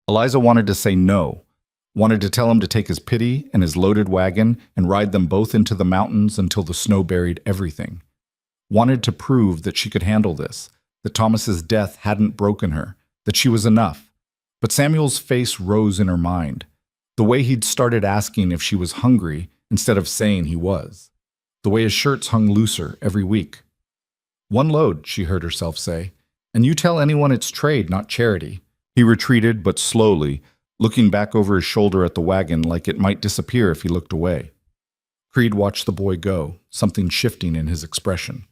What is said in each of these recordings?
Eliza wanted to say no, wanted to tell him to take his pity and his loaded wagon and ride them both into the mountains until the snow buried everything. Wanted to prove that she could handle this, that Thomas's death hadn't broken her, that she was enough. But Samuel's face rose in her mind, the way he'd started asking if she was hungry instead of saying he was, the way his shirts hung looser every week. "One load," she heard herself say, "and you tell anyone it's trade, not charity." He retreated, but slowly, looking back over his shoulder at the wagon like it might disappear if he looked away. Creed watched the boy go, something shifting in his expression.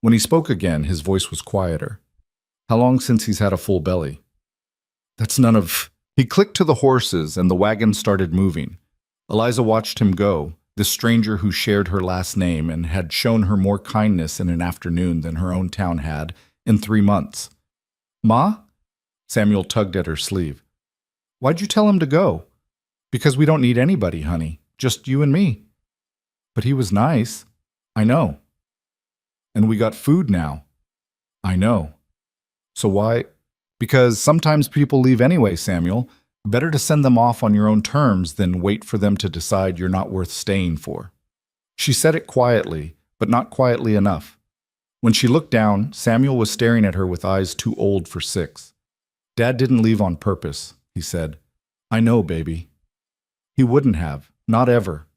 When he spoke again, his voice was quieter. "How long since he's had a full belly?" "That's none of—" He clicked to the horses, and the wagon started moving. Eliza watched him go, this stranger who shared her last name and had shown her more kindness in an afternoon than her own town had in 3 months. "Ma?" Samuel tugged at her sleeve. "Why'd you tell him to go?" "Because we don't need anybody, honey. Just you and me." "But he was nice." "I know." "And we got food now." "I know." "So why—" "Because sometimes people leave anyway, Samuel. Better to send them off on your own terms than wait for them to decide you're not worth staying for." She said it quietly, but not quietly enough. When she looked down, Samuel was staring at her with eyes too old for 6. "Dad didn't leave on purpose," he said. "I know, baby." "He wouldn't have. Not ever."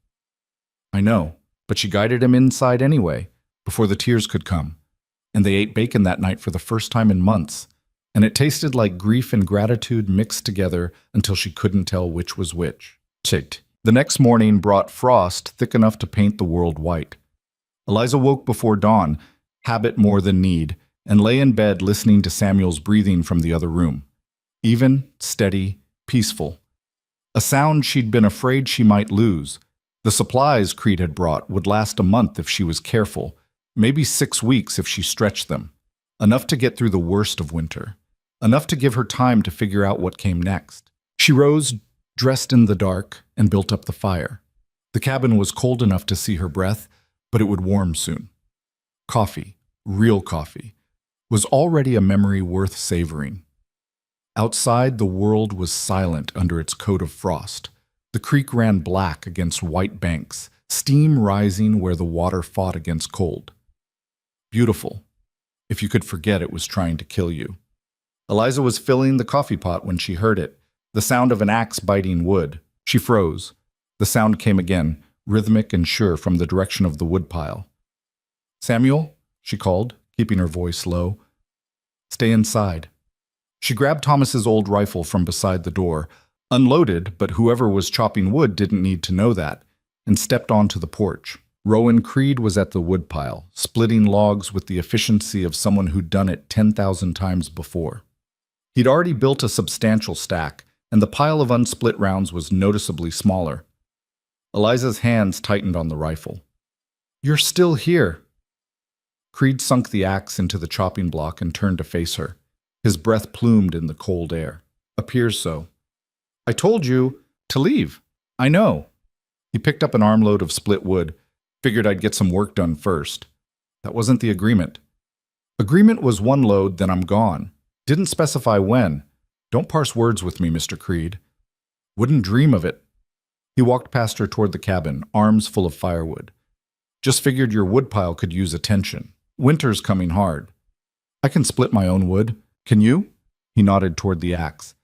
"I know, but she guided him inside anyway, before the tears could come. And they ate bacon that night for the first time in months, and it tasted like grief and gratitude mixed together until she couldn't tell which was which." Ticked. The next morning brought frost thick enough to paint the world white. Eliza woke before dawn, habit more than need, and lay in bed listening to Samuel's breathing from the other room. Even, steady, peaceful. A sound she'd been afraid she might lose. The supplies Creed had brought would last a month if she was careful, maybe 6 weeks if she stretched them. Enough to get through the worst of winter. Enough to give her time to figure out what came next. She rose, dressed in the dark, and built up the fire. The cabin was cold enough to see her breath, but it would warm soon. Coffee, real coffee, was already a memory worth savoring. Outside, the world was silent under its coat of frost. The creek ran black against white banks, steam rising where the water fought against cold. Beautiful, if you could forget it was trying to kill you. Eliza was filling the coffee pot when she heard it, the sound of an axe biting wood. She froze. The sound came again, rhythmic and sure from the direction of the woodpile. "Samuel," she called, keeping her voice low. "Stay inside." She grabbed Thomas's old rifle from beside the door, unloaded, but whoever was chopping wood didn't need to know that, and stepped onto the porch. Rowan Creed was at the woodpile, splitting logs with the efficiency of someone who'd done it 10,000 times before. He'd already built a substantial stack, and the pile of unsplit rounds was noticeably smaller. Eliza's hands tightened on the rifle. "You're still here." Creed sunk the axe into the chopping block and turned to face her. His breath plumed in the cold air. "Appears so." "I told you to leave." "I know." He picked up an armload of split wood. "Figured I'd get some work done first." "That wasn't the agreement." "Agreement was 1 load, then I'm gone. Didn't specify when. Don't parse words with me, Mr. Creed." "Wouldn't dream of it." He walked past her toward the cabin, arms full of firewood. "Just figured your woodpile could use attention. Winter's coming hard." "I can split my own wood. Can you?" He nodded toward the axe.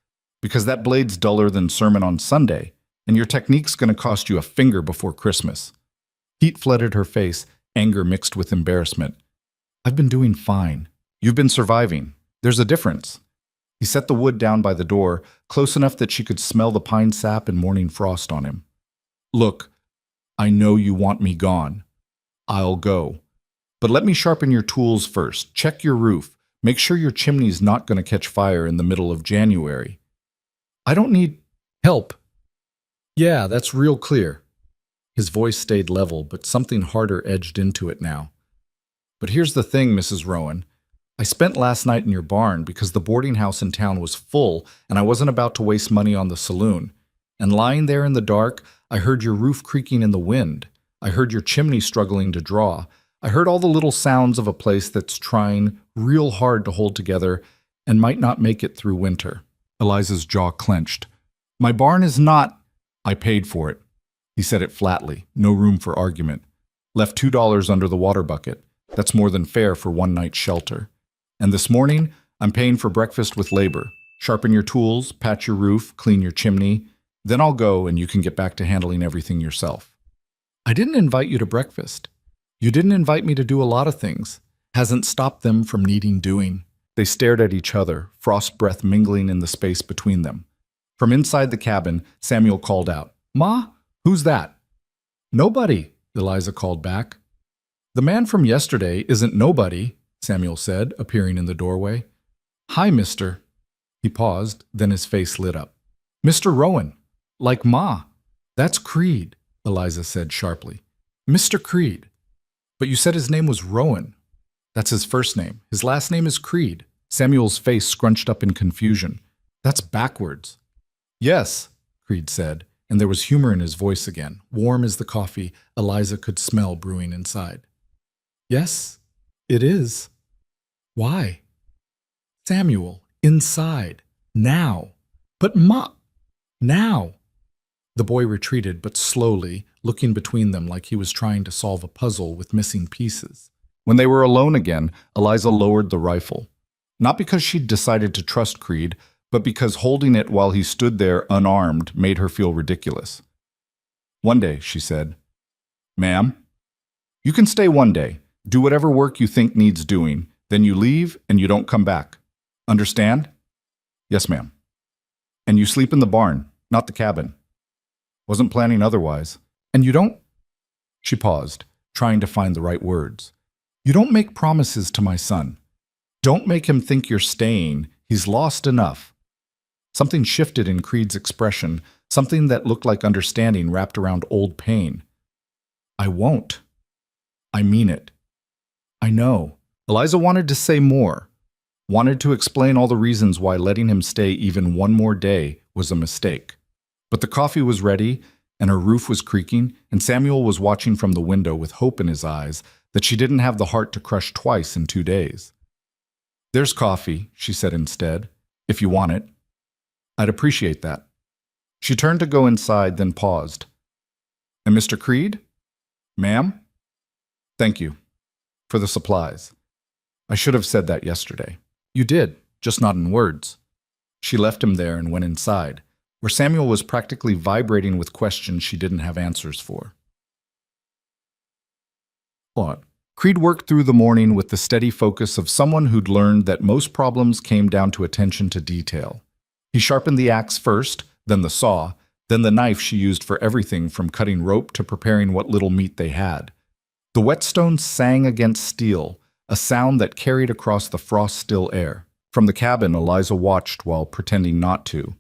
"Because that blade's duller than sermon on Sunday, and your technique's going to cost you a finger before Christmas." Heat flooded her face, anger mixed with embarrassment. "I've been doing fine. You've been surviving. There's a difference." He set the wood down by the door, close enough that she could smell the pine sap and morning frost on him. "Look, I know you want me gone. I'll go. But let me sharpen your tools first. Check your roof. Make sure your chimney's not going to catch fire in the middle of January." "I don't need help." "Yeah, that's real clear." His voice stayed level, but something harder edged into it now. "But here's the thing, Mrs. Rowan. I spent last night in your barn because the boarding house in town was full and I wasn't about to waste money on the saloon. And lying there in the dark, I heard your roof creaking in the wind. I heard your chimney struggling to draw. I heard all the little sounds of a place that's trying real hard to hold together and might not make it through winter. Eliza's jaw clenched. My barn is not. I paid for it. He said it flatly, no room for argument. Left $2 under the water bucket. That's more than fair for one night's shelter. And this morning, I'm paying for breakfast with labor. Sharpen your tools, patch your roof, clean your chimney. Then I'll go and you can get back to handling everything yourself. I didn't invite you to breakfast. You didn't invite me to do a lot of things. Hasn't stopped them from needing doing. They stared at each other, frost breath mingling in the space between them. From inside the cabin, Samuel called out, Ma, who's that? Nobody, Eliza called back. The man from yesterday isn't nobody, Samuel said, appearing in the doorway. Hi, mister. He paused, then his face lit up. Mr. Rowan, like Ma. That's Creed, Eliza said sharply. Mr. Creed. But you said his name was Rowan. That's his first name. His last name is Creed. Samuel's face scrunched up in confusion. That's backwards. Yes, Creed said, and there was humor in his voice again, warm as the coffee Eliza could smell brewing inside. Yes, it is. Why? Samuel, inside. Now. But Ma. Now. The boy retreated, but slowly, looking between them like he was trying to solve a puzzle with missing pieces. When they were alone again, Eliza lowered the rifle. Not because she'd decided to trust Creed, but because holding it while he stood there unarmed made her feel ridiculous. One day, she said, Ma'am, you can stay one day, do whatever work you think needs doing, then you leave and you don't come back. Understand? Yes, ma'am. And you sleep in the barn, not the cabin. Wasn't planning otherwise. And you don't? She paused, trying to find the right words. You don't make promises to my son. Don't make him think you're staying. He's lost enough. Something shifted in Creed's expression, something that looked like understanding wrapped around old pain. I won't. I mean it. I know. Eliza wanted to say more, wanted to explain all the reasons why letting him stay even one more day was a mistake. But the coffee was ready, and her roof was creaking, and Samuel was watching from the window with hope in his eyes that she didn't have the heart to crush twice in 2 days. There's coffee, she said instead, if you want it. I'd appreciate that. She turned to go inside, then paused. And Mr. Creed? Ma'am? Thank you. For the supplies. I should have said that yesterday. You did, just not in words. She left him there and went inside, where Samuel was practically vibrating with questions she didn't have answers for. Creed worked through the morning with the steady focus of someone who'd learned that most problems came down to attention to detail. He sharpened the axe first, then the saw, then the knife she used for everything from cutting rope to preparing what little meat they had. The whetstone sang against steel, a sound that carried across the frost-still air. From the cabin, Eliza watched while pretending not to.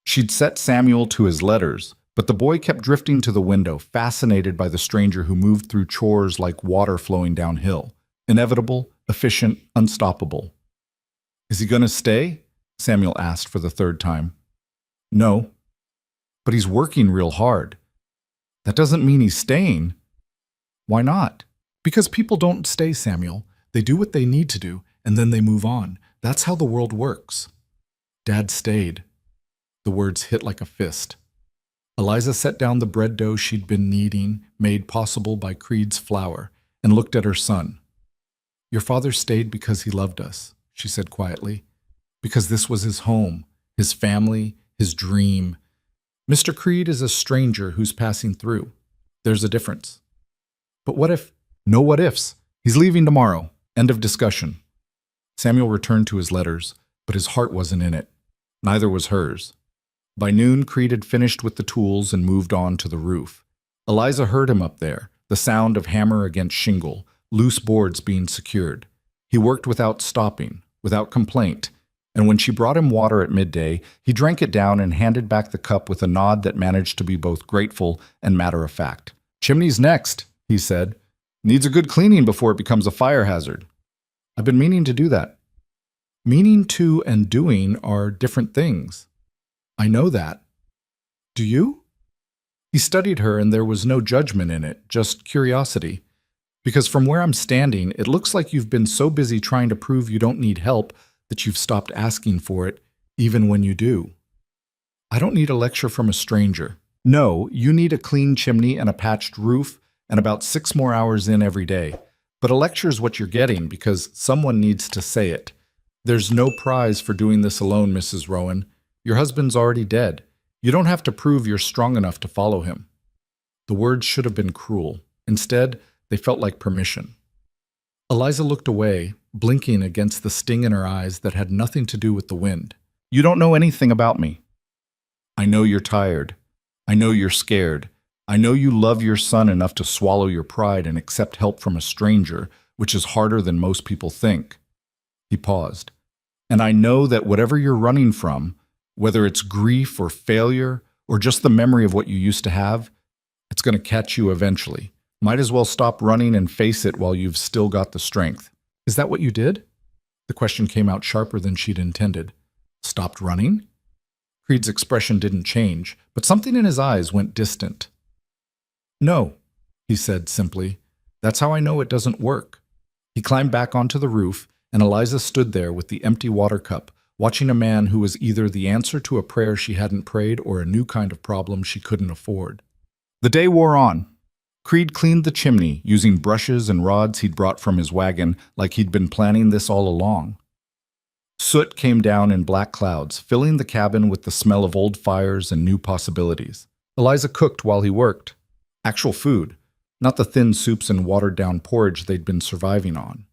She'd set Samuel to his letters, but the boy kept drifting to the window, fascinated by the stranger who moved through chores like water flowing downhill. Inevitable, efficient, unstoppable. Is he going to stay? Samuel asked for the third time. No. But he's working real hard. That doesn't mean he's staying. Why not? Because people don't stay, Samuel. They do what they need to do, and then they move on. That's how the world works. Dad stayed. The words hit like a fist. Eliza set down the bread dough she'd been kneading, made possible by Creed's flour, and looked at her son. Your father stayed because he loved us, she said quietly. Because this was his home, his family, his dream. Mr. Creed is a stranger who's passing through. There's a difference. But what if? No what ifs. He's leaving tomorrow. End of discussion. Samuel returned to his letters, but his heart wasn't in it. Neither was hers. By noon, Creed had finished with the tools and moved on to the roof. Eliza heard him up there, the sound of hammer against shingle, loose boards being secured. He worked without stopping, without complaint, and when she brought him water at midday, he drank it down and handed back the cup with a nod that managed to be both grateful and matter-of-fact. Chimney's next, he said. Needs a good cleaning before it becomes a fire hazard. I've been meaning to do that. Meaning to and doing are different things. I know that. Do you? He studied her and there was no judgment in it, just curiosity. Because from where I'm standing, it looks like you've been so busy trying to prove you don't need help that you've stopped asking for it, even when you do. I don't need a lecture from a stranger. No, you need a clean chimney and a patched roof and about 6 more hours in every day. But a lecture is what you're getting because someone needs to say it. There's no prize for doing this alone, Mrs. Rowan. Your husband's already dead. You don't have to prove you're strong enough to follow him. The words should have been cruel. Instead, they felt like permission. Eliza looked away, blinking against the sting in her eyes that had nothing to do with the wind. You don't know anything about me. I know you're tired. I know you're scared. I know you love your son enough to swallow your pride and accept help from a stranger, which is harder than most people think. He paused. And I know that whatever you're running from, whether it's grief or failure or just the memory of what you used to have, it's going to catch you eventually. Might as well stop running and face it while you've still got the strength. Is that what you did? The question came out sharper than she'd intended. Stopped running? Creed's expression didn't change, but something in his eyes went distant. No, he said simply. That's how I know it doesn't work. He climbed back onto the roof, and Eliza stood there with the empty water cup, watching a man who was either the answer to a prayer she hadn't prayed or a new kind of problem she couldn't afford. The day wore on. Creed cleaned the chimney, using brushes and rods he'd brought from his wagon like he'd been planning this all along. Soot came down in black clouds, filling the cabin with the smell of old fires and new possibilities. Eliza cooked while he worked. Actual food, not the thin soups and watered-down porridge they'd been surviving on.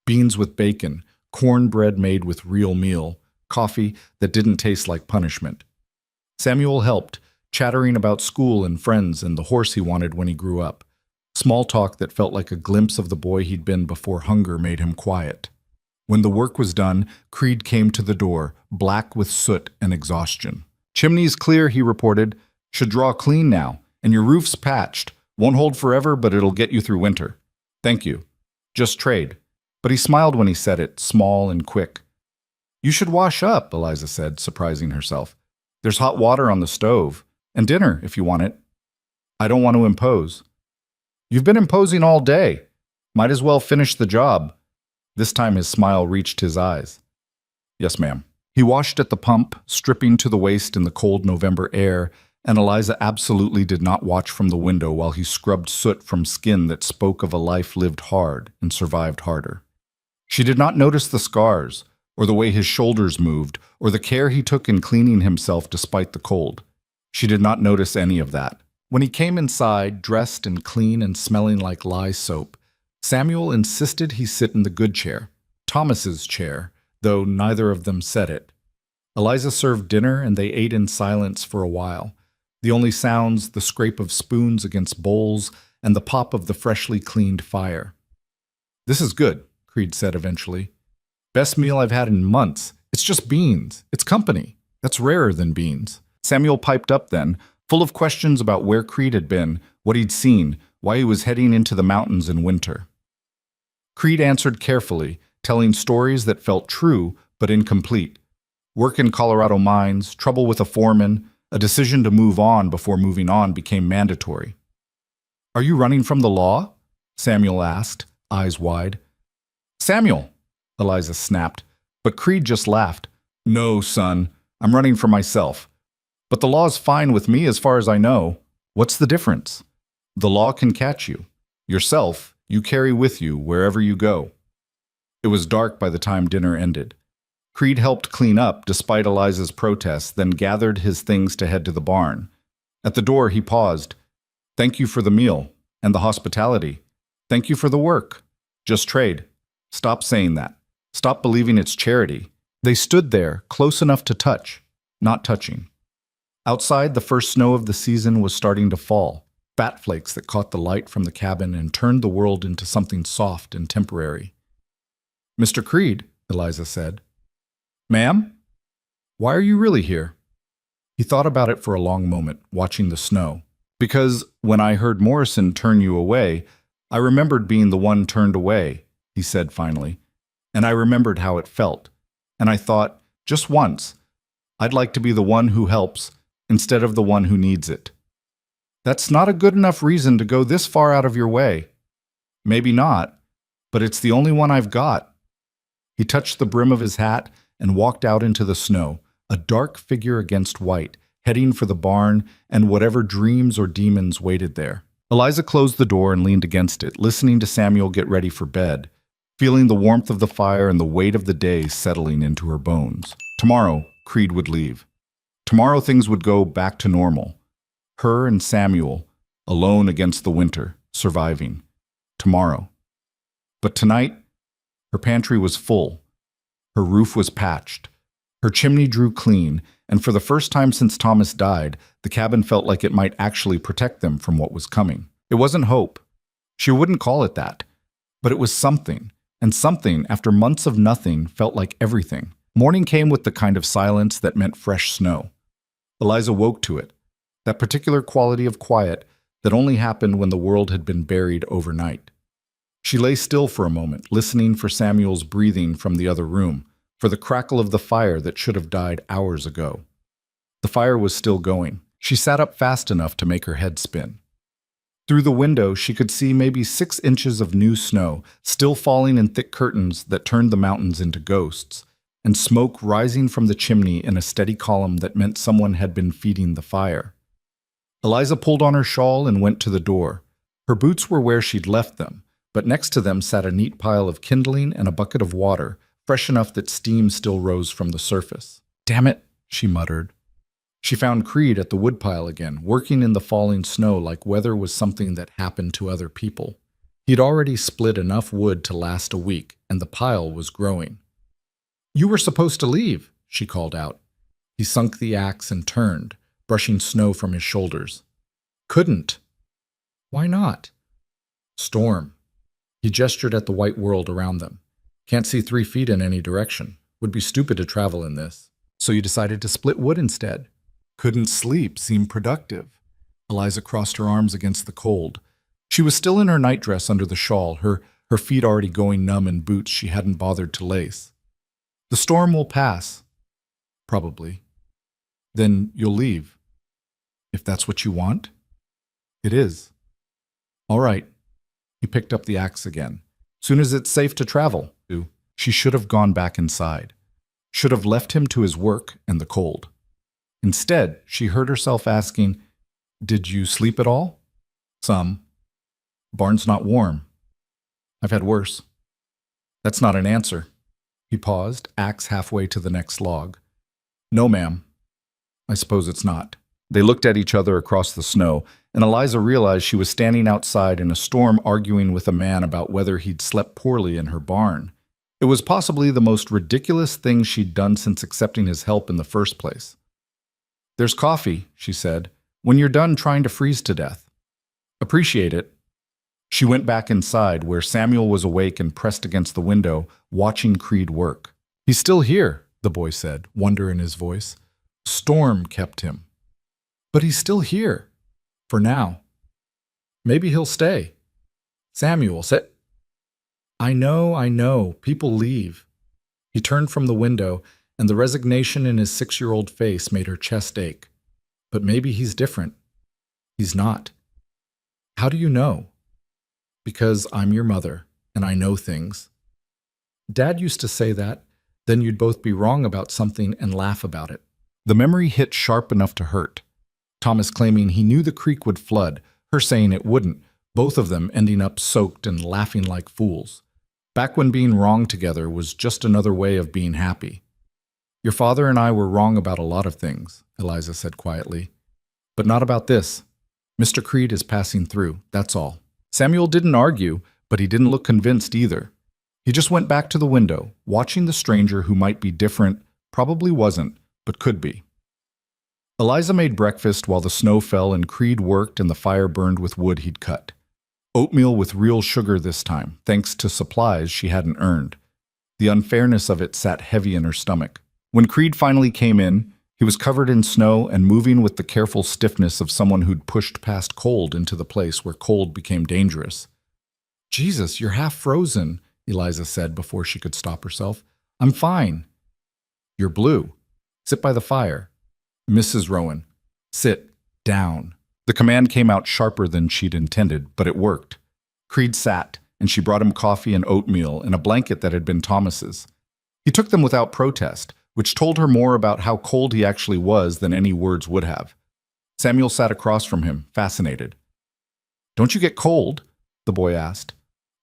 Beans with bacon, cornbread made with real meal, coffee that didn't taste like punishment. Samuel helped, chattering about school and friends and the horse he wanted when he grew up. Small talk that felt like a glimpse of the boy he'd been before hunger made him quiet. When the work was done, Creed came to the door, black with soot and exhaustion. Chimney's clear, he reported. Should draw clean now, and your roof's patched. Won't hold forever, but it'll get you through winter. Thank you. Just trade. But he smiled when he said it, small and quick. You should wash up, Eliza said, surprising herself. There's hot water on the stove. And dinner, if you want it. I don't want to impose. You've been imposing all day. Might as well finish the job. This time his smile reached his eyes. Yes, ma'am. He washed at the pump, stripping to the waist in the cold November air, and Eliza absolutely did not watch from the window while he scrubbed soot from skin that spoke of a life lived hard and survived harder. She did not notice the scars, or the way his shoulders moved, or the care he took in cleaning himself despite the cold. She did not notice any of that. When he came inside, dressed and clean and smelling like lye soap, Samuel insisted he sit in the good chair, Thomas's chair, though neither of them said it. Eliza served dinner and they ate in silence for a while. The only sounds, the scrape of spoons against bowls and the pop of the freshly cleaned fire. This is good, Creed said eventually. Best meal I've had in months. It's just beans. It's company. That's rarer than beans. Samuel piped up then, full of questions about where Creed had been, what he'd seen, why he was heading into the mountains in winter. Creed answered carefully, telling stories that felt true but incomplete. Work in Colorado mines, trouble with a foreman, a decision to move on before moving on became mandatory. Are you running from the law? Samuel asked, eyes wide. Samuel, Eliza snapped, but Creed just laughed. No, son, I'm running for myself. But the law's fine with me as far as I know. What's the difference? The law can catch you. Yourself, you carry with you wherever you go. It was dark by the time dinner ended. Creed helped clean up despite Eliza's protests, then gathered his things to head to the barn. At the door, he paused. Thank you for the meal and the hospitality. Thank you for the work. Just trade. Stop saying that. Stop believing it's charity. They stood there, close enough to touch, not touching. Outside, the first snow of the season was starting to fall, fat flakes that caught the light from the cabin and turned the world into something soft and temporary. Mr. Creed, Eliza said. Ma'am? Why are you really here? He thought about it for a long moment, watching the snow. Because when I heard Morrison turn you away, I remembered being the one turned away, he said finally. And I remembered how it felt. And I thought, just once, I'd like to be the one who helps instead of the one who needs it. That's not a good enough reason to go this far out of your way. Maybe not, but it's the only one I've got. He touched the brim of his hat and walked out into the snow, a dark figure against white, heading for the barn and whatever dreams or demons waited there. Eliza closed the door and leaned against it, listening to Samuel get ready for bed, feeling the warmth of the fire and the weight of the day settling into her bones. Tomorrow, Creed would leave. Tomorrow things would go back to normal. Her and Samuel, alone against the winter, surviving. Tomorrow. But tonight, her pantry was full. Her roof was patched. Her chimney drew clean, and for the first time since Thomas died, the cabin felt like it might actually protect them from what was coming. It wasn't hope. She wouldn't call it that. But it was something, and something, after months of nothing, felt like everything. Morning came with the kind of silence that meant fresh snow. Eliza woke to it, that particular quality of quiet that only happened when the world had been buried overnight. She lay still for a moment, listening for Samuel's breathing from the other room, for the crackle of the fire that should have died hours ago. The fire was still going. She sat up fast enough to make her head spin. Through the window, she could see maybe 6 inches of new snow, still falling in thick curtains that turned the mountains into ghosts, and smoke rising from the chimney in a steady column that meant someone had been feeding the fire. Eliza pulled on her shawl and went to the door. Her boots were where she'd left them, but next to them sat a neat pile of kindling and a bucket of water, fresh enough that steam still rose from the surface. "Damn it," she muttered. She found Creed at the woodpile again, working in the falling snow like weather was something that happened to other people. He'd already split enough wood to last a week, and the pile was growing. "You were supposed to leave," she called out. He sunk the axe and turned, brushing snow from his shoulders. "Couldn't." "Why not?" "Storm." He gestured at the white world around them. "Can't see 3 feet in any direction. Would be stupid to travel in this. So you decided to split wood instead." Couldn't sleep seemed productive. Eliza crossed her arms against the cold. She was still in her nightdress under the shawl, her feet already going numb in boots she hadn't bothered to lace. "The storm will pass." "Probably." "Then you'll leave." "If that's what you want?" "It is." "All right." He picked up the axe again. "Soon as it's safe to travel." She should have gone back inside. Should have left him to his work and the cold. Instead, she heard herself asking, "Did you sleep at all?" "Some." "Barn's not warm." "I've had worse." "That's not an answer." He paused, axe halfway to the next log. "No, ma'am." "I suppose it's not." They looked at each other across the snow, and Eliza realized she was standing outside in a storm arguing with a man about whether he'd slept poorly in her barn. It was possibly the most ridiculous thing she'd done since accepting his help in the first place. "There's coffee," she said, "when you're done trying to freeze to death." "Appreciate it." She went back inside, where Samuel was awake and pressed against the window, watching Creed work. "He's still here," the boy said, wonder in his voice. "Storm kept him." "But he's still here. For now. Maybe he'll stay." "Samuel said—" I know. People leave." He turned from the window, and the resignation in his 6-year-old face made her chest ache. "But maybe he's different." "He's not." "How do you know?" "Because I'm your mother, and I know things." Dad used to say that, then you'd both be wrong about something and laugh about it. The memory hit sharp enough to hurt. Thomas claiming he knew the creek would flood, her saying it wouldn't, both of them ending up soaked and laughing like fools. Back when being wrong together was just another way of being happy. "Your father and I were wrong about a lot of things," Eliza said quietly. "But not about this. Mr. Creed is passing through, that's all." Samuel didn't argue, but he didn't look convinced either. He just went back to the window, watching the stranger who might be different, probably wasn't, but could be. Eliza made breakfast while the snow fell and Creed worked and the fire burned with wood he'd cut. Oatmeal with real sugar this time, thanks to supplies she hadn't earned. The unfairness of it sat heavy in her stomach. When Creed finally came in, he was covered in snow and moving with the careful stiffness of someone who'd pushed past cold into the place where cold became dangerous. "Jesus, you're half frozen," Eliza said before she could stop herself. "I'm fine." "You're blue. Sit by the fire." "Mrs. Rowan, sit down." The command came out sharper than she'd intended, but it worked. Creed sat, and she brought him coffee and oatmeal and a blanket that had been Thomas's. He took them without protest, which told her more about how cold he actually was than any words would have. Samuel sat across from him, fascinated. "Don't you get cold?" the boy asked.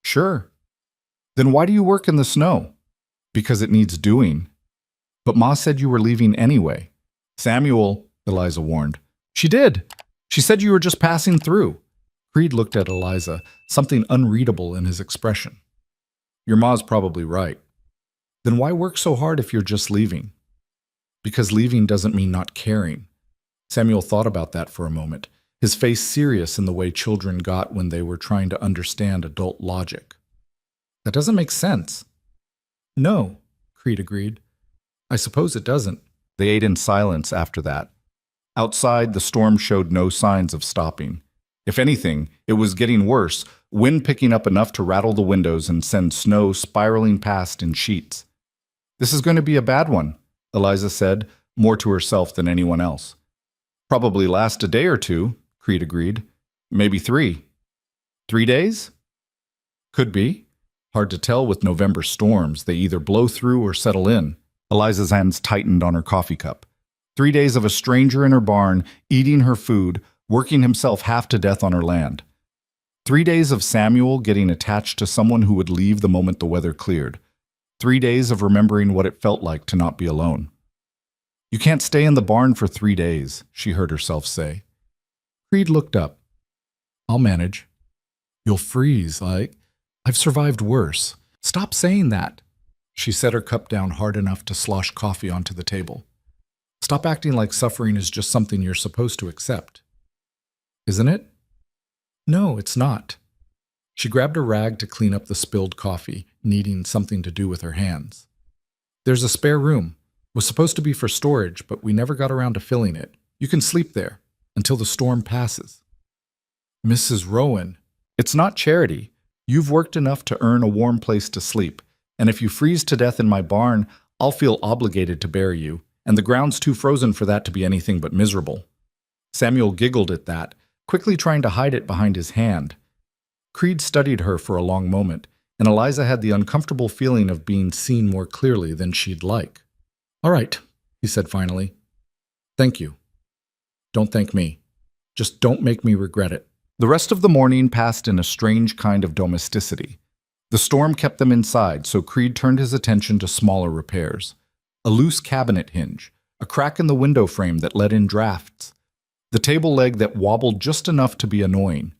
"Sure." "Then why do you work in the snow?" "Because it needs doing." "But Ma said you were leaving anyway." "Samuel," Eliza warned. "She did. She said you were just passing through." Creed looked at Eliza, something unreadable in his expression. "Your ma's probably right." "Then why work so hard if you're just leaving?" "Because leaving doesn't mean not caring." Samuel thought about that for a moment, his face serious in the way children got when they were trying to understand adult logic. "That doesn't make sense." "No," Creed agreed. "I suppose it doesn't." They ate in silence after that. Outside, the storm showed no signs of stopping. If anything, it was getting worse, wind picking up enough to rattle the windows and send snow spiraling past in sheets. "This is going to be a bad one," Eliza said, more to herself than anyone else. "Probably last a day or two," Creed agreed. "Maybe 3. 3 days?" "Could be. Hard to tell with November storms. They either blow through or settle in." Eliza's hands tightened on her coffee cup. 3 days of a stranger in her barn, eating her food, working himself half to death on her land. 3 days of Samuel getting attached to someone who would leave the moment the weather cleared. 3 days of remembering what it felt like to not be alone. "You can't stay in the barn for 3 days, she heard herself say. Creed looked up. "I'll manage." "You'll freeze, I've survived worse." "Stop saying that." She set her cup down hard enough to slosh coffee onto the table. "Stop acting like suffering is just something you're supposed to accept." "Isn't it?" "No, it's not." She grabbed a rag to clean up the spilled coffee, needing something to do with her hands. "There's a spare room. Was supposed to be for storage, but we never got around to filling it. You can sleep there until the storm passes." "Mrs. Rowan." "It's not charity. You've worked enough to earn a warm place to sleep, and if you freeze to death in my barn, I'll feel obligated to bury you, and the ground's too frozen for that to be anything but miserable." Samuel giggled at that, quickly trying to hide it behind his hand. Creed studied her for a long moment, and Eliza had the uncomfortable feeling of being seen more clearly than she'd like. "All right," he said finally. "Thank you." "Don't thank me. Just don't make me regret it." The rest of the morning passed in a strange kind of domesticity. The storm kept them inside, so Creed turned his attention to smaller repairs. A loose cabinet hinge, a crack in the window frame that let in drafts, the table leg that wobbled just enough to be annoying.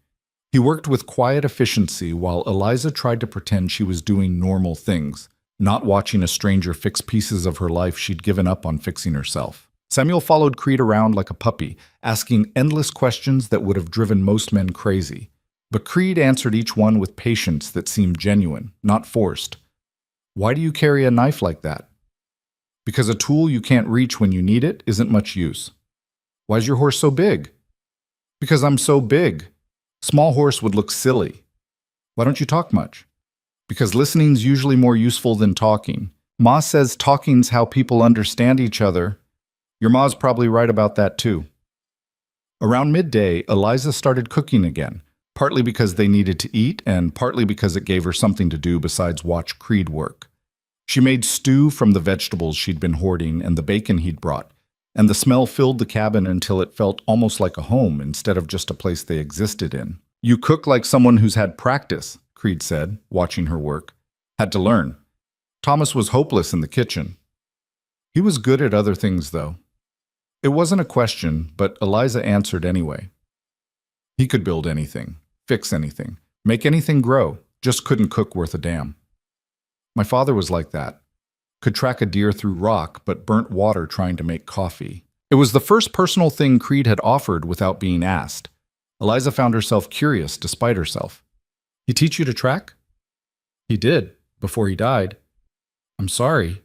He worked with quiet efficiency while Eliza tried to pretend she was doing normal things, not watching a stranger fix pieces of her life she'd given up on fixing herself. Samuel followed Creed around like a puppy, asking endless questions that would have driven most men crazy. But Creed answered each one with patience that seemed genuine, not forced. "Why do you carry a knife like that?" "Because a tool you can't reach when you need it isn't much use." "Why's your horse so big?" "Because I'm so big. Small horse would look silly." "Why don't you talk much?" "Because listening's usually more useful than talking. Ma says talking's how people understand each other." "Your ma's probably right about that too." Around midday, Eliza started cooking again, partly because they needed to eat and partly because it gave her something to do besides watch Creed work. She made stew from the vegetables she'd been hoarding and the bacon he'd brought, and the smell filled the cabin until it felt almost like a home instead of just a place they existed in. "You cook like someone who's had practice," Creed said, watching her work. "Had to learn." Thomas was hopeless in the kitchen. He was good at other things, though. It wasn't a question, but Eliza answered anyway. He could build anything, fix anything, make anything grow, just couldn't cook worth a damn. "My father was like that. Could track a deer through rock, but burnt water trying to make coffee." It was the first personal thing Creed had offered without being asked. Eliza found herself curious despite herself. "He teach you to track?" "He did, before he died." "I'm sorry.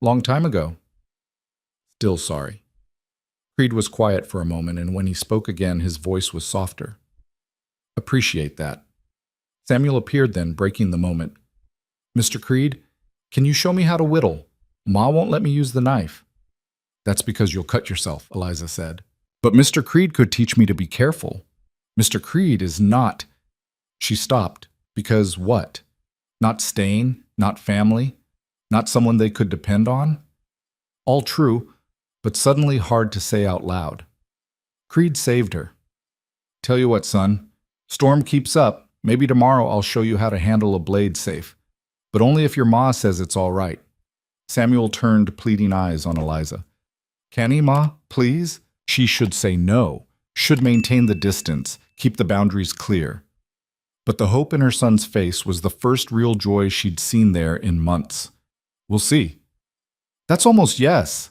Long time ago." "Still sorry." Creed was quiet for a moment, and when he spoke again, his voice was softer. "Appreciate that." Samuel appeared then, breaking the moment. "Mr. Creed, can you show me how to whittle? Ma won't let me use the knife." "That's because you'll cut yourself," Eliza said. "But Mr. Creed could teach me to be careful." "Mr. Creed is not—" She stopped. Because what? Not staying? Not family? Not someone they could depend on? All true, but suddenly hard to say out loud. Creed saved her. Tell you what, son. Storm keeps up. Maybe tomorrow I'll show you how to handle a blade safe. But only if your ma says it's all right. Samuel turned pleading eyes on Eliza. Can he, ma? Please? She should say no, should maintain the distance, keep the boundaries clear. But the hope in her son's face was the first real joy she'd seen there in months. We'll see. That's almost yes.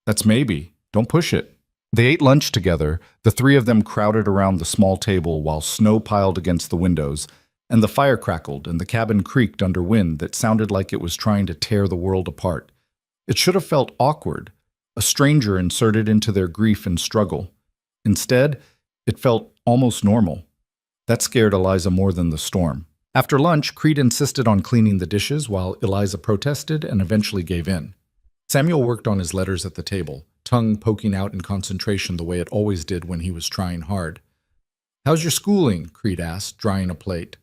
That's maybe. Don't push it. They ate lunch together, the three of them crowded around the small table while snow piled against the windows, and the fire crackled and the cabin creaked under wind that sounded like it was trying to tear the world apart. It should have felt awkward, a stranger inserted into their grief and struggle. Instead, it felt almost normal. That scared Eliza more than the storm. After lunch, Creed insisted on cleaning the dishes while Eliza protested and eventually gave in. Samuel worked on his letters at the table, tongue poking out in concentration the way it always did when he was trying hard. How's your schooling? Creed asked, drying a plate.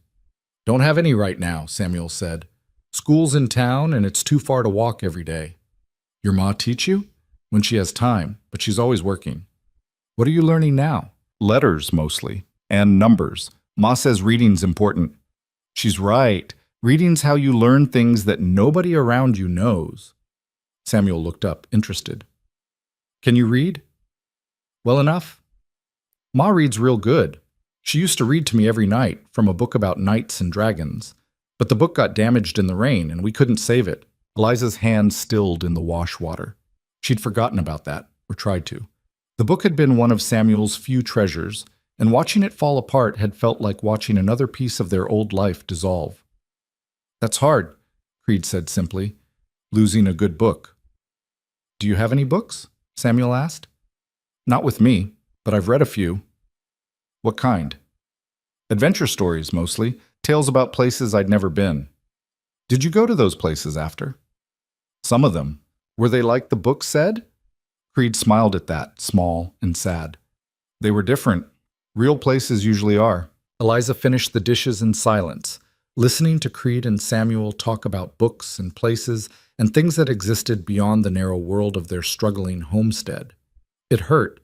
Don't have any right now, Samuel said. School's in town and it's too far to walk every day. Your ma teach you? When she has time, but she's always working. What are you learning now? Letters, mostly. And numbers. Ma says reading's important. She's right. Reading's how you learn things that nobody around you knows. Samuel looked up, interested. Can you read? Well enough? Ma reads real good. She used to read to me every night from a book about knights and dragons. But the book got damaged in the rain and we couldn't save it. Eliza's hand stilled in the wash water. She'd forgotten about that, or tried to. The book had been one of Samuel's few treasures, and watching it fall apart had felt like watching another piece of their old life dissolve. That's hard, Creed said simply, losing a good book. Do you have any books? Samuel asked. Not with me, but I've read a few. What kind? Adventure stories, mostly, tales about places I'd never been. Did you go to those places after? Some of them. Were they like the book said? Creed smiled at that, small and sad. They were different. Real places usually are. Eliza finished the dishes in silence, listening to Creed and Samuel talk about books and places and things that existed beyond the narrow world of their struggling homestead. It hurt,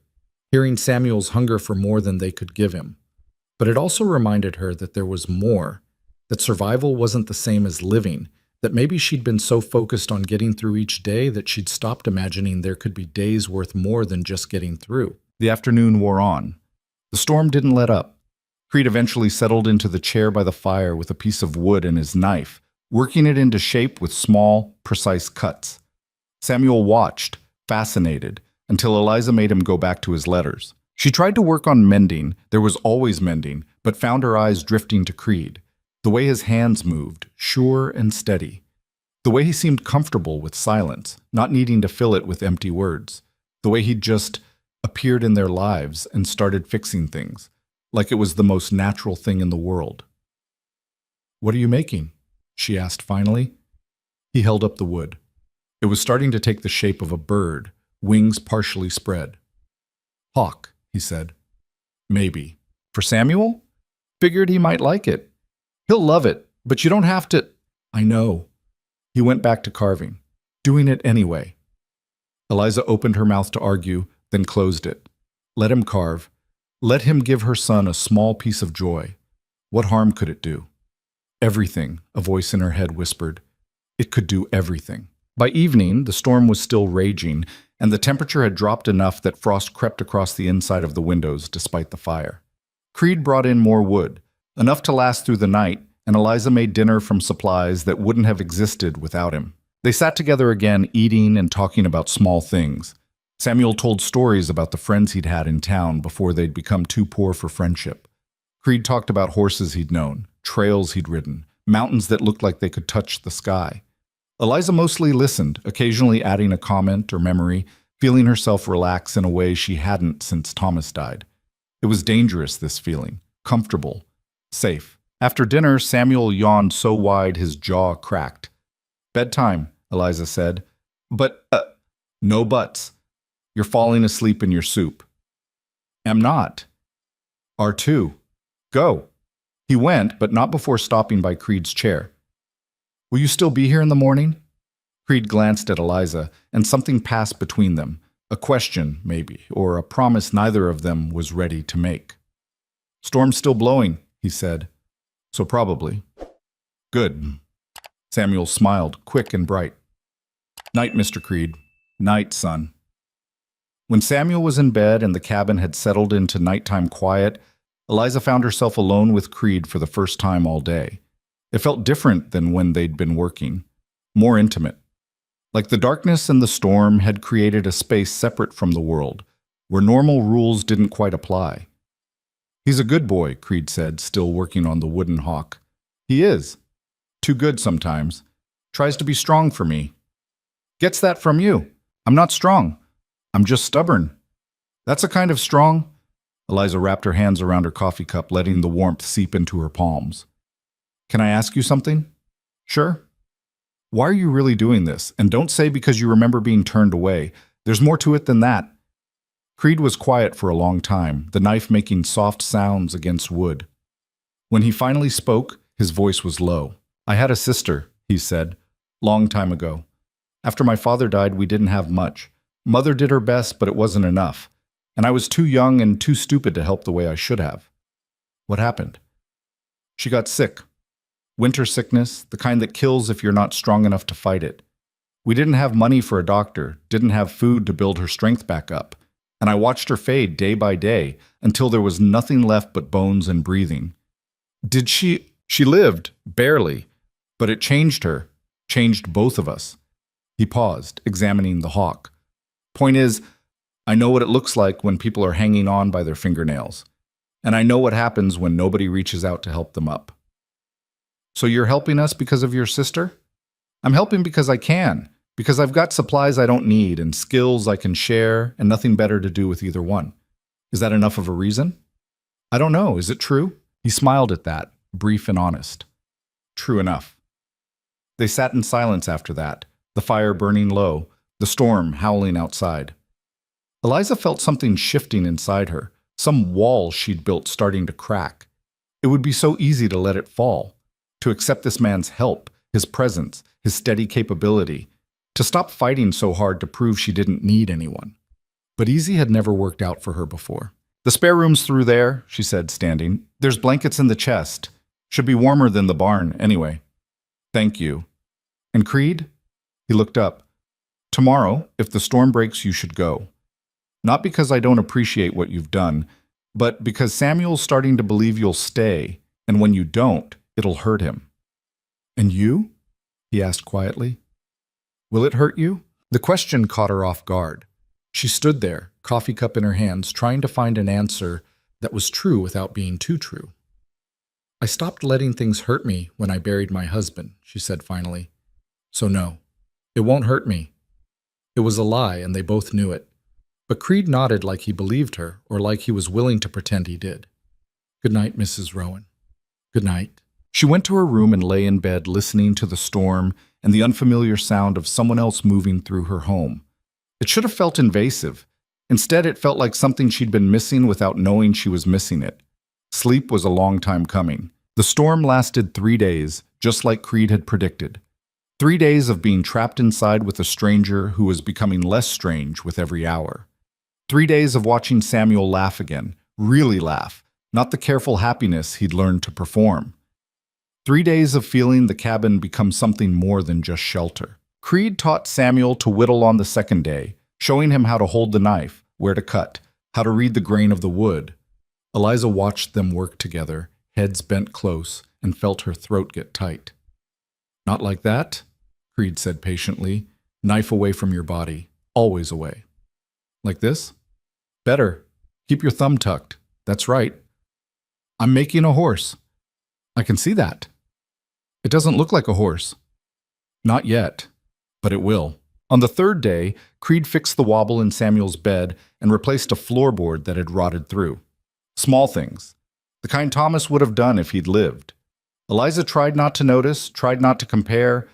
hearing Samuel's hunger for more than they could give him. But it also reminded her that there was more, that survival wasn't the same as living, that maybe she'd been so focused on getting through each day that she'd stopped imagining there could be days worth more than just getting through. The afternoon wore on. The storm didn't let up. Creed eventually settled into the chair by the fire with a piece of wood and his knife, working it into shape with small, precise cuts. Samuel watched, fascinated, until Eliza made him go back to his letters. She tried to work on mending, there was always mending, but found her eyes drifting to Creed. The way his hands moved, sure and steady. The way he seemed comfortable with silence, not needing to fill it with empty words. The way he'd just appeared in their lives and started fixing things, like it was the most natural thing in the world. What are you making? She asked finally. He held up the wood. It was starting to take the shape of a bird, wings partially spread. Hawk, he said. Maybe. For Samuel? Figured he might like it. He'll love it, but you don't have to. I know. He went back to carving, doing it anyway. Eliza opened her mouth to argue, then closed it. Let him carve. Let him give her son a small piece of joy. What harm could it do? Everything, a voice in her head whispered. It could do everything. By evening, the storm was still raging, and the temperature had dropped enough that frost crept across the inside of the windows despite the fire. Creed brought in more wood, enough to last through the night, and Eliza made dinner from supplies that wouldn't have existed without him. They sat together again, eating and talking about small things. Samuel told stories about the friends he'd had in town before they'd become too poor for friendship. Creed talked about horses he'd known, trails he'd ridden, mountains that looked like they could touch the sky. Eliza mostly listened, occasionally adding a comment or memory, feeling herself relax in a way she hadn't since Thomas died. It was dangerous, this feeling, comfortable, safe. After dinner, Samuel yawned so wide his jaw cracked. Bedtime, Eliza said. But, no buts. You're falling asleep in your soup. Am not. R2. Go. He went, but not before stopping by Creed's chair. Will you still be here in the morning? Creed glanced at Eliza, and something passed between them. A question, maybe, or a promise neither of them was ready to make. "Storm's still blowing," he said. "So probably." "Good." Samuel smiled, quick and bright. "Night, Mr. Creed." "Night, son." When Samuel was in bed and the cabin had settled into nighttime quiet, Eliza found herself alone with Creed for the first time all day. It felt different than when they'd been working, more intimate. Like the darkness and the storm had created a space separate from the world, where normal rules didn't quite apply. "He's a good boy," Creed said, still working on the wooden hawk. "He is. Too good sometimes. Tries to be strong for me." "Gets that from you. I'm not strong. I'm just stubborn." "That's a kind of strong." Eliza wrapped her hands around her coffee cup, letting the warmth seep into her palms. "Can I ask you something?" "Sure." "Why are you really doing this? And don't say because you remember being turned away. There's more to it than that." Creed was quiet for a long time, the knife making soft sounds against wood. When he finally spoke, his voice was low. "I had a sister," he said, "long time ago. After my father died, we didn't have much. Mother did her best, but it wasn't enough. And I was too young and too stupid to help the way I should have." "What happened?" "She got sick. Winter sickness, the kind that kills if you're not strong enough to fight it. We didn't have money for a doctor, didn't have food to build her strength back up. And I watched her fade day by day until there was nothing left but bones and breathing. Did she... She lived, barely. But it changed her, changed both of us." He paused, examining the hawk. "Point is, I know what it looks like when people are hanging on by their fingernails. And I know what happens when nobody reaches out to help them up." "So you're helping us because of your sister?" "I'm helping because I can, because I've got supplies I don't need and skills I can share and nothing better to do with either one. Is that enough of a reason?" "I don't know. Is it true?" He smiled at that, brief and honest. "True enough." They sat in silence after that, the fire burning low, the storm howling outside. Eliza felt something shifting inside her, some wall she'd built starting to crack. It would be so easy to let it fall, to accept this man's help, his presence, his steady capability, to stop fighting so hard to prove she didn't need anyone. But easy had never worked out for her before. "The spare room's through there," she said, standing. "There's blankets in the chest. Should be warmer than the barn, anyway." "Thank you." "And Creed?" He looked up. "Tomorrow, if the storm breaks, you should go. Not because I don't appreciate what you've done, but because Samuel's starting to believe you'll stay, and when you don't, it'll hurt him." "And you?" he asked quietly. "Will it hurt you?" The question caught her off guard. She stood there, coffee cup in her hands, trying to find an answer that was true without being too true. "I stopped letting things hurt me when I buried my husband," she said finally. "So no, it won't hurt me." It was a lie, and they both knew it. But Creed nodded like he believed her, or like he was willing to pretend he did. "Good night, Mrs. Rowan." "Good night." She went to her room and lay in bed listening to the storm and the unfamiliar sound of someone else moving through her home. It should have felt invasive. Instead, it felt like something she'd been missing without knowing she was missing it. Sleep was a long time coming. The storm lasted 3 days, just like Creed had predicted. 3 days of being trapped inside with a stranger who was becoming less strange with every hour. 3 days of watching Samuel laugh again, really laugh, not the careful happiness he'd learned to perform. 3 days of feeling the cabin become something more than just shelter. Creed taught Samuel to whittle on the second day, showing him how to hold the knife, where to cut, how to read the grain of the wood. Eliza watched them work together, heads bent close, and felt her throat get tight. "Not like that," Creed said patiently. "Knife away from your body, always away." "Like this?" "Better. Keep your thumb tucked. That's right." "I'm making a horse." "I can see that." "It doesn't look like a horse." "Not yet, but it will." On the third day, Creed fixed the wobble in Samuel's bed and replaced a floorboard that had rotted through. Small things. The kind Thomas would have done if he'd lived. Eliza tried not to notice, tried not to compare,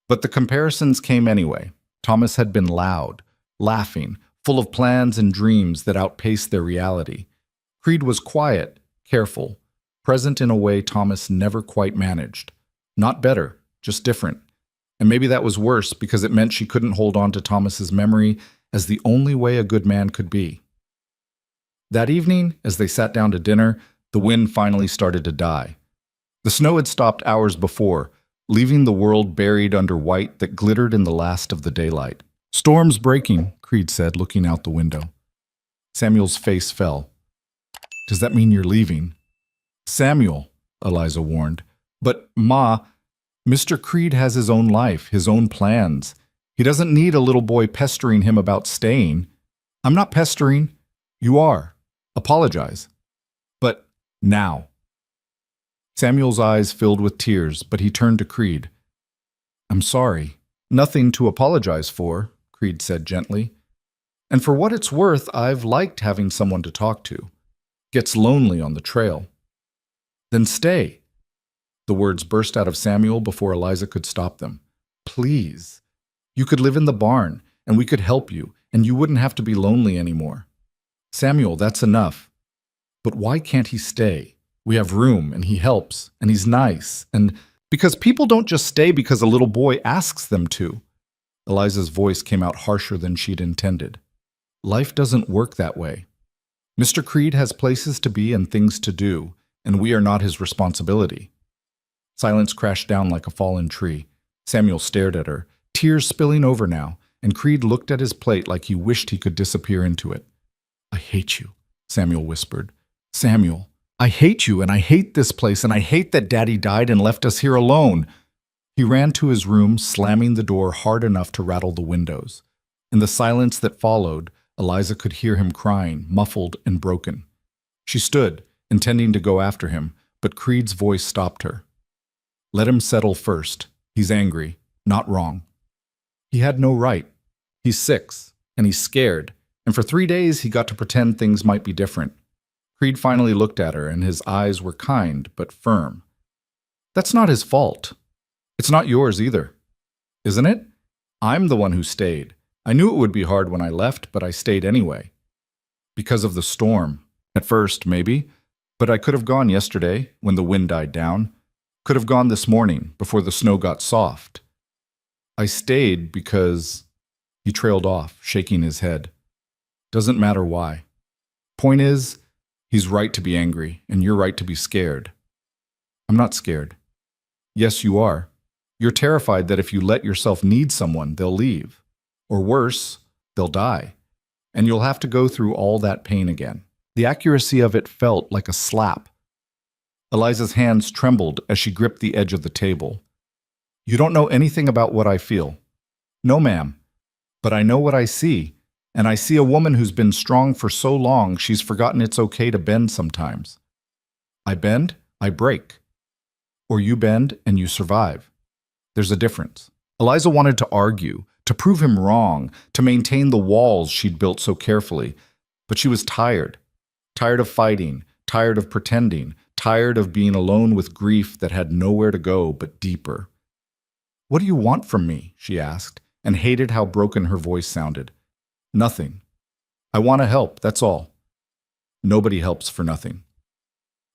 but the comparisons came anyway. Thomas had been loud, laughing, full of plans and dreams that outpaced their reality. Creed was quiet, careful, present in a way Thomas never quite managed. Not better, just different. And maybe that was worse because it meant she couldn't hold on to Thomas's memory as the only way a good man could be. That evening, as they sat down to dinner, the wind finally started to die. The snow had stopped hours before, leaving the world buried under white that glittered in the last of the daylight. "Storm's breaking," Creed said, looking out the window. Samuel's face fell. "Does that mean you're leaving?" "Samuel," Eliza warned. "But, Ma, Mr. Creed has his own life, his own plans. He doesn't need a little boy pestering him about staying." "I'm not pestering. You are. Apologize." "But now." Samuel's eyes filled with tears, but he turned to Creed. "I'm sorry. Nothing to apologize for," Creed said gently. "And for what it's worth, I've liked having someone to talk to. Gets lonely on the trail." "Then stay." The words burst out of Samuel before Eliza could stop them. "Please. You could live in the barn, and we could help you, and you wouldn't have to be lonely anymore." "Samuel, that's enough." "But why can't he stay? We have room, and he helps, and he's nice, and because people don't just stay because a little boy asks them to." Eliza's voice came out harsher than she'd intended. "Life doesn't work that way. Mr. Creed has places to be and things to do, and we are not his responsibility." Silence crashed down like a fallen tree. Samuel stared at her, tears spilling over now, and Creed looked at his plate like he wished he could disappear into it. "I hate you," Samuel whispered. "Samuel, I hate you, and I hate this place, and I hate that Daddy died and left us here alone." He ran to his room, slamming the door hard enough to rattle the windows. In the silence that followed, Eliza could hear him crying, muffled and broken. She stood, intending to go after him, but Creed's voice stopped her. "Let him settle first. He's angry, not wrong. He had no right. He's 6, and he's scared, and for 3 days he got to pretend things might be different." Creed finally looked at her, and his eyes were kind but firm. "That's not his fault. It's not yours either. Isn't it? I'm the one who stayed. I knew it would be hard when I left, but I stayed anyway. Because of the storm. At first, maybe. But I could have gone yesterday, when the wind died down. Could have gone this morning, before the snow got soft. I stayed because—" He trailed off, shaking his head. "Doesn't matter why. Point is, he's right to be angry, and you're right to be scared." "I'm not scared." "Yes, you are. You're terrified that if you let yourself need someone, they'll leave. Or worse, they'll die. And you'll have to go through all that pain again." The accuracy of it felt like a slap. Eliza's hands trembled as she gripped the edge of the table. "You don't know anything about what I feel." "No, ma'am. But I know what I see. And I see a woman who's been strong for so long she's forgotten it's okay to bend sometimes. I bend, I break. Or you bend and you survive. There's a difference." Eliza wanted to argue, to prove him wrong, to maintain the walls she'd built so carefully. But she was tired. Tired of fighting, tired of pretending, tired of being alone with grief that had nowhere to go but deeper. "What do you want from me?" she asked, and hated how broken her voice sounded. "Nothing. I want to help, that's all." Nobody helps for nothing.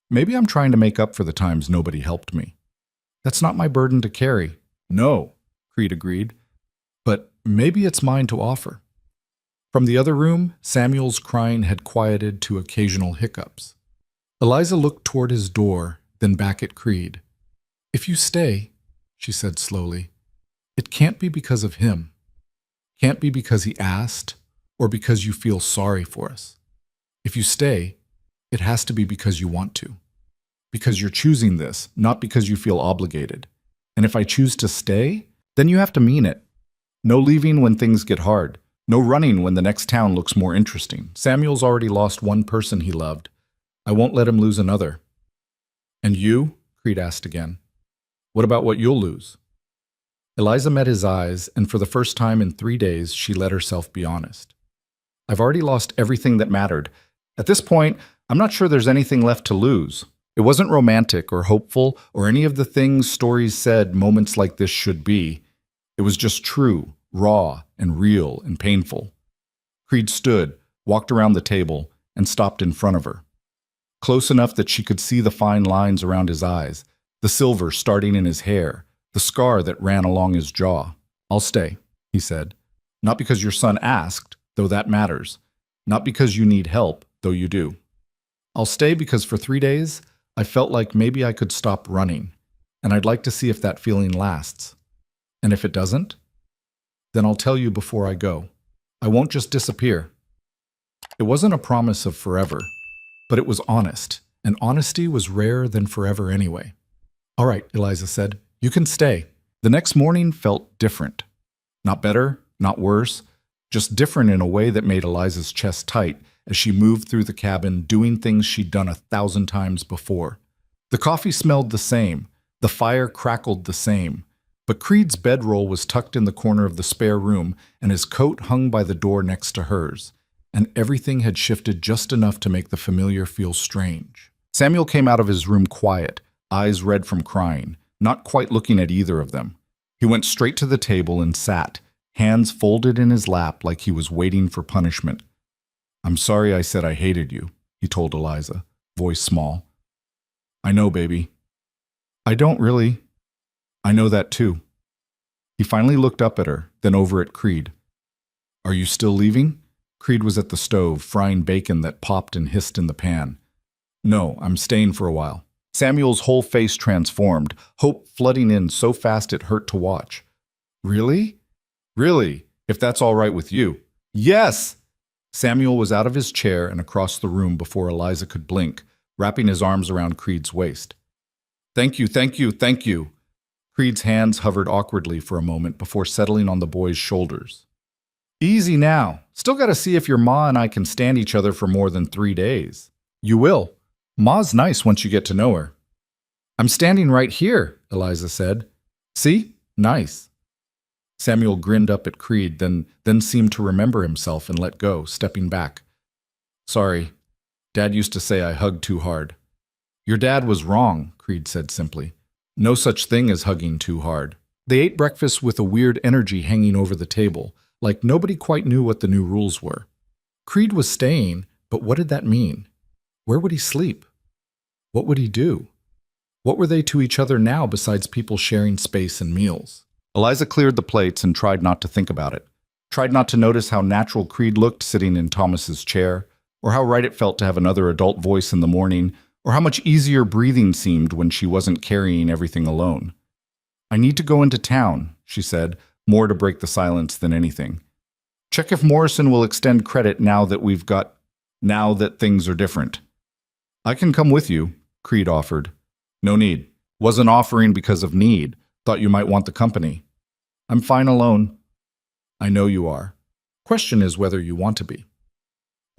Maybe I'm trying to make up for the times nobody helped me. That's not my burden to carry. "No," Creed agreed. "But maybe it's mine to offer." From the other room, Samuel's crying had quieted to occasional hiccups. Eliza looked toward his door, then back at Creed. "If you stay," she said slowly, "it can't be because of him. Can't be because he asked, or because you feel sorry for us. If you stay, it has to be because you want to. Because you're choosing this, not because you feel obligated. And if I choose to stay, then you have to mean it. No leaving when things get hard. No running when the next town looks more interesting. Samuel's already lost one person he loved. I won't let him lose another." "And you?" Creed asked again. "What about what you'll lose?" Eliza met his eyes, and for the first time in 3 days, she let herself be honest. "I've already lost everything that mattered. At this point, I'm not sure there's anything left to lose. It wasn't romantic or hopeful or any of the things stories said moments like this should be. It was just true, raw, and real and painful." Creed stood, walked around the table, and stopped in front of her. Close enough that she could see the fine lines around his eyes, the silver starting in his hair, the scar that ran along his jaw. "I'll stay," he said. "Not because your son asked, though that matters. Not because you need help, though you do. I'll stay because for 3 days, I felt like maybe I could stop running, and I'd like to see if that feeling lasts. And if it doesn't, then I'll tell you before I go. I won't just disappear." It wasn't a promise of forever, but it was honest, and honesty was rarer than forever anyway. "All right," Eliza said, "you can stay." The next morning felt different. Not better, not worse, just different in a way that made Eliza's chest tight as she moved through the cabin doing things she'd done 1,000 times before. The coffee smelled the same, the fire crackled the same, but Creed's bedroll was tucked in the corner of the spare room and his coat hung by the door next to hers, and everything had shifted just enough to make the familiar feel strange. Samuel came out of his room quiet, eyes red from crying, not quite looking at either of them. He went straight to the table and sat, hands folded in his lap like he was waiting for punishment. "I'm sorry I said I hated you," he told Eliza, voice small. "I know, baby." "I don't really." "I know that too." He finally looked up at her, then over at Creed. "Are you still leaving?" Creed was at the stove, frying bacon that popped and hissed in the pan. "No, I'm staying for a while." Samuel's whole face transformed, hope flooding in so fast it hurt to watch. "Really?" "Really, if that's all right with you." "Yes!" Samuel was out of his chair and across the room before Eliza could blink, wrapping his arms around Creed's waist. "Thank you, thank you, thank you." Creed's hands hovered awkwardly for a moment before settling on the boy's shoulders. "Easy now. Still gotta see if your ma and I can stand each other for more than 3 days." "You will. Ma's nice once you get to know her." "I'm standing right here," Eliza said. "See? Nice." Samuel grinned up at Creed, then seemed to remember himself and let go, stepping back. "Sorry. Dad used to say I hugged too hard." "Your dad was wrong," Creed said simply. "No such thing as hugging too hard." They ate breakfast with a weird energy hanging over the table, like nobody quite knew what the new rules were. Creed was staying, but what did that mean? Where would he sleep? What would he do? What were they to each other now besides people sharing space and meals? Eliza cleared the plates and tried not to think about it. Tried not to notice how natural Creed looked sitting in Thomas's chair, or how right it felt to have another adult voice in the morning, or how much easier breathing seemed when she wasn't carrying everything alone. "I need to go into town," she said, more to break the silence than anything. "Check if Morrison will extend credit now that things are different." "I can come with you," Creed offered. "No need. Wasn't offering because of need. Thought you might want the company." "I'm fine alone." "I know you are. Question is whether you want to be."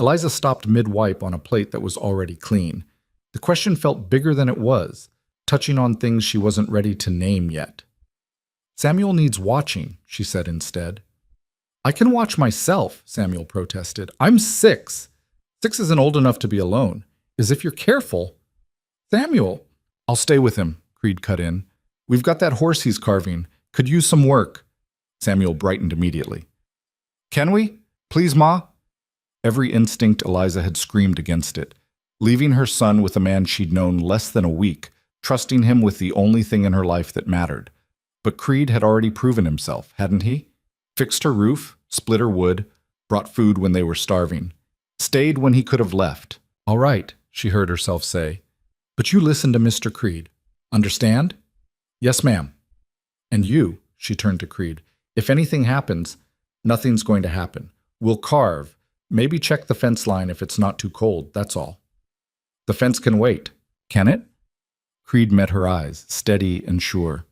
Eliza stopped mid-wipe on a plate that was already clean. The question felt bigger than it was, touching on things she wasn't ready to name yet. "Samuel needs watching," she said instead. "I can watch myself," Samuel protested. "I'm 6. 6 isn't old enough to be alone. As if you're careful." "Samuel." "I'll stay with him," Creed cut in. "We've got that horse he's carving. Could use some work." Samuel brightened immediately. "Can we? Please, Ma?" Every instinct Eliza had screamed against it, leaving her son with a man she'd known less than a week, trusting him with the only thing in her life that mattered. But Creed had already proven himself, hadn't he? Fixed her roof, split her wood, brought food when they were starving, stayed when he could have left. "All right," she heard herself say. "But you listen to Mr. Creed. Understand?" "Yes, ma'am." "And you," she turned to Creed, "if anything happens, nothing's going to happen. We'll carve. Maybe check the fence line if it's not too cold, that's all." "The fence can wait. Can it?" Creed met her eyes, steady and sure.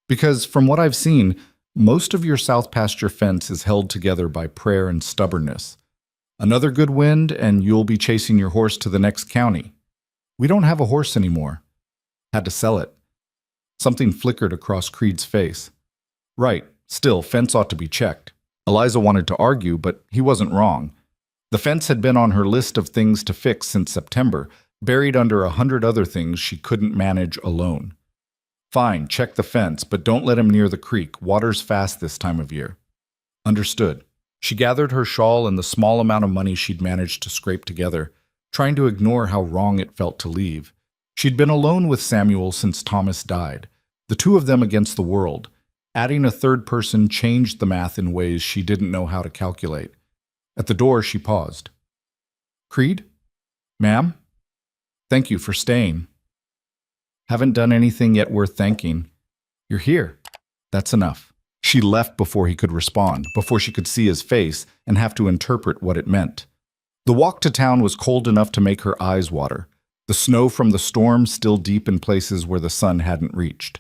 "Because from what I've seen, most of your South Pasture fence is held together by prayer and stubbornness. Another good wind, and you'll be chasing your horse to the next county. We don't have a horse anymore. Had to sell it." Something flickered across Creed's face. "Right, still, fence ought to be checked." Eliza wanted to argue, but he wasn't wrong. The fence had been on her list of things to fix since September, buried under 100 other things she couldn't manage alone. "Fine, check the fence, but don't let him near the creek. Water's fast this time of year." "Understood." She gathered her shawl and the small amount of money she'd managed to scrape together, trying to ignore how wrong it felt to leave. She'd been alone with Samuel since Thomas died, The two of them against the world. Adding a third person changed the math in ways she didn't know how to calculate. At the door, she paused. Creed? Ma'am? Thank you for staying. Haven't done anything yet worth thanking. You're here. That's enough. She left before he could respond, before she could see his face and have to interpret what it meant. The walk to town was cold enough to make her eyes water, the snow from the storm still deep in places where the sun hadn't reached.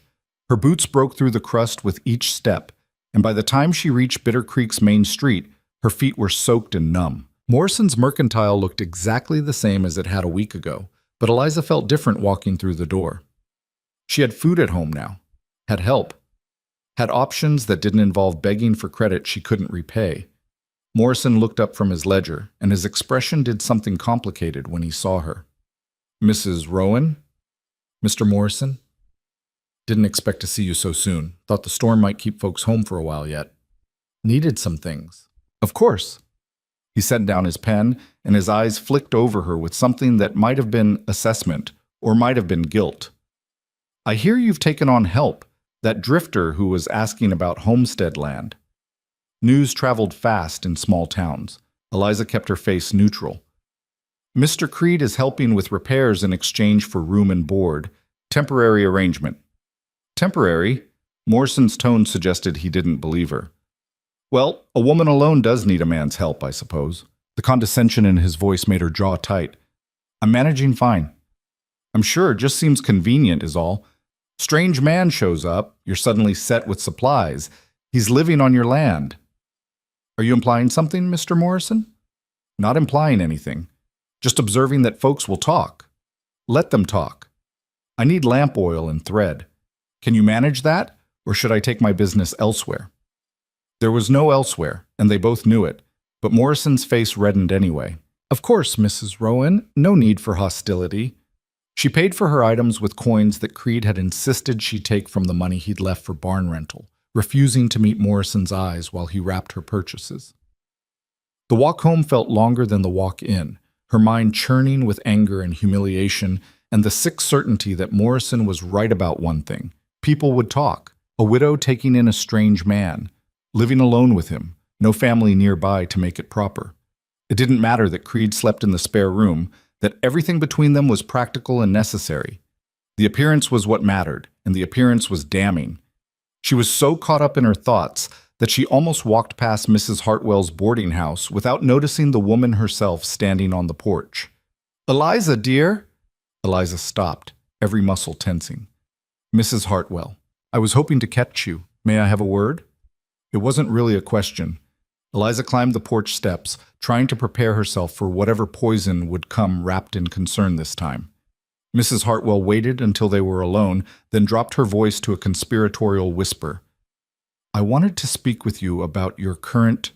Her boots broke through the crust with each step, and by the time she reached Bitter Creek's main street, her feet were soaked and numb. Morrison's Mercantile looked exactly the same as it had a week ago, but Eliza felt different walking through the door. She had food at home now, had help, had options that didn't involve begging for credit she couldn't repay. Morrison looked up from his ledger, and his expression did something complicated when he saw her. Mrs. Rowan? Mr. Morrison? Didn't expect to see you so soon. Thought the storm might keep folks home for a while yet. Needed some things. Of course. He set down his pen, and his eyes flicked over her with something that might have been assessment, or might have been guilt. I hear you've taken on help, that drifter who was asking about homestead land. News traveled fast in small towns. Eliza kept her face neutral. Mr. Creed is helping with repairs in exchange for room and board. Temporary arrangement. Temporary? Morrison's tone suggested he didn't believe her. Well, a woman alone does need a man's help, I suppose. The condescension in his voice made her jaw tight. I'm managing fine. I'm sure it just seems convenient is all. Strange man shows up, you're suddenly set with supplies. He's living on your land. Are you implying something, Mr. Morrison? Not implying anything. Just observing that folks will talk. Let them talk. I need lamp oil and thread. Can you manage that, or should I take my business elsewhere? There was no elsewhere, and they both knew it, but Morrison's face reddened anyway. Of course, Mrs. Rowan, no need for hostility. She paid for her items with coins that Creed had insisted she take from the money he'd left for barn rental, refusing to meet Morrison's eyes while he wrapped her purchases. The walk home felt longer than the walk in, her mind churning with anger and humiliation, and the sick certainty that Morrison was right about one thing. People would talk. A widow taking in a strange man, living alone with him, no family nearby to make it proper. It didn't matter that Creed slept in the spare room, that everything between them was practical and necessary. The appearance was what mattered, and the appearance was damning. She was so caught up in her thoughts that she almost walked past Mrs. Hartwell's boarding house without noticing the woman herself standing on the porch. Eliza, dear? Eliza stopped, every muscle tensing. Mrs. Hartwell, I was hoping to catch you. May I have a word? It wasn't really a question. Eliza climbed the porch steps, trying to prepare herself for whatever poison would come wrapped in concern this time. Mrs. Hartwell waited until they were alone, then dropped her voice to a conspiratorial whisper. I wanted to speak with you about your current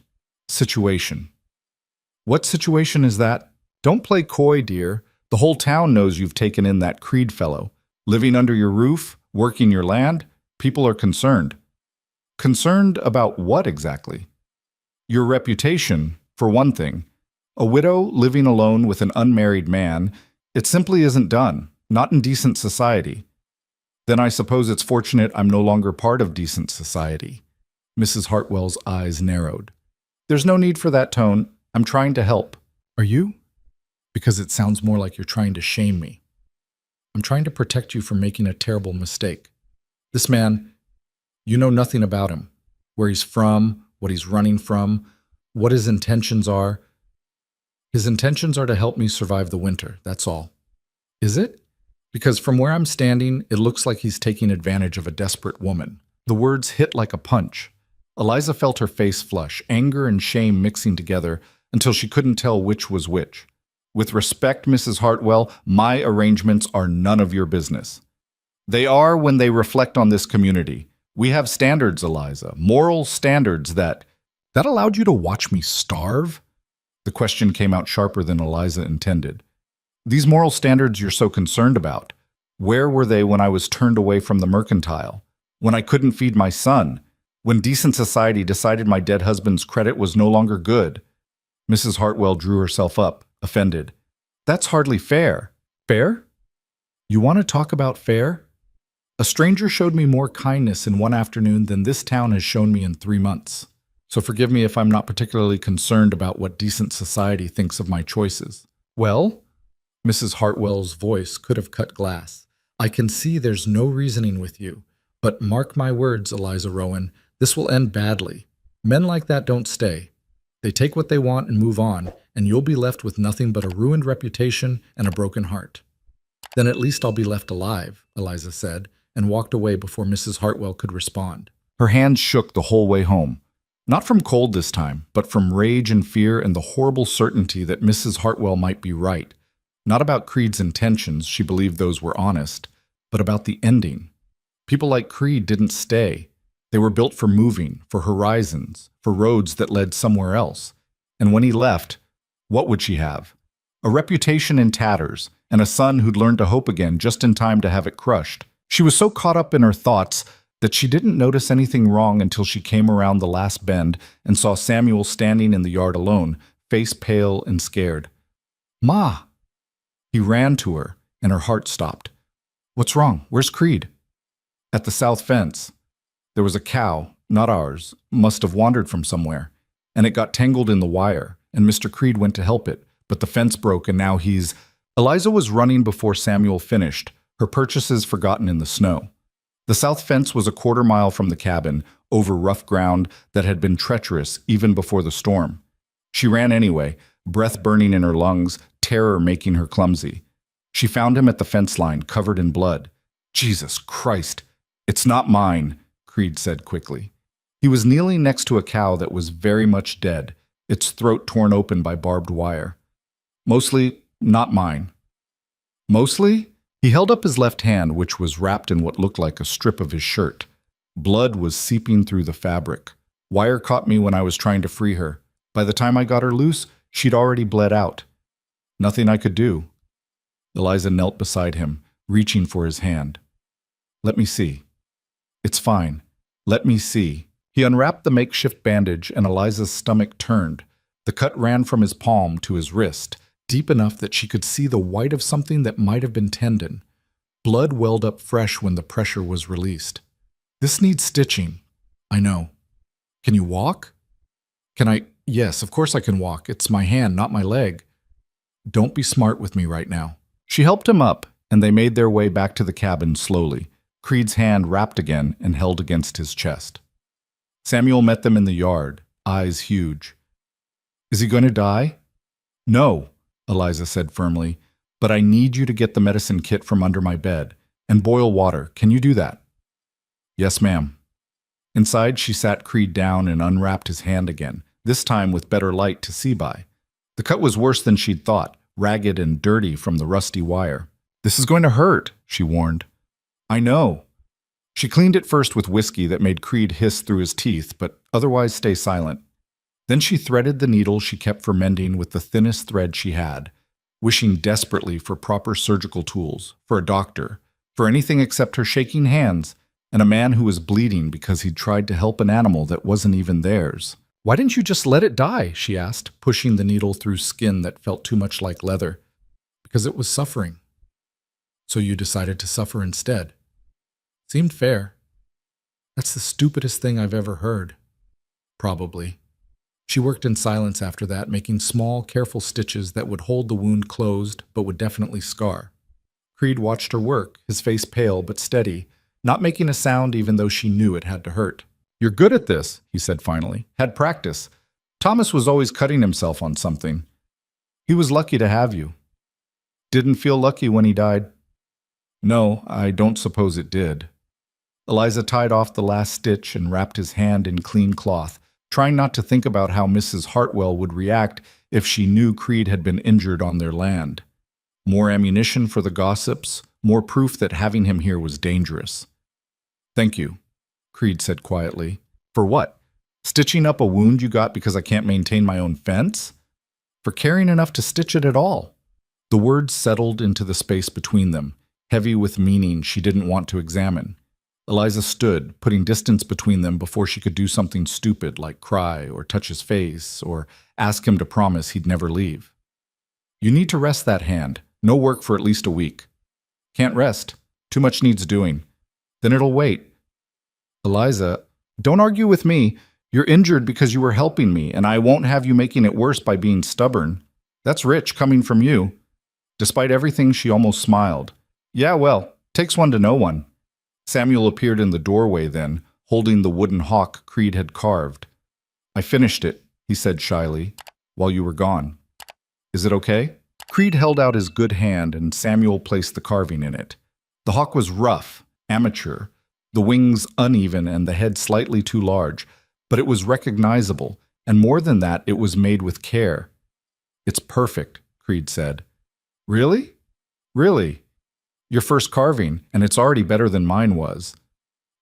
situation. What situation is that? Don't play coy, dear. The whole town knows you've taken in that Creed fellow. Living under your roof, working your land, people are concerned. Concerned about what exactly? Your reputation, for one thing. A widow living alone with an unmarried man, it simply isn't done, not in decent society. Then I suppose it's fortunate I'm no longer part of decent society. Mrs. Hartwell's eyes narrowed. There's no need for that tone. I'm trying to help. Are you? Because it sounds more like you're trying to shame me. I'm trying to protect you from making a terrible mistake. This man, you know nothing about him. Where he's from, what he's running from, what his intentions are. His intentions are to help me survive the winter, that's all. Is it? Because from where I'm standing, it looks like he's taking advantage of a desperate woman. The words hit like a punch. Eliza felt her face flush, anger and shame mixing together until she couldn't tell which was which. With respect, Mrs. Hartwell, my arrangements are none of your business. They are when they reflect on this community. We have standards, Eliza, moral standards that allowed you to watch me starve? The question came out sharper than Eliza intended. These moral standards you're so concerned about, where were they when I was turned away from the mercantile? When I couldn't feed my son? When decent society decided my dead husband's credit was no longer good? Mrs. Hartwell drew herself up, offended. That's hardly fair. Fair? You want to talk about fair? A stranger showed me more kindness in one afternoon than this town has shown me in 3 months. So forgive me if I'm not particularly concerned about what decent society thinks of my choices. Well, Mrs. Hartwell's voice could have cut glass. I can see there's no reasoning with you. But mark my words, Eliza Rowan, this will end badly. Men like that don't stay. They take what they want and move on, and you'll be left with nothing but a ruined reputation and a broken heart. Then at least I'll be left alive, Eliza said, and walked away before Mrs. Hartwell could respond. Her hands shook the whole way home. Not from cold this time, but from rage and fear and the horrible certainty that Mrs. Hartwell might be right. Not about Creed's intentions, she believed those were honest, but about the ending. People like Creed didn't stay. They were built for moving, for horizons, for roads that led somewhere else. And when he left, what would she have? A reputation in tatters, and a son who'd learned to hope again just in time to have it crushed. She was so caught up in her thoughts that she didn't notice anything wrong until she came around the last bend and saw Samuel standing in the yard alone, face pale and scared. "Ma!" He ran to her, and her heart stopped. "What's wrong? Where's Creed?" "At the south fence. There was a cow, not ours, must have wandered from somewhere, and it got tangled in the wire, and Mr. Creed went to help it, but the fence broke and now he's—" Eliza was running before Samuel finished, her purchases forgotten in the snow. The south fence was a quarter-mile from the cabin, over rough ground that had been treacherous even before the storm. She ran anyway, breath burning in her lungs, terror making her clumsy. She found him at the fence line, covered in blood. "Jesus Christ! It's not mine," Creed said quickly. He was kneeling next to a cow that was very much dead, its throat torn open by barbed wire. "Mostly not mine." "Mostly?" He held up his left hand, which was wrapped in what looked like a strip of his shirt. Blood was seeping through the fabric. "Wire caught me when I was trying to free her. By the time I got her loose, she'd already bled out. Nothing I could do." Eliza knelt beside him, reaching for his hand. "Let me see." "It's fine. Let me see." He unwrapped the makeshift bandage and Eliza's stomach turned. The cut ran from his palm to his wrist, deep enough that she could see the white of something that might have been tendon. Blood welled up fresh when the pressure was released. "This needs stitching." "I know." "Can you walk?" "Can I? Yes, of course I can walk. It's my hand, not my leg." "Don't be smart with me right now." She helped him up, and they made their way back to the cabin slowly, Creed's hand wrapped again and held against his chest. Samuel met them in the yard, eyes huge. "Is he going to die?" "No," Eliza said firmly, "but I need you to get the medicine kit from under my bed, and boil water. Can you do that?" "Yes, ma'am." Inside, she sat Creed down and unwrapped his hand again, this time with better light to see by. The cut was worse than she'd thought, ragged and dirty from the rusty wire. "This is going to hurt," she warned. "I know." She cleaned it first with whiskey that made Creed hiss through his teeth, but otherwise stay silent. Then she threaded the needle she kept for mending with the thinnest thread she had, wishing desperately for proper surgical tools, for a doctor, for anything except her shaking hands, and a man who was bleeding because he'd tried to help an animal that wasn't even theirs. "Why didn't you just let it die?" she asked, pushing the needle through skin that felt too much like leather. "Because it was suffering." "So you decided to suffer instead." Seemed fair. "That's the stupidest thing I've ever heard." "Probably." She worked in silence after that, making small, careful stitches that would hold the wound closed but would definitely scar. Creed watched her work, his face pale but steady, not making a sound even though she knew it had to hurt. "You're good at this," he said finally. "Had practice. Thomas was always cutting himself on something. He was lucky to have you." "Didn't feel lucky when he died." "No, I don't suppose it did." Eliza tied off the last stitch and wrapped his hand in clean cloth, trying not to think about how Mrs. Hartwell would react if she knew Creed had been injured on their land. More ammunition for the gossips, more proof that having him here was dangerous. "Thank you," Creed said quietly. "For what? Stitching up a wound you got because I can't maintain my own fence? For caring enough to stitch it at all?" The words settled into the space between them, heavy with meaning she didn't want to examine. Eliza stood, putting distance between them before she could do something stupid like cry or touch his face or ask him to promise he'd never leave. "You need to rest that hand. No work for at least a week." "Can't rest. Too much needs doing." Then it'll wait. Eliza, don't argue with me. You're injured because you were helping me, and I won't have you making it worse by being stubborn. That's rich coming from you. Despite everything, she almost smiled. Yeah, well, takes one to know one. Samuel appeared in the doorway then, holding the wooden hawk Creed had carved. I finished it, he said shyly, while you were gone. Is it okay? Creed held out his good hand and Samuel placed the carving in it. The hawk was rough, amateur, the wings uneven and the head slightly too large, but it was recognizable, and more than that, it was made with care. It's perfect, Creed said. Really? Really? Your first carving, and it's already better than mine was.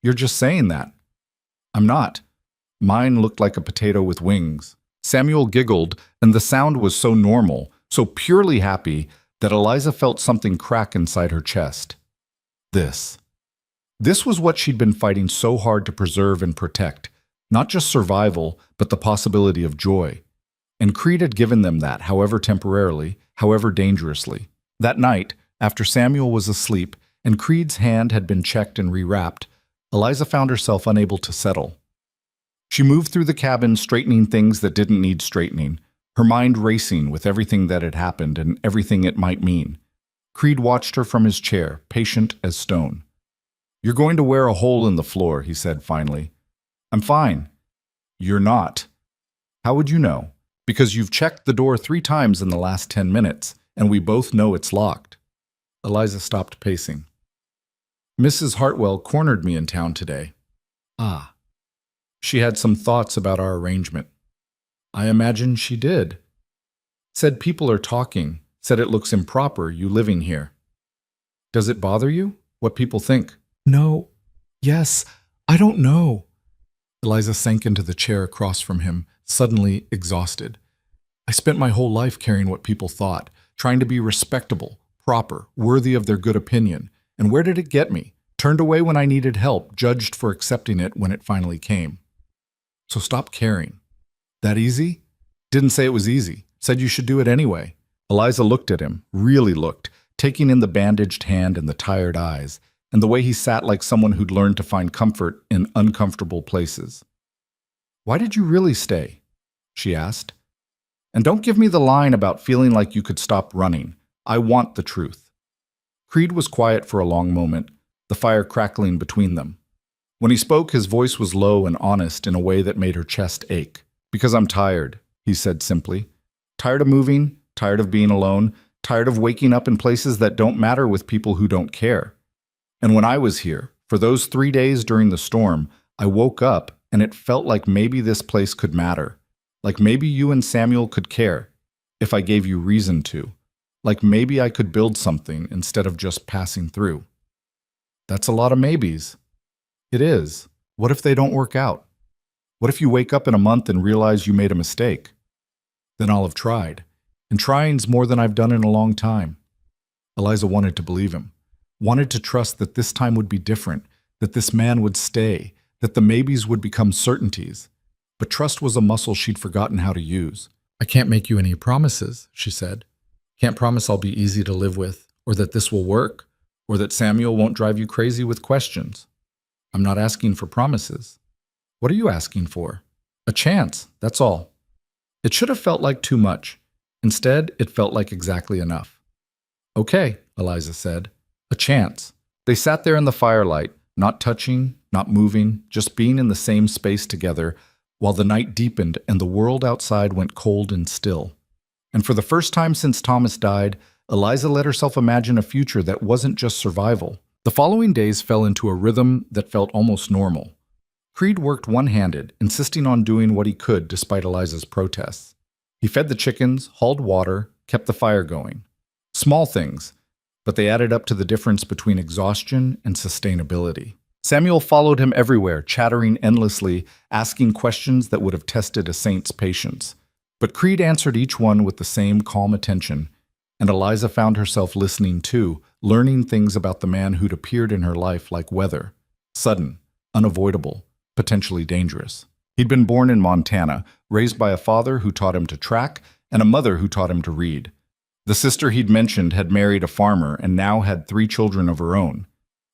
You're just saying that. I'm not. Mine looked like a potato with wings. Samuel giggled, and the sound was so normal, so purely happy, that Eliza felt something crack inside her chest. This. This was what she'd been fighting so hard to preserve and protect, not just survival, but the possibility of joy. And Creed had given them that, however temporarily, however dangerously. That night, after Samuel was asleep and Creed's hand had been checked and rewrapped, Eliza found herself unable to settle. She moved through the cabin straightening things that didn't need straightening, her mind racing with everything that had happened and everything it might mean. Creed watched her from his chair, patient as stone. You're going to wear a hole in the floor, he said finally. I'm fine. You're not. How would you know? Because you've checked the door 3 times in the last 10 minutes, and we both know it's locked. Eliza stopped pacing. Mrs. Hartwell cornered me in town today. Ah. She had some thoughts about our arrangement. I imagine she did. Said people are talking, said it looks improper, you living here. Does it bother you, what people think? No. Yes. I don't know. Eliza sank into the chair across from him, suddenly exhausted. I spent my whole life caring what people thought, trying to be respectable, proper, worthy of their good opinion. And where did it get me? Turned away when I needed help, judged for accepting it when it finally came. So stop caring. That easy? Didn't say it was easy. Said you should do it anyway. Eliza looked at him, really looked, taking in the bandaged hand and the tired eyes, and the way he sat like someone who'd learned to find comfort in uncomfortable places. Why did you really stay? She asked. And don't give me the line about feeling like you could stop running. I want the truth. Creed was quiet for a long moment, the fire crackling between them. When he spoke, his voice was low and honest in a way that made her chest ache. Because I'm tired, he said simply. Tired of moving, tired of being alone, tired of waking up in places that don't matter with people who don't care. And when I was here, for those 3 days during the storm, I woke up and it felt like maybe this place could matter. Like maybe you and Samuel could care, if I gave you reason to. Like maybe I could build something instead of just passing through. That's a lot of maybes. It is. What if they don't work out? What if you wake up in a month and realize you made a mistake? Then I'll have tried. And trying's more than I've done in a long time. Eliza wanted to believe him. Wanted to trust that this time would be different, that this man would stay, that the maybes would become certainties. But trust was a muscle she'd forgotten how to use. I can't make you any promises, she said. Can't promise I'll be easy to live with, or that this will work, or that Samuel won't drive you crazy with questions. I'm not asking for promises. What are you asking for? A chance, that's all. It should have felt like too much. Instead, it felt like exactly enough. Okay, Eliza said. A chance. They sat there in the firelight, not touching, not moving, just being in the same space together, while the night deepened and the world outside went cold and still. And for the first time since Thomas died, Eliza let herself imagine a future that wasn't just survival. The following days fell into a rhythm that felt almost normal. Creed worked one-handed, insisting on doing what he could despite Eliza's protests. He fed the chickens, hauled water, kept the fire going. Small things, but they added up to the difference between exhaustion and sustainability. Samuel followed him everywhere, chattering endlessly, asking questions that would have tested a saint's patience. But Creed answered each one with the same calm attention, and Eliza found herself listening too, learning things about the man who'd appeared in her life like weather. Sudden, unavoidable, potentially dangerous. He'd been born in Montana, raised by a father who taught him to track and a mother who taught him to read. The sister he'd mentioned had married a farmer and now had 3 children of her own.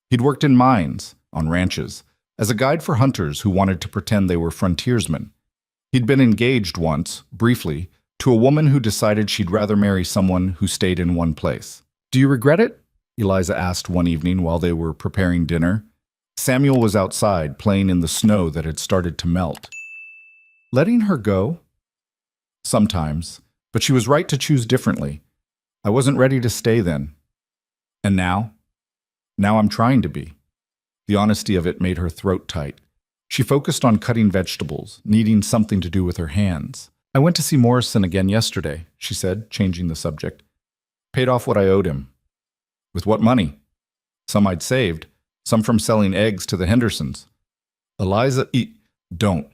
He'd worked in mines, on ranches, as a guide for hunters who wanted to pretend they were frontiersmen. He'd been engaged once, briefly, to a woman who decided she'd rather marry someone who stayed in one place. "Do you regret it?" Eliza asked one evening while they were preparing dinner. Samuel was outside, playing in the snow that had started to melt. "Letting her go?" "Sometimes, but she was right to choose differently. I wasn't ready to stay then. And now? Now I'm trying to be." The honesty of it made her throat tight. She focused on cutting vegetables, needing something to do with her hands. "I went to see Morrison again yesterday," she said, changing the subject. "Paid off what I owed him." "With what money?" "Some I'd saved, some from selling eggs to the Hendersons." "Eliza, don't.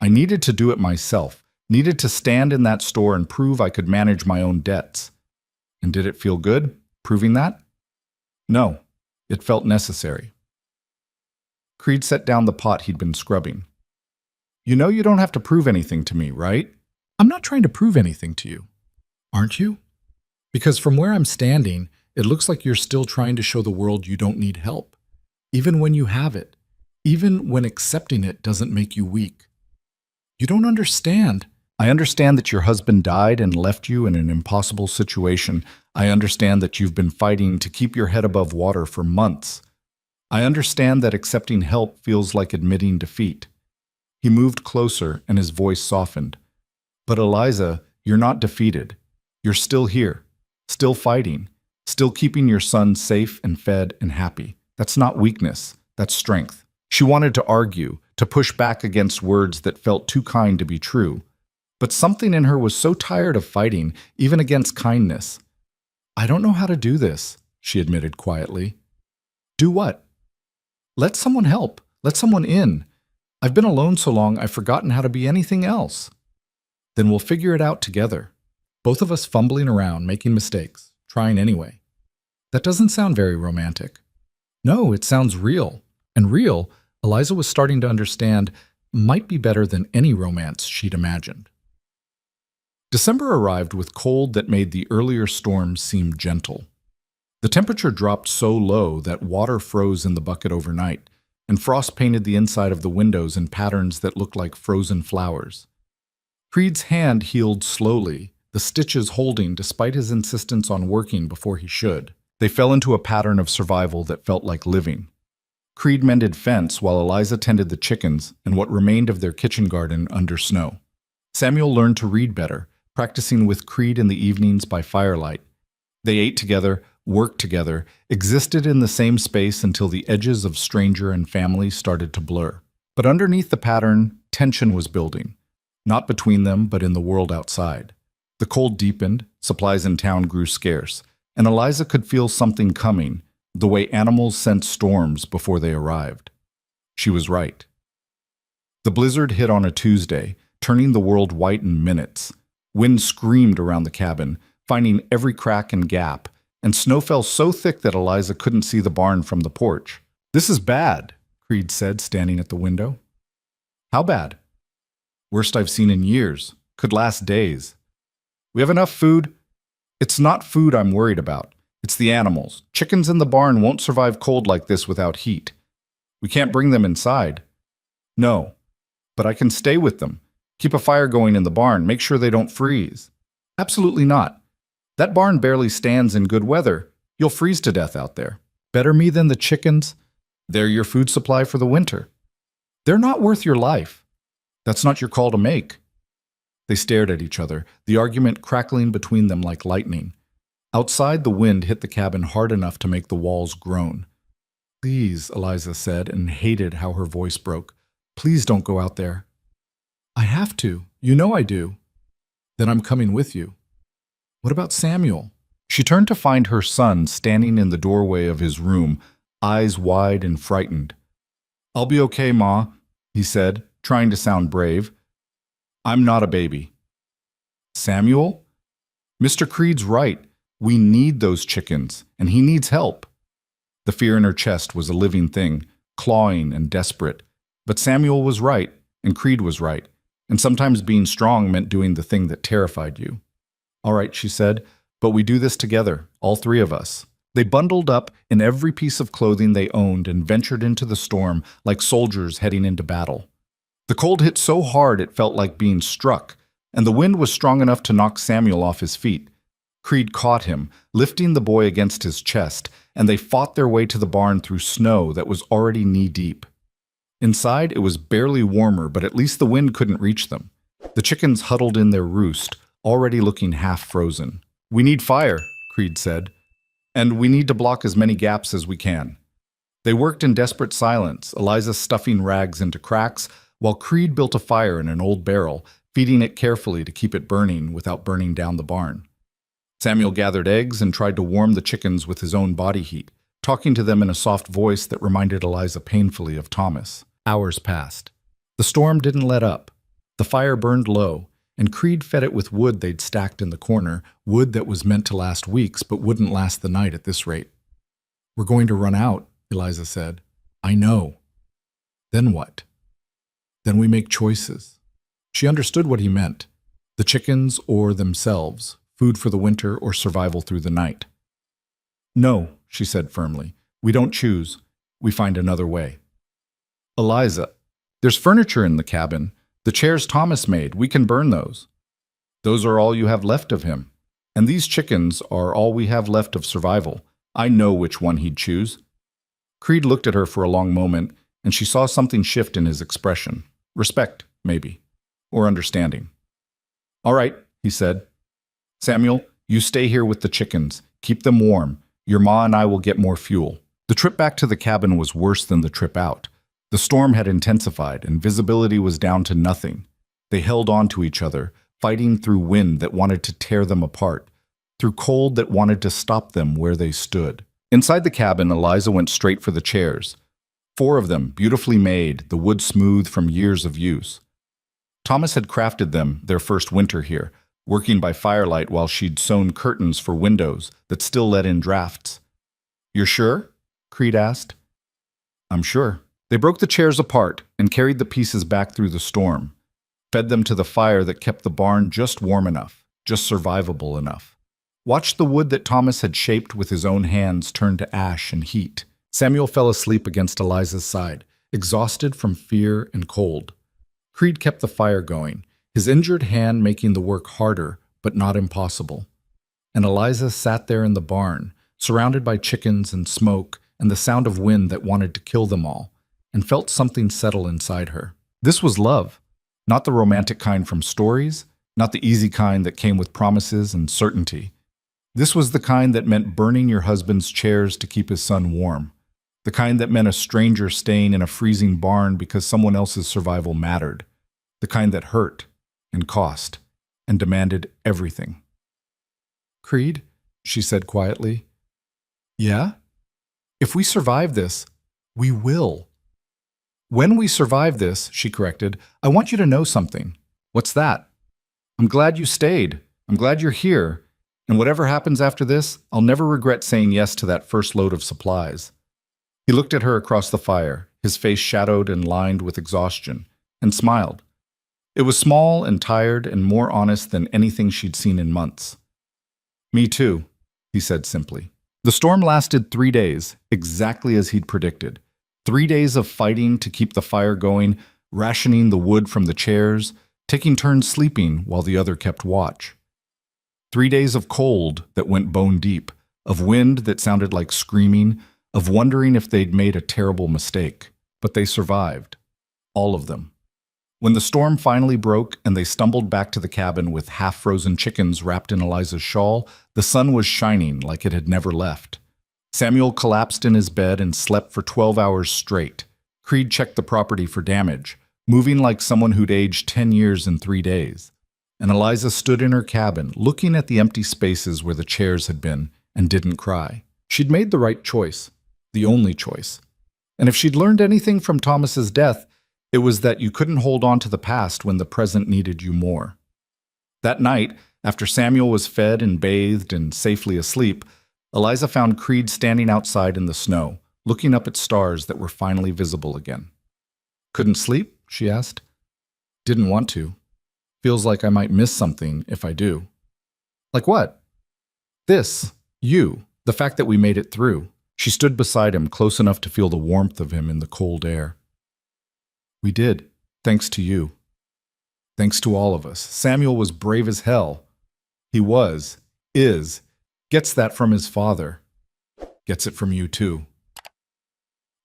I needed to do it myself, needed to stand in that store and prove I could manage my own debts." "And did it feel good, proving that?" "No, it felt necessary." Creed set down the pot he'd been scrubbing. "You know you don't have to prove anything to me, right?" "I'm not trying to prove anything to you." "Aren't you? Because from where I'm standing, it looks like you're still trying to show the world you don't need help, even when you have it, even when accepting it doesn't make you weak. You don't understand." "I understand that your husband died and left you in an impossible situation. I understand that you've been fighting to keep your head above water for months. I understand that accepting help feels like admitting defeat." He moved closer and his voice softened. "But Eliza, you're not defeated. You're still here, still fighting, still keeping your son safe and fed and happy. That's not weakness, that's strength." She wanted to argue, to push back against words that felt too kind to be true. But something in her was so tired of fighting, even against kindness. "I don't know how to do this," she admitted quietly. "Do what?" "Let someone help. Let someone in. I've been alone so long I've forgotten how to be anything else." "Then we'll figure it out together. Both of us fumbling around, making mistakes, trying anyway." "That doesn't sound very romantic." "No, it sounds real. And real, Eliza was starting to understand, might be better than any romance she'd imagined. December arrived with cold that made the earlier storms seem gentle. The temperature dropped so low that water froze in the bucket overnight, and frost painted the inside of the windows in patterns that looked like frozen flowers. Creed's hand healed slowly, the stitches holding despite his insistence on working before he should. They fell into a pattern of survival that felt like living. Creed mended fence while Eliza tended the chickens and what remained of their kitchen garden under snow. Samuel learned to read better, practicing with Creed in the evenings by firelight. They ate together, worked together, existed in the same space until the edges of stranger and family started to blur. But underneath the pattern, tension was building, not between them but in the world outside. The cold deepened, supplies in town grew scarce, and Eliza could feel something coming, the way animals sense storms before they arrived. She was right. The blizzard hit on a Tuesday, turning the world white in minutes. Wind screamed around the cabin, finding every crack and gap, and snow fell so thick that Eliza couldn't see the barn from the porch. "This is bad," Creed said, standing at the window. "How bad?" "Worst I've seen in years. Could last days." "We have enough food." "It's not food I'm worried about. It's the animals. Chickens in the barn won't survive cold like this without heat. We can't bring them inside." "No, but I can stay with them. Keep a fire going in the barn, make sure they don't freeze." "Absolutely not. That barn barely stands in good weather. You'll freeze to death out there." "Better me than the chickens? They're your food supply for the winter." "They're not worth your life." "That's not your call to make." They stared at each other, the argument crackling between them like lightning. Outside, the wind hit the cabin hard enough to make the walls groan. "Please," Eliza said, and hated how her voice broke. "Please don't go out there." "I have to. You know I do." "Then I'm coming with you." "What about Samuel?" She turned to find her son standing in the doorway of his room, eyes wide and frightened. "I'll be okay, Ma," he said, trying to sound brave. "I'm not a baby." "Samuel?" "Mr. Creed's right. We need those chickens, and he needs help." The fear in her chest was a living thing, clawing and desperate. But Samuel was right, and Creed was right, and sometimes being strong meant doing the thing that terrified you. "All right," she said, "but we do this together, all three of us." They bundled up in every piece of clothing they owned and ventured into the storm like soldiers heading into battle. The cold hit so hard it felt like being struck, and the wind was strong enough to knock Samuel off his feet. Creed caught him, lifting the boy against his chest, and they fought their way to the barn through snow that was already knee-deep. Inside, it was barely warmer, but at least the wind couldn't reach them. The chickens huddled in their roost, already looking half frozen. "We need fire," Creed said, "and we need to block as many gaps as we can." They worked in desperate silence, Eliza stuffing rags into cracks, while Creed built a fire in an old barrel, feeding it carefully to keep it burning without burning down the barn. Samuel gathered eggs and tried to warm the chickens with his own body heat, talking to them in a soft voice that reminded Eliza painfully of Thomas. Hours passed. The storm didn't let up. The fire burned low, and Creed fed it with wood they'd stacked in the corner, wood that was meant to last weeks but wouldn't last the night at this rate. "We're going to run out," Eliza said. "I know." "Then what?" "Then we make choices." She understood what he meant. The chickens or themselves, food for the winter or survival through the night. "No," she said firmly. "We don't choose. We find another way." "Eliza, there's furniture in the cabin. The chairs Thomas made, we can burn those." "Those are all you have left of him. And these chickens are all we have left of survival. I know which one he'd choose." Creed looked at her for a long moment, and she saw something shift in his expression. Respect, maybe. Or understanding. "All right," he said. "Samuel, you stay here with the chickens. Keep them warm. Your ma and I will get more fuel." The trip back to the cabin was worse than the trip out. The storm had intensified, and visibility was down to nothing. They held on to each other, fighting through wind that wanted to tear them apart, through cold that wanted to stop them where they stood. Inside the cabin, Eliza went straight for the chairs. 4 of them, beautifully made, the wood smooth from years of use. Thomas had crafted them their first winter here, working by firelight while she'd sewn curtains for windows that still let in drafts. "You're sure?" Creed asked. "I'm sure." They broke the chairs apart and carried the pieces back through the storm, fed them to the fire that kept the barn just warm enough, just survivable enough. Watched the wood that Thomas had shaped with his own hands turn to ash and heat. Samuel fell asleep against Eliza's side, exhausted from fear and cold. Creed kept the fire going, his injured hand making the work harder, but not impossible. And Eliza sat there in the barn, surrounded by chickens and smoke and the sound of wind that wanted to kill them all, and felt something settle inside her. This was love, not the romantic kind from stories, not the easy kind that came with promises and certainty. This was the kind that meant burning your husband's chairs to keep his son warm, the kind that meant a stranger staying in a freezing barn because someone else's survival mattered, the kind that hurt and cost and demanded everything. "Creed," she said quietly. "Yeah? If we survive this, we will." "When we survive this," she corrected, "I want you to know something." "What's that?" "I'm glad you stayed. I'm glad you're here. And whatever happens after this, I'll never regret saying yes to that first load of supplies." He looked at her across the fire, his face shadowed and lined with exhaustion, and smiled. It was small and tired and more honest than anything she'd seen in months. "Me too," he said simply. The storm lasted 3 days, exactly as he'd predicted. 3 days of fighting to keep the fire going, rationing the wood from the chairs, taking turns sleeping while the other kept watch. 3 days of cold that went bone deep, of wind that sounded like screaming, of wondering if they'd made a terrible mistake. But they survived. All of them. When the storm finally broke and they stumbled back to the cabin with half-frozen chickens wrapped in Eliza's shawl, the sun was shining like it had never left. Samuel collapsed in his bed and slept for 12 hours straight. Creed checked the property for damage, moving like someone who'd aged 10 years in 3 days. And Eliza stood in her cabin, looking at the empty spaces where the chairs had been, and didn't cry. She'd made the right choice, the only choice. And if she'd learned anything from Thomas's death, it was that you couldn't hold on to the past when the present needed you more. That night, after Samuel was fed and bathed and safely asleep, Eliza found Creed standing outside in the snow, looking up at stars that were finally visible again. "Couldn't sleep?" she asked. "Didn't want to. Feels like I might miss something if I do." "Like what?" "This. You. The fact that we made it through. She stood beside him, close enough to feel the warmth of him in the cold air. We did, thanks to you. Thanks to all of us. Samuel was brave as hell. He is, gets that from his father. Gets it from you too.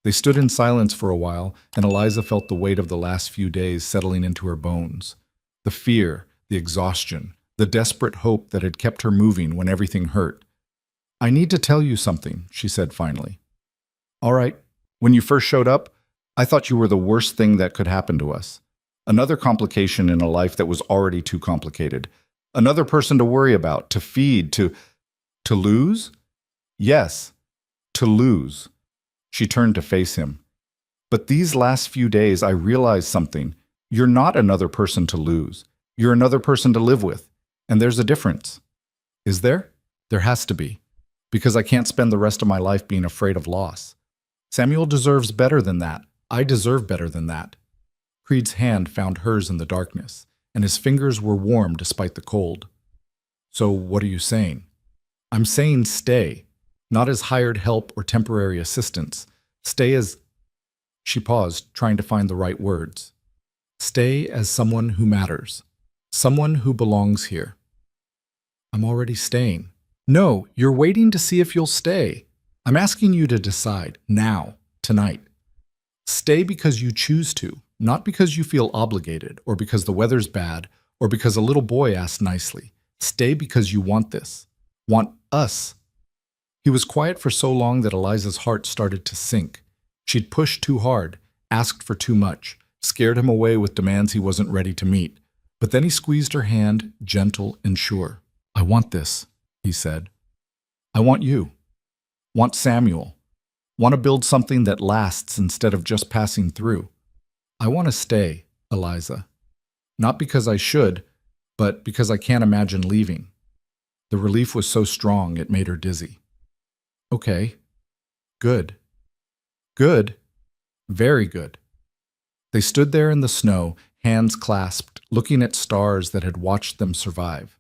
They stood in silence for a while, and Eliza felt the weight of the last few days settling into her bones. The fear, the exhaustion, the desperate hope that had kept her moving when everything hurt. I need to tell you something, she said finally. All right, when you first showed up, I thought you were the worst thing that could happen to us. Another complication in a life that was already too complicated. Another person to worry about, to feed, to lose? Yes, to lose. She turned to face him. But these last few days, I realized something. You're not another person to lose. You're another person to live with. And there's a difference. Is there? There has to be. Because I can't spend the rest of my life being afraid of loss. Samuel deserves better than that. I deserve better than that. Creed's hand found hers in the darkness, and his fingers were warm despite the cold. So what are you saying? I'm saying stay. Not as hired help or temporary assistance. Stay as... She paused, trying to find the right words. Stay as someone who matters. Someone who belongs here. I'm already staying. No, you're waiting to see if you'll stay. I'm asking you to decide, now, tonight. Stay because you choose to, not because you feel obligated, or because the weather's bad, or because a little boy asked nicely. Stay because you want this. Want us. He was quiet for so long that Eliza's heart started to sink. She'd pushed too hard, asked for too much, scared him away with demands he wasn't ready to meet. But then he squeezed her hand, gentle and sure. I want this, he said. I want you. Want Samuel. Want to build something that lasts instead of just passing through. I want to stay, Eliza. Not because I should, but because I can't imagine leaving. The relief was so strong it made her dizzy. Okay. Good. Good. Very good. They stood there in the snow, hands clasped, looking at stars that had watched them survive.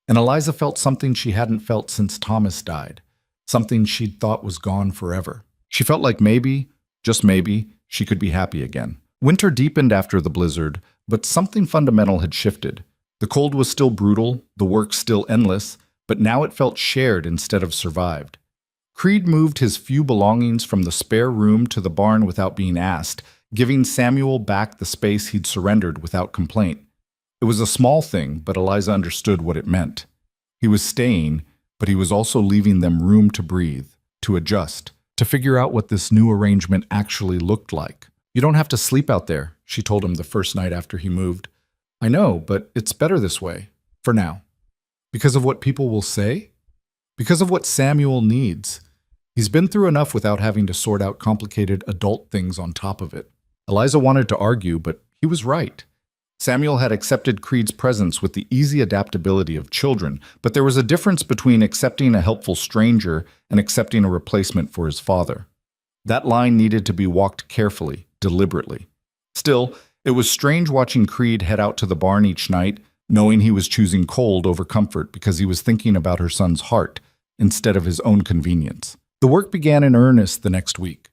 And Eliza felt something she hadn't felt since Thomas died, something she'd thought was gone forever. She felt like maybe, just maybe, she could be happy again. Winter deepened after the blizzard, but something fundamental had shifted. The cold was still brutal, the work still endless, but now it felt shared instead of survived. Creed moved his few belongings from the spare room to the barn without being asked, giving Samuel back the space he'd surrendered without complaint. It was a small thing, but Eliza understood what it meant. He was staying, but he was also leaving them room to breathe, to adjust, to figure out what this new arrangement actually looked like. You don't have to sleep out there, she told him the first night after he moved. I know, but it's better this way, for now. Because of what people will say? Because of what Samuel needs. He's been through enough without having to sort out complicated adult things on top of it. Eliza wanted to argue, but he was right. Samuel had accepted Creed's presence with the easy adaptability of children, but there was a difference between accepting a helpful stranger and accepting a replacement for his father. That line needed to be walked carefully, deliberately. Still, it was strange watching Creed head out to the barn each night, knowing he was choosing cold over comfort because he was thinking about her son's heart instead of his own convenience. The work began in earnest the next week.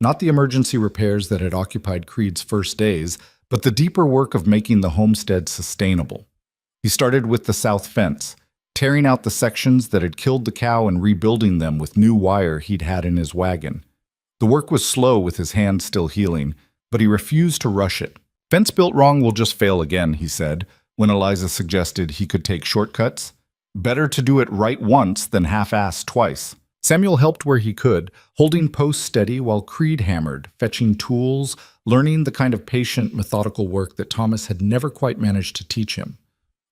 Not the emergency repairs that had occupied Creed's first days, but the deeper work of making the homestead sustainable. He started with the south fence, tearing out the sections that had killed the cow and rebuilding them with new wire he'd had in his wagon. The work was slow with his hand still healing, but he refused to rush it. Fence built wrong will just fail again, he said, when Eliza suggested he could take shortcuts. Better to do it right once than half-assed twice. Samuel helped where he could, holding posts steady while Creed hammered, fetching tools, learning the kind of patient, methodical work that Thomas had never quite managed to teach him.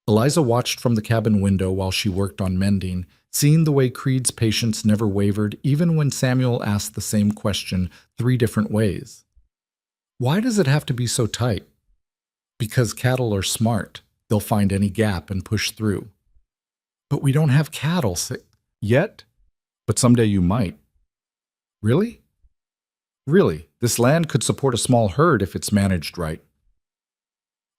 Eliza watched from the cabin window while she worked on mending, seeing the way Creed's patience never wavered even when Samuel asked the same question 3 different ways. Why does it have to be so tight? Because cattle are smart. They'll find any gap and push through. But we don't have cattle yet. But someday you might. Really? Really, this land could support a small herd if it's managed right.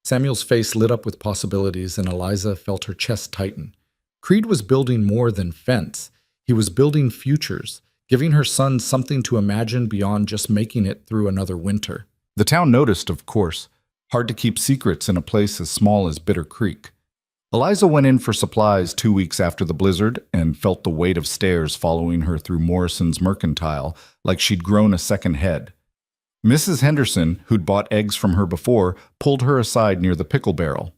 Samuel's face lit up with possibilities, and Eliza felt her chest tighten. Creed was building more than fence. He was building futures, giving her son something to imagine beyond just making it through another winter. The town noticed, of course. Hard to keep secrets in a place as small as Bitter Creek. Eliza went in for supplies 2 weeks after the blizzard and felt the weight of stairs following her through Morrison's Mercantile like she'd grown a second head. Mrs. Henderson, who'd bought eggs from her before, pulled her aside near the pickle barrel.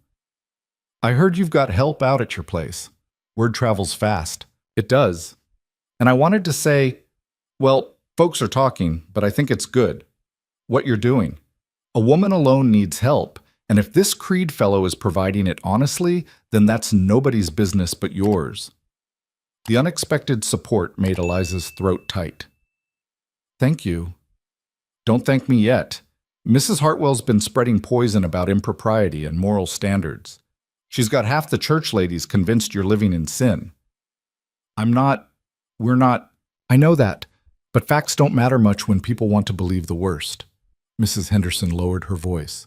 "I heard you've got help out at your place. Word travels fast." "It does. And I wanted to say, well, folks are talking, but I think it's good. What you're doing. A woman alone needs help, and if this Creed fellow is providing it honestly, then that's nobody's business but yours." The unexpected support made Eliza's throat tight. "Thank you." "Don't thank me yet. Mrs. Hartwell's been spreading poison about impropriety and moral standards. She's got half the church ladies convinced you're living in sin." We're not. "I know that, but facts don't matter much when people want to believe the worst." Mrs. Henderson lowered her voice.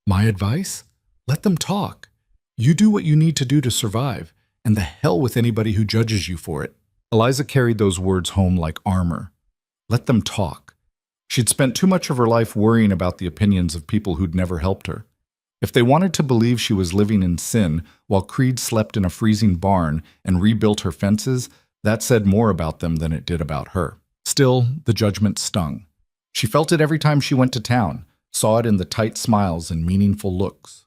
"My advice? Let them talk. You do what you need to do to survive, and the hell with anybody who judges you for it." Eliza carried those words home like armor. Let them talk. She'd spent too much of her life worrying about the opinions of people who'd never helped her. If they wanted to believe she was living in sin while Creed slept in a freezing barn and rebuilt her fences, that said more about them than it did about her. Still, the judgment stung. She felt it every time she went to town, saw it in the tight smiles and meaningful looks.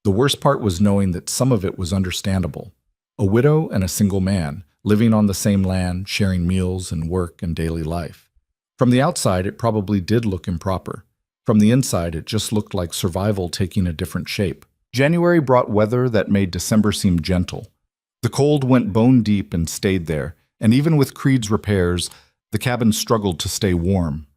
The worst part was knowing that some of it was understandable. A widow and a single man, living on the same land, sharing meals and work and daily life. From the outside, it probably did look improper. From the inside, it just looked like survival taking a different shape. January brought weather that made December seem gentle. The cold went bone deep and stayed there, and even with Creed's repairs, the cabin struggled to stay warm.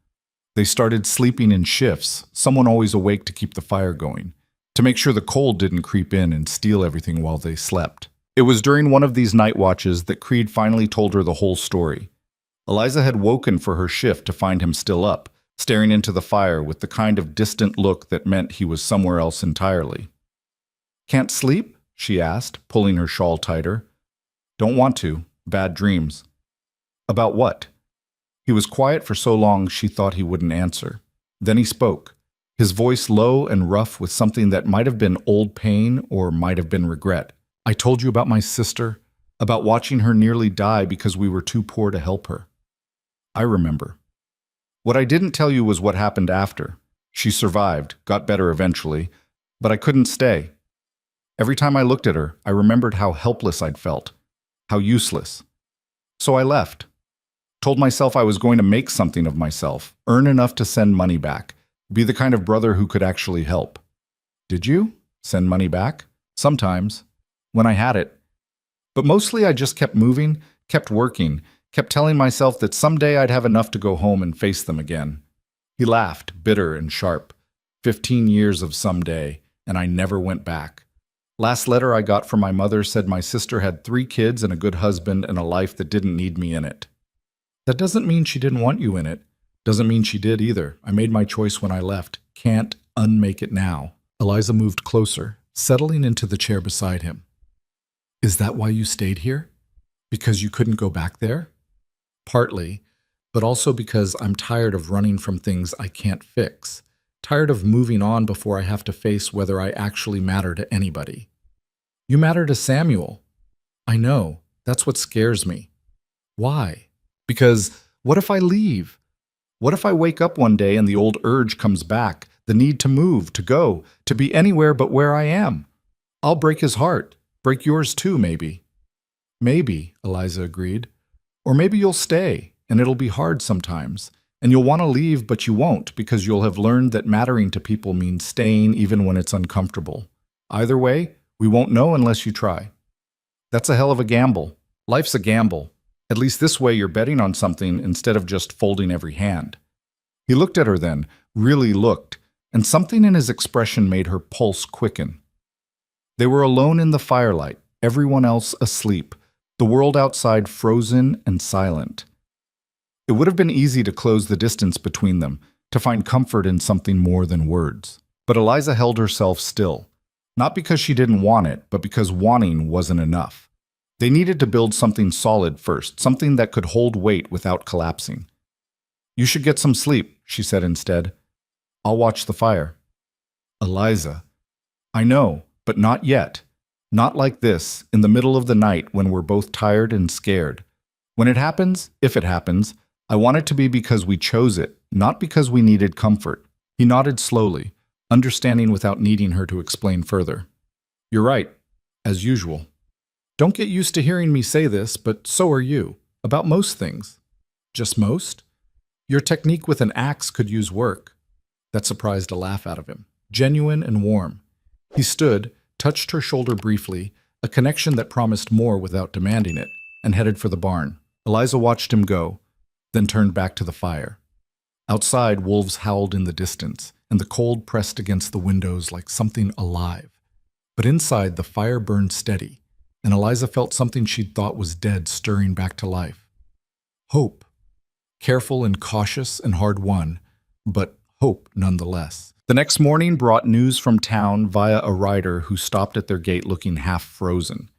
They started sleeping in shifts, someone always awake to keep the fire going, to make sure the cold didn't creep in and steal everything while they slept. It was during one of these night watches that Creed finally told her the whole story. Eliza had woken for her shift to find him still up, staring into the fire with the kind of distant look that meant he was somewhere else entirely. "Can't sleep?" she asked, pulling her shawl tighter. "Don't want to. Bad dreams." "About what?" He was quiet for so long she thought he wouldn't answer. Then he spoke, his voice low and rough with something that might have been old pain or might have been regret. "I told you about my sister, about watching her nearly die because we were too poor to help her." "I remember." "What I didn't tell you was what happened after. She survived, got better eventually, but I couldn't stay. Every time I looked at her, I remembered how helpless I'd felt, how useless. So I left. Told myself I was going to make something of myself, earn enough to send money back, be the kind of brother who could actually help." "Did you? Send money back?" "Sometimes. When I had it. But mostly I just kept moving, kept working, kept telling myself that someday I'd have enough to go home and face them again." He laughed, bitter and sharp. 15 years of someday, and I never went back. Last letter I got from my mother said my sister had 3 kids and a good husband and a life that didn't need me in it. That doesn't mean she didn't want you in it. Doesn't mean she did either. I made my choice when I left. Can't unmake it now. Eliza moved closer, settling into the chair beside him. "Is that why you stayed here? Because you couldn't go back there?" "Partly, but also because I'm tired of running from things I can't fix. Tired of moving on before I have to face whether I actually matter to anybody." "You matter to Samuel." "I know. That's what scares me." "Why?" "Because what if I leave? What if I wake up one day and the old urge comes back, the need to move, to go, to be anywhere but where I am? I'll break his heart, break yours too, maybe." "Maybe," Eliza agreed. "Or maybe you'll stay, and it'll be hard sometimes. And you'll want to leave, but you won't, because you'll have learned that mattering to people means staying even when it's uncomfortable. Either way, we won't know unless you try. That's a hell of a gamble. Life's a gamble. At least this way you're betting on something instead of just folding every hand." He looked at her then, really looked, and something in his expression made her pulse quicken. They were alone in the firelight, everyone else asleep, the world outside frozen and silent. It would have been easy to close the distance between them, to find comfort in something more than words. But Eliza held herself still, not because she didn't want it, but because wanting wasn't enough. They needed to build something solid first, something that could hold weight without collapsing. "You should get some sleep," she said instead. "I'll watch the fire." "Eliza." "I know, but not yet. Not like this, in the middle of the night when we're both tired and scared. When it happens, if it happens, I want it to be because we chose it, not because we needed comfort." He nodded slowly, understanding without needing her to explain further. "You're right, as usual. Don't get used to hearing me say this, but so are you, about most things." "Just most? Your technique with an axe could use work." That surprised a laugh out of him, genuine and warm. He stood, touched her shoulder briefly, a connection that promised more without demanding it, and headed for the barn. Eliza watched him go, then turned back to the fire. Outside, wolves howled in the distance, and the cold pressed against the windows like something alive. But inside, the fire burned steady, and Eliza felt something she'd thought was dead stirring back to life. Hope. Careful and cautious and hard-won, but hope nonetheless. The next morning brought news from town via a rider who stopped at their gate looking half frozen.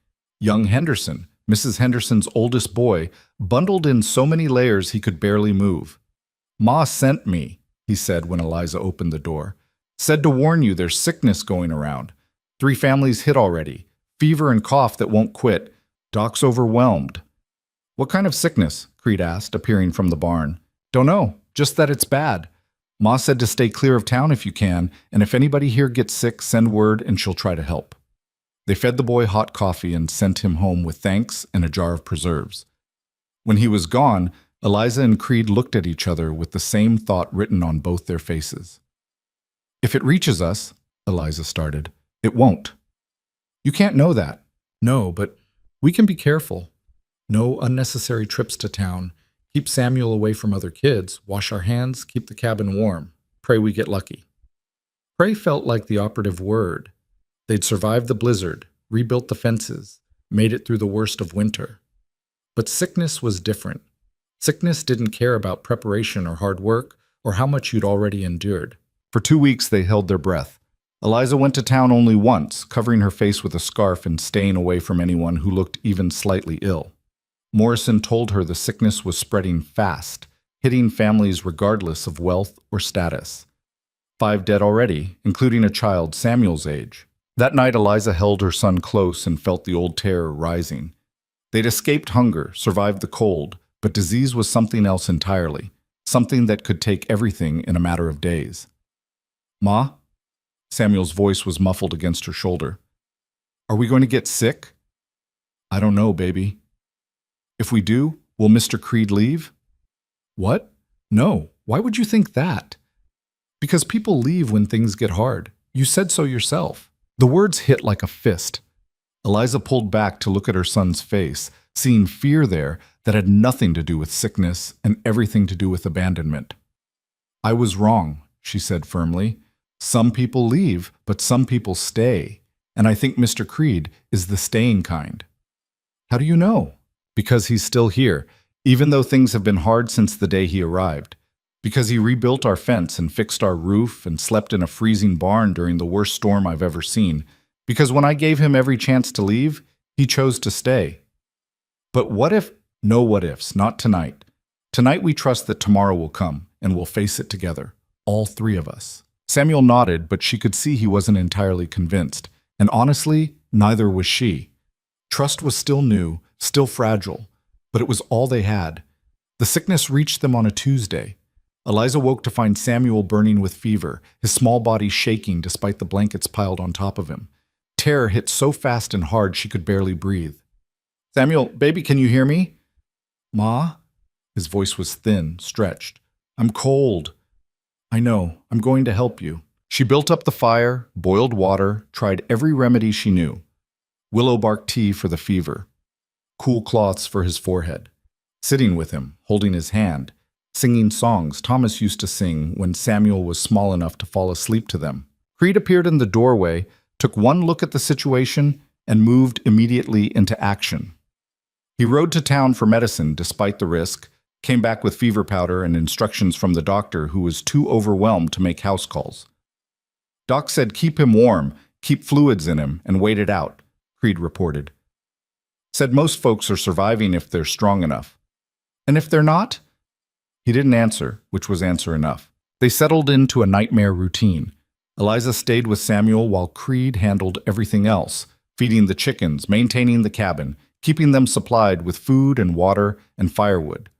Young Henderson, Mrs. Henderson's oldest boy, bundled in so many layers he could barely move. "Ma sent me," he said when Eliza opened the door. "Said to warn you there's sickness going around. 3 families hit already. Fever and cough that won't quit. Doc's overwhelmed." "What kind of sickness?" Creed asked, appearing from the barn. "Don't know, just that it's bad. Ma said to stay clear of town if you can, and if anybody here gets sick, send word and she'll try to help." They fed the boy hot coffee and sent him home with thanks and a jar of preserves. When he was gone, Eliza and Creed looked at each other with the same thought written on both their faces. "If it reaches us," Eliza started, "it won't." "You can't know that." "No, but we can be careful. No unnecessary trips to town. Keep Samuel away from other kids. Wash our hands. Keep the cabin warm. Pray we get lucky." Pray felt like the operative word. They'd survived the blizzard, rebuilt the fences, made it through the worst of winter. But sickness was different. Sickness didn't care about preparation or hard work or how much you'd already endured. For 2 weeks they held their breath. Eliza went to town only once, covering her face with a scarf and staying away from anyone who looked even slightly ill. Morrison told her the sickness was spreading fast, hitting families regardless of wealth or status. 5 dead already, including a child Samuel's age. That night Eliza held her son close and felt the old terror rising. They'd escaped hunger, survived the cold, but disease was something else entirely, something that could take everything in a matter of days. "Ma?" Samuel's voice was muffled against her shoulder. "Are we going to get sick?" "I don't know, baby." "If we do, will Mr. Creed leave?" "What? No. Why would you think that?" "Because people leave when things get hard. You said so yourself." The words hit like a fist. Eliza pulled back to look at her son's face, seeing fear there that had nothing to do with sickness and everything to do with abandonment. "I was wrong," she said firmly. "Some people leave, but some people stay. And I think Mr. Creed is the staying kind." "How do you know?" "Because he's still here, even though things have been hard since the day he arrived. Because he rebuilt our fence and fixed our roof and slept in a freezing barn during the worst storm I've ever seen. Because when I gave him every chance to leave, he chose to stay." "But what if—" "No what ifs, not tonight. Tonight we trust that tomorrow will come, and we'll face it together, all 3 of us." Samuel nodded, but she could see he wasn't entirely convinced, and honestly, neither was she. Trust was still new, still fragile, but it was all they had. The sickness reached them on a Tuesday. Eliza woke to find Samuel burning with fever, his small body shaking despite the blankets piled on top of him. Terror hit so fast and hard she could barely breathe. "Samuel, baby, can you hear me?" "Ma?" His voice was thin, stretched. "I'm cold." "I know. I'm going to help you." She built up the fire, boiled water, tried every remedy she knew. Willow bark tea for the fever. Cool cloths for his forehead. Sitting with him, holding his hand. Singing songs Thomas used to sing when Samuel was small enough to fall asleep to them. Creed appeared in the doorway, took one look at the situation, and moved immediately into action. He rode to town for medicine despite the risk, came back with fever powder and instructions from the doctor who was too overwhelmed to make house calls. "Doc said keep him warm, keep fluids in him, and wait it out," Creed reported. Said most folks are surviving if they're strong enough. And if they're not? He didn't answer, which was answer enough. They settled into a nightmare routine. Eliza stayed with Samuel while Creed handled everything else, feeding the chickens, maintaining the cabin, keeping them supplied with food and water and firewood.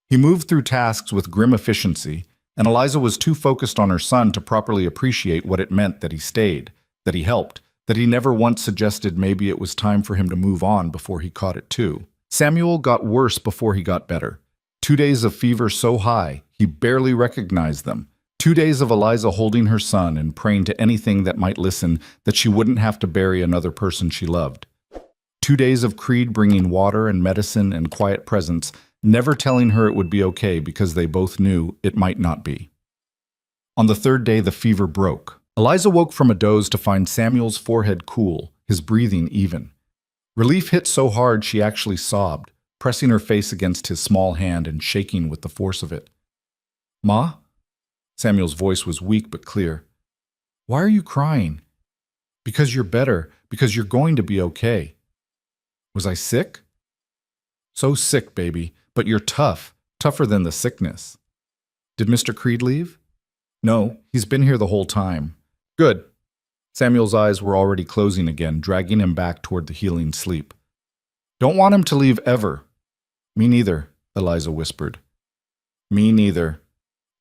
He moved through tasks with grim efficiency, and Eliza was too focused on her son to properly appreciate what it meant that he stayed, that he helped, that he never once suggested maybe it was time for him to move on before he caught it too. Samuel got worse before he got better. 2 days of fever so high, he barely recognized them. 2 days of Eliza holding her son and praying to anything that might listen that she wouldn't have to bury another person she loved. 2 days of Creed bringing water and medicine and quiet presence, never telling her it would be okay because they both knew it might not be. On the third day, the fever broke. Eliza woke from a doze to find Samuel's forehead cool, his breathing even. Relief hit so hard she actually sobbed, pressing her face against his small hand and shaking with the force of it. "Ma?" Samuel's voice was weak but clear. "Why are you crying?" "Because you're better, because you're going to be okay." "Was I sick?" "So sick, baby, but you're tough, tougher than the sickness." "Did Mr. Creed leave?" "No, he's been here the whole time." "Good." Samuel's eyes were already closing again, dragging him back toward the healing sleep. "Don't want him to leave ever." "Me neither," Eliza whispered. "Me neither."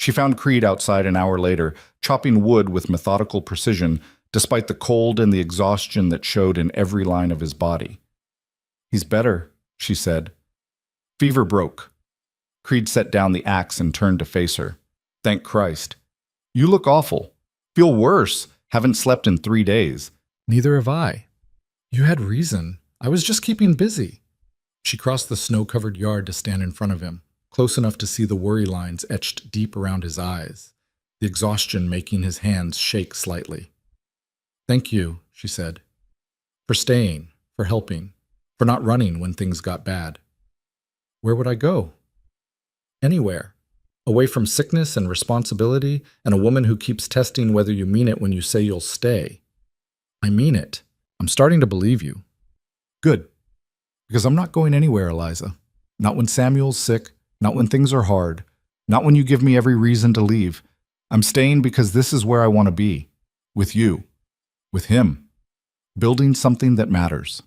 She found Creed outside an hour later, chopping wood with methodical precision, despite the cold and the exhaustion that showed in every line of his body. "He's better," she said. Fever broke. Creed set down the axe and turned to face her. "Thank Christ." "You look awful." "Feel worse. Haven't slept in 3 days." "Neither have I." "You had reason. I was just keeping busy." She crossed the snow-covered yard to stand in front of him, close enough to see the worry lines etched deep around his eyes, the exhaustion making his hands shake slightly. "Thank you," she said, "for staying, for helping, for not running when things got bad." "Where would I go?" "Anywhere. Away from sickness and responsibility and a woman who keeps testing whether you mean it when you say you'll stay." "I mean it. I'm starting to believe you." "Good. Because I'm not going anywhere, Eliza. Not when Samuel's sick, not when things are hard, not when you give me every reason to leave. I'm staying because this is where I want to be. With you. With him. Building something that matters."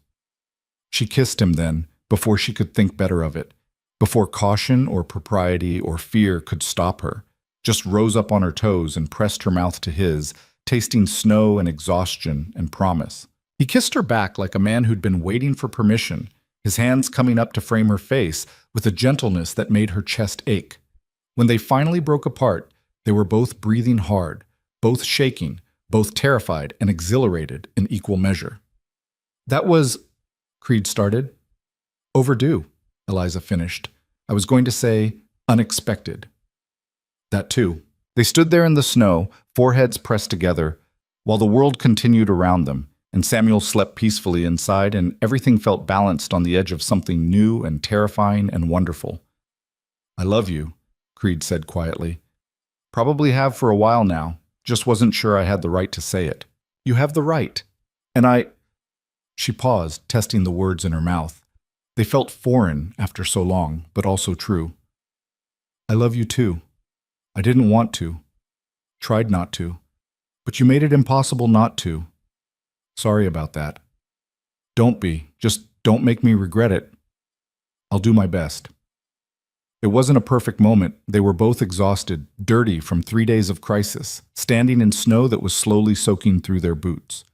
She kissed him then, before she could think better of it, before caution or propriety or fear could stop her, just rose up on her toes and pressed her mouth to his, tasting snow and exhaustion and promise. He kissed her back like a man who'd been waiting for permission, his hands coming up to frame her face with a gentleness that made her chest ache. When they finally broke apart, they were both breathing hard, both shaking, both terrified and exhilarated in equal measure. "That was," Creed started. "Overdue," Eliza finished. "I was going to say unexpected." That too. They stood there in the snow, foreheads pressed together, while the world continued around them, and Samuel slept peacefully inside, and everything felt balanced on the edge of something new and terrifying and wonderful. "I love you," Creed said quietly. "Probably have for a while now, just wasn't sure I had the right to say it." "You have the right. And I—" She paused, testing the words in her mouth. They felt foreign after so long, but also true. "I love you too. I didn't want to. Tried not to. But you made it impossible not to. Sorry about that. Don't be. Just don't make me regret it. I'll do my best." It wasn't a perfect moment. They were both exhausted, dirty from 3 days of crisis, standing in snow that was slowly soaking through their boots.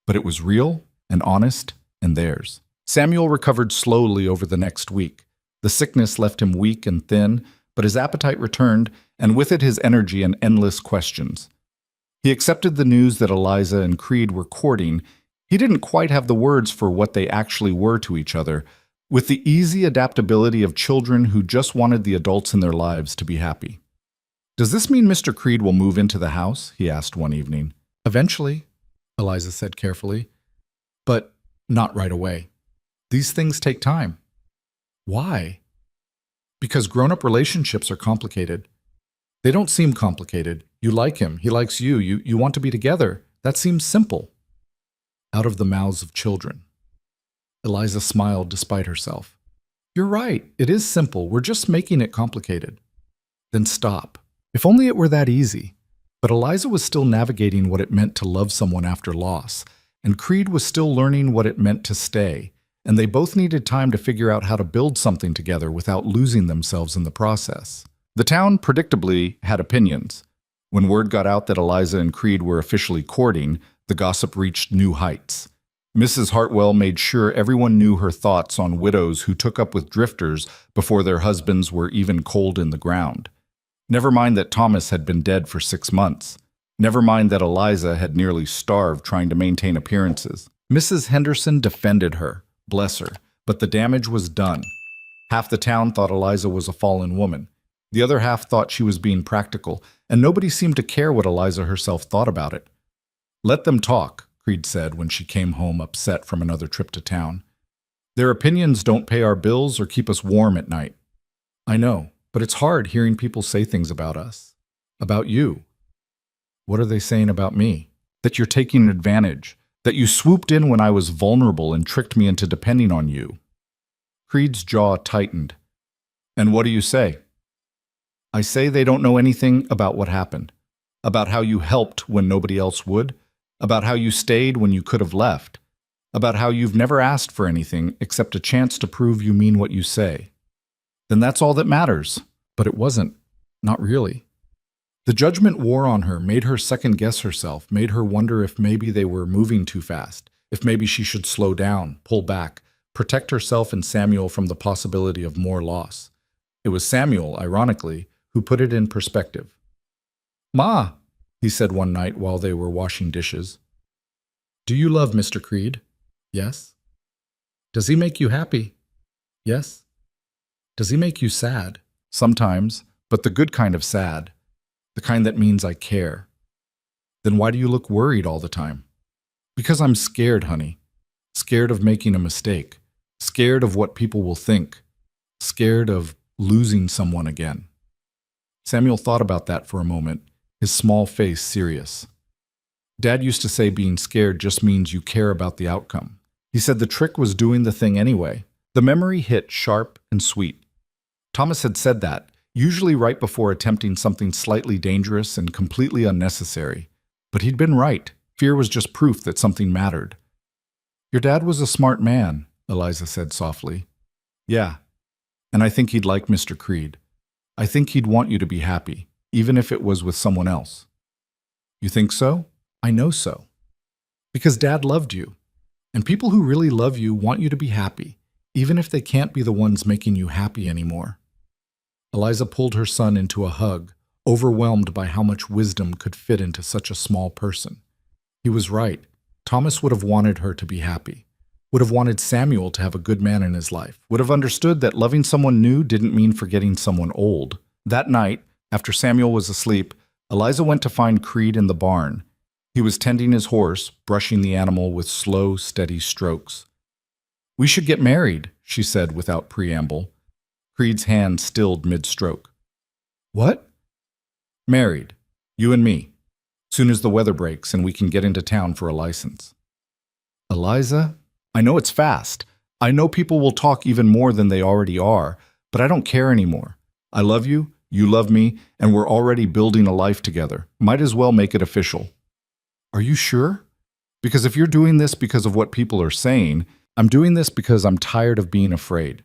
But it was real and honest and theirs. Samuel recovered slowly over the next week. The sickness left him weak and thin, but his appetite returned, and with it his energy and endless questions. He accepted the news that Eliza and Creed were courting. He didn't quite have the words for what they actually were to each other, with the easy adaptability of children who just wanted the adults in their lives to be happy. "Does this mean Mr. Creed will move into the house?" he asked one evening. "Eventually," Eliza said carefully, "but not right away. These things take time." "Why?" "Because grown-up relationships are complicated." "They don't seem complicated. You like him, he likes you, you want to be together. That seems simple." Out of the mouths of children. Eliza smiled despite herself. You're right. It is simple. We're just making it complicated. Then stop. If only it were that easy. But Eliza was still navigating what it meant to love someone after loss, and Creed was still learning what it meant to stay, and they both needed time to figure out how to build something together without losing themselves in the process. The town, predictably, had opinions. When word got out that Eliza and Creed were officially courting, the gossip reached new heights. Mrs. Hartwell made sure everyone knew her thoughts on widows who took up with drifters before their husbands were even cold in the ground. Never mind that Thomas had been dead for 6 months. Never mind that Eliza had nearly starved trying to maintain appearances. Mrs. Henderson defended her, bless her, but the damage was done. Half the town thought Eliza was a fallen woman. The other half thought she was being practical, and nobody seemed to care what Eliza herself thought about it. Let them talk, Creed said when she came home upset from another trip to town. Their opinions don't pay our bills or keep us warm at night. I know, but it's hard hearing people say things about us. About you. What are they saying about me? That you're taking advantage. That you swooped in when I was vulnerable and tricked me into depending on you. Creed's jaw tightened. And what do you say? I say they don't know anything about what happened. About how you helped when nobody else would. About how you stayed when you could have left. About how you've never asked for anything except a chance to prove you mean what you say. Then that's all that matters. But it wasn't. Not really. The judgment wore on her, made her second-guess herself, made her wonder if maybe they were moving too fast, if maybe she should slow down, pull back, protect herself and Samuel from the possibility of more loss. It was Samuel, ironically, who put it in perspective. Ma, he said one night while they were washing dishes. Do you love Mr. Creed? Yes. Does he make you happy? Yes. Does he make you sad? Sometimes, but the good kind of sad. The kind that means I care. Then why do you look worried all the time? Because I'm scared, honey. Scared of making a mistake. Scared of what people will think. Scared of losing someone again. Samuel thought about that for a moment, his small face serious. Dad used to say being scared just means you care about the outcome. He said the trick was doing the thing anyway. The memory hit sharp and sweet. Thomas had said that, usually right before attempting something slightly dangerous and completely unnecessary. But he'd been right. Fear was just proof that something mattered. Your dad was a smart man, Eliza said softly. Yeah, and I think he'd like Mr. Creed. I think he'd want you to be happy, even if it was with someone else. You think so? I know so. Because Dad loved you. And people who really love you want you to be happy, even if they can't be the ones making you happy anymore. Eliza pulled her son into a hug, overwhelmed by how much wisdom could fit into such a small person. He was right. Thomas would have wanted her to be happy, would have wanted Samuel to have a good man in his life, would have understood that loving someone new didn't mean forgetting someone old. That night, after Samuel was asleep, Eliza went to find Creed in the barn. He was tending his horse, brushing the animal with slow, steady strokes. We should get married, she said without preamble. Creed's hand stilled mid-stroke. What? Married. You and me. Soon as the weather breaks and we can get into town for a license. Eliza, I know it's fast. I know people will talk even more than they already are, but I don't care anymore. I love you, you love me, and we're already building a life together. Might as well make it official. Are you sure? Because if you're doing this because of what people are saying, I'm doing this because I'm tired of being afraid.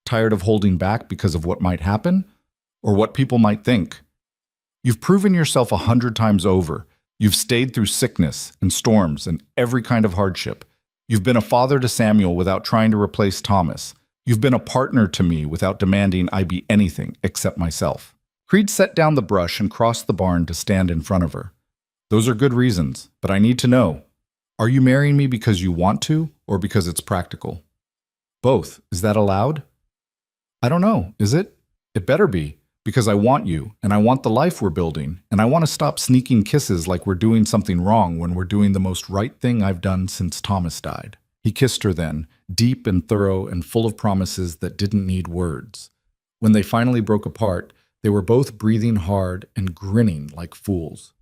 Tired of holding back because of what might happen or what people might think. You've proven yourself 100 times over. You've stayed through sickness and storms and every kind of hardship. You've been a father to Samuel without trying to replace Thomas. You've been a partner to me without demanding I be anything except myself. Creed set down the brush and crossed the barn to stand in front of her. Those are good reasons, but I need to know. Are you marrying me because you want to or because it's practical? Both. Is that allowed? I don't know. Is it? It better be, because I want you, and I want the life we're building, and I want to stop sneaking kisses like we're doing something wrong when we're doing the most right thing I've done since Thomas died. He kissed her then, deep and thorough and full of promises that didn't need words. When they finally broke apart, they were both breathing hard and grinning like fools.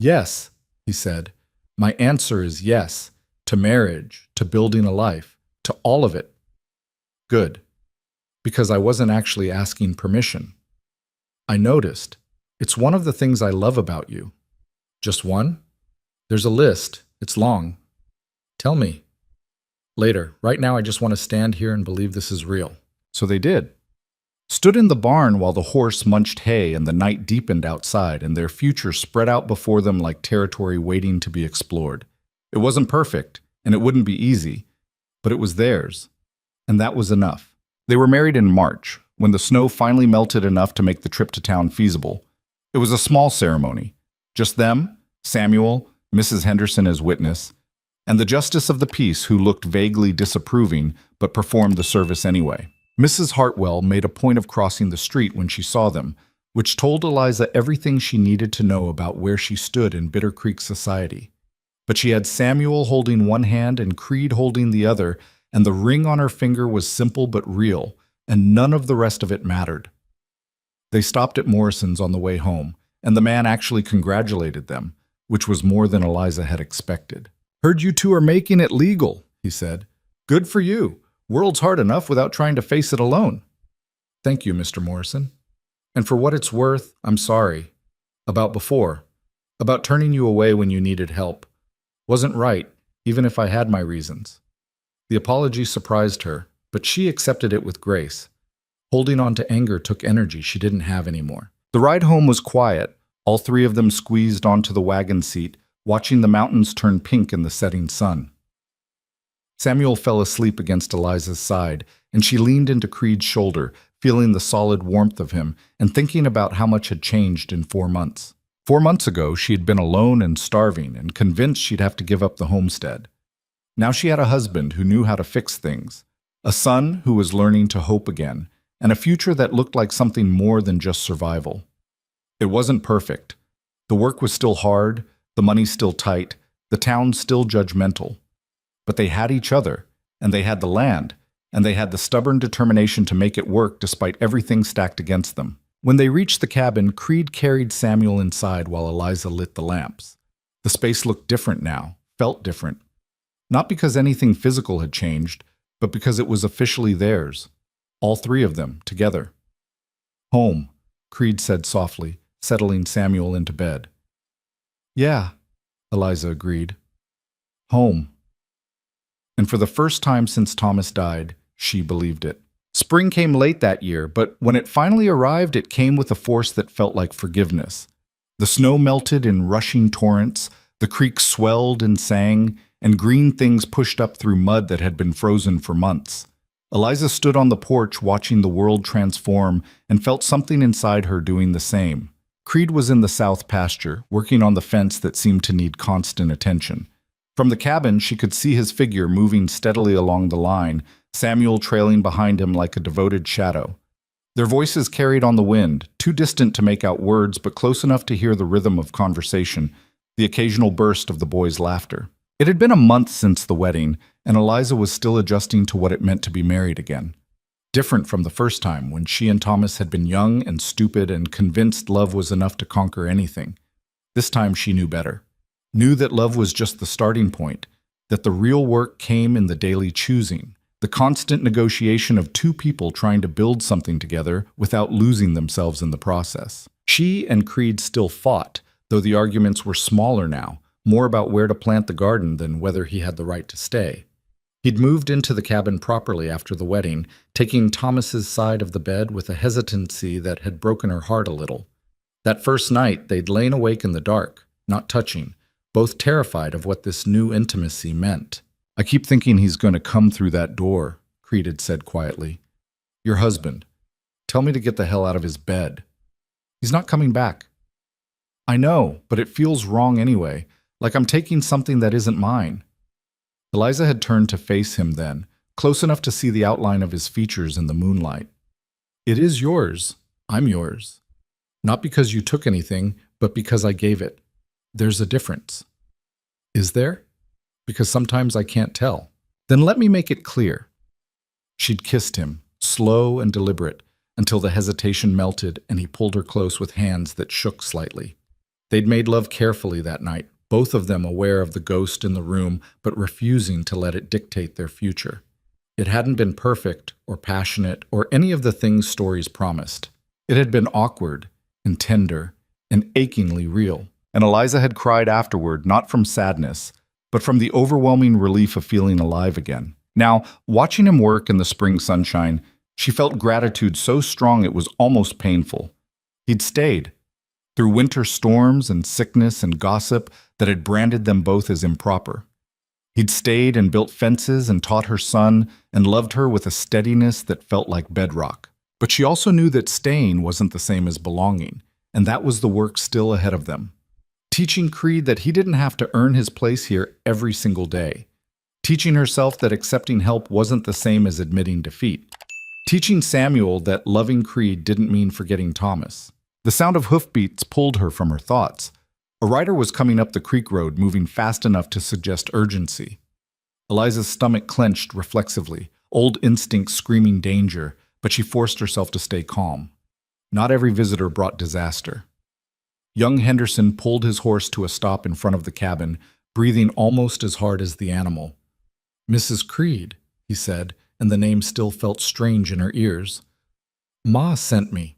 Yes, he said, my answer is yes, to marriage, to building a life, To all of it. Good. Because I wasn't actually asking permission. I noticed. It's one of the things I love about you. Just one? There's a list. It's long. Tell me. Later. Right now I just want to stand here and believe this is real. So they did. Stood in the barn while the horse munched hay and the night deepened outside and their future spread out before them like territory waiting to be explored. It wasn't perfect, and it wouldn't be easy, but it was theirs. And that was enough. They were married in March, when the snow finally melted enough to make the trip to town feasible. It was a small ceremony. Just them, Samuel, Mrs. Henderson as witness, and the justice of the peace who looked vaguely disapproving but performed the service anyway. Mrs. Hartwell made a point of crossing the street when she saw them, which told Eliza everything she needed to know about where she stood in Bitter Creek society. But she had Samuel holding one hand and Creed holding the other, and the ring on her finger was simple but real, and none of the rest of it mattered. They stopped at Morrison's on the way home, and the man actually congratulated them, which was more than Eliza had expected. "Heard you two are making it legal," he said. "Good for you. World's hard enough without trying to face it alone." "Thank you, Mr. Morrison. And for what it's worth, I'm sorry. About before. About turning you away when you needed help. Wasn't right, even if I had my reasons." The apology surprised her, but she accepted it with grace. Holding on to anger took energy she didn't have anymore. The ride home was quiet, all three of them squeezed onto the wagon seat, watching the mountains turn pink in the setting sun. Samuel fell asleep against Eliza's side, and she leaned into Creed's shoulder, feeling the solid warmth of him and thinking about how much had changed in 4 months. 4 months ago, she had been alone and starving and convinced she'd have to give up the homestead. Now she had a husband who knew how to fix things, a son who was learning to hope again, and a future that looked like something more than just survival. It wasn't perfect. The work was still hard, the money still tight, the town still judgmental. But they had each other, and they had the land, and they had the stubborn determination to make it work despite everything stacked against them. When they reached the cabin, Creed carried Samuel inside while Eliza lit the lamps. The space looked different now, felt different. Not because anything physical had changed, but because it was officially theirs. All three of them, together. "Home," Creed said softly, settling Samuel into bed. "Yeah," Eliza agreed. "Home." And for the first time since Thomas died, she believed it. Spring came late that year, but when it finally arrived, it came with a force that felt like forgiveness. The snow melted in rushing torrents, the creek swelled and sang, and green things pushed up through mud that had been frozen for months. Eliza stood on the porch watching the world transform and felt something inside her doing the same. Creed was in the south pasture, working on the fence that seemed to need constant attention. From the cabin, she could see his figure moving steadily along the line, Samuel trailing behind him like a devoted shadow. Their voices carried on the wind, too distant to make out words but close enough to hear the rhythm of conversation, the occasional burst of the boys' laughter. It had been a month since the wedding, and Eliza was still adjusting to what it meant to be married again. Different from the first time, when she and Thomas had been young and stupid and convinced love was enough to conquer anything. This time she knew better. Knew that love was just the starting point, that the real work came in the daily choosing, the constant negotiation of two people trying to build something together without losing themselves in the process. She and Creed still fought, though the arguments were smaller now, more about where to plant the garden than whether he had the right to stay. He'd moved into the cabin properly after the wedding, taking Thomas's side of the bed with a hesitancy that had broken her heart a little. That first night, they'd lain awake in the dark, not touching, both terrified of what this new intimacy meant. "I keep thinking he's going to come through that door," Creed had said quietly. "Your husband. Tell me to get the hell out of his bed. He's not coming back." "I know, but it feels wrong anyway, like I'm taking something that isn't mine." Eliza had turned to face him then, close enough to see the outline of his features in the moonlight. "It is yours. I'm yours. Not because you took anything, but because I gave it. There's a difference." "Is there? Because sometimes I can't tell." "Then let me make it clear." She'd kissed him, slow and deliberate, until the hesitation melted and he pulled her close with hands that shook slightly. They'd made love carefully that night, both of them aware of the ghost in the room, but refusing to let it dictate their future. It hadn't been perfect or passionate or any of the things stories promised. It had been awkward and tender and achingly real. And Eliza had cried afterward, not from sadness, but from the overwhelming relief of feeling alive again. Now, watching him work in the spring sunshine, she felt gratitude so strong it was almost painful. He'd stayed. Through winter storms and sickness and gossip that had branded them both as improper. He'd stayed and built fences and taught her son and loved her with a steadiness that felt like bedrock. But she also knew that staying wasn't the same as belonging, and that was the work still ahead of them. Teaching Creed that he didn't have to earn his place here every single day. Teaching herself that accepting help wasn't the same as admitting defeat. Teaching Samuel that loving Creed didn't mean forgetting Thomas. The sound of hoofbeats pulled her from her thoughts. A rider was coming up the creek road, moving fast enough to suggest urgency. Eliza's stomach clenched reflexively, old instincts screaming danger, but she forced herself to stay calm. Not every visitor brought disaster. Young Henderson pulled his horse to a stop in front of the cabin, breathing almost as hard as the animal. "Mrs. Creed," he said, and the name still felt strange in her ears. "Ma sent me.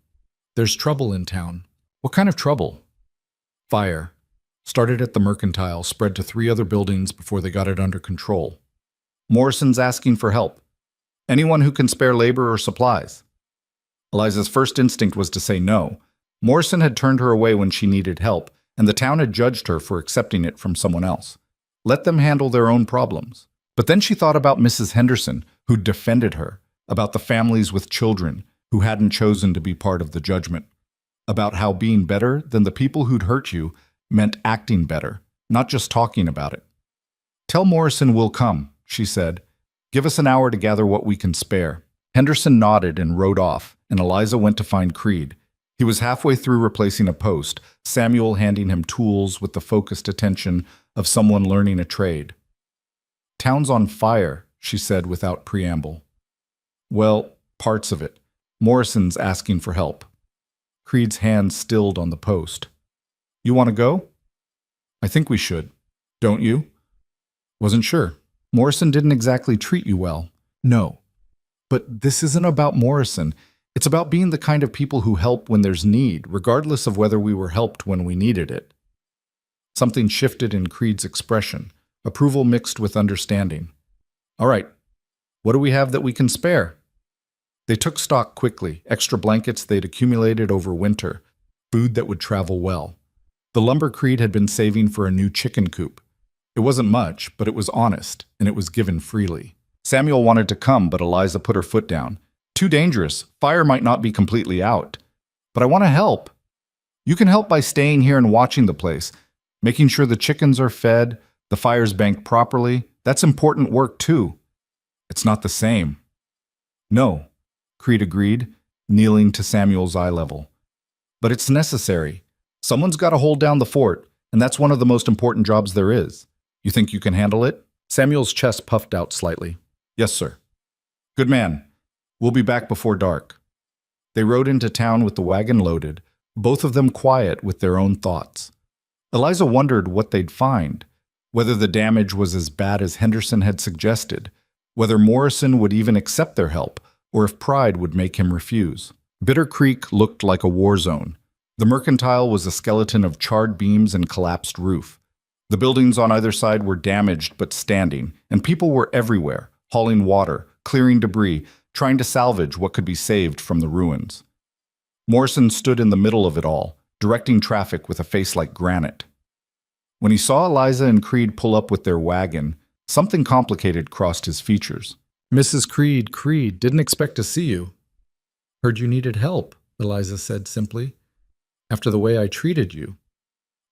There's trouble in town." "What kind of trouble?" "Fire. Started at the Mercantile, spread to 3 other buildings before they got it under control. Morrison's asking for help. Anyone who can spare labor or supplies." Eliza's first instinct was to say no. Morrison had turned her away when she needed help, and the town had judged her for accepting it from someone else. Let them handle their own problems. But then she thought about Mrs. Henderson, who defended her, about the families with children who hadn't chosen to be part of the judgment, about how being better than the people who'd hurt you meant acting better, not just talking about it. "Tell Morrison we'll come," she said. "Give us an hour to gather what we can spare." Henderson nodded and rode off, and Eliza went to find Creed. He was halfway through replacing a post, Samuel handing him tools with the focused attention of someone learning a trade. "Town's on fire," she said without preamble. "Well, parts of it. Morrison's asking for help." Creed's hand stilled on the post. "You want to go?" "I think we should. Don't you?" "Wasn't sure. Morrison didn't exactly treat you well." "No. But this isn't about Morrison. It's about being the kind of people who help when there's need, regardless of whether we were helped when we needed it." Something shifted in Creed's expression, approval mixed with understanding. "All right. What do we have that we can spare?" They took stock quickly, extra blankets they'd accumulated over winter, food that would travel well. The lumber Creed had been saving for a new chicken coop. It wasn't much, but it was honest, and it was given freely. Samuel wanted to come, but Eliza put her foot down. "Too dangerous. Fire might not be completely out. But I want to help. You can help by staying here and watching the place, making sure the chickens are fed, the fire's banked properly. That's important work, too." "It's not the same." "No," Creed agreed, kneeling to Samuel's eye level. "But it's necessary. Someone's got to hold down the fort, and that's one of the most important jobs there is. You think you can handle it?" Samuel's chest puffed out slightly. "Yes, sir." "Good man. We'll be back before dark." They rode into town with the wagon loaded, both of them quiet with their own thoughts. Eliza wondered what they'd find, whether the damage was as bad as Henderson had suggested, whether Morrison would even accept their help, or if pride would make him refuse. Bitter Creek looked like a war zone. The Mercantile was a skeleton of charred beams and collapsed roof. The buildings on either side were damaged but standing, and people were everywhere, hauling water, clearing debris, trying to salvage what could be saved from the ruins. Morrison stood in the middle of it all, directing traffic with a face like granite. When he saw Eliza and Creed pull up with their wagon, something complicated crossed his features. "Mrs. Creed, didn't expect to see you." "Heard you needed help," Eliza said simply. "After the way I treated you."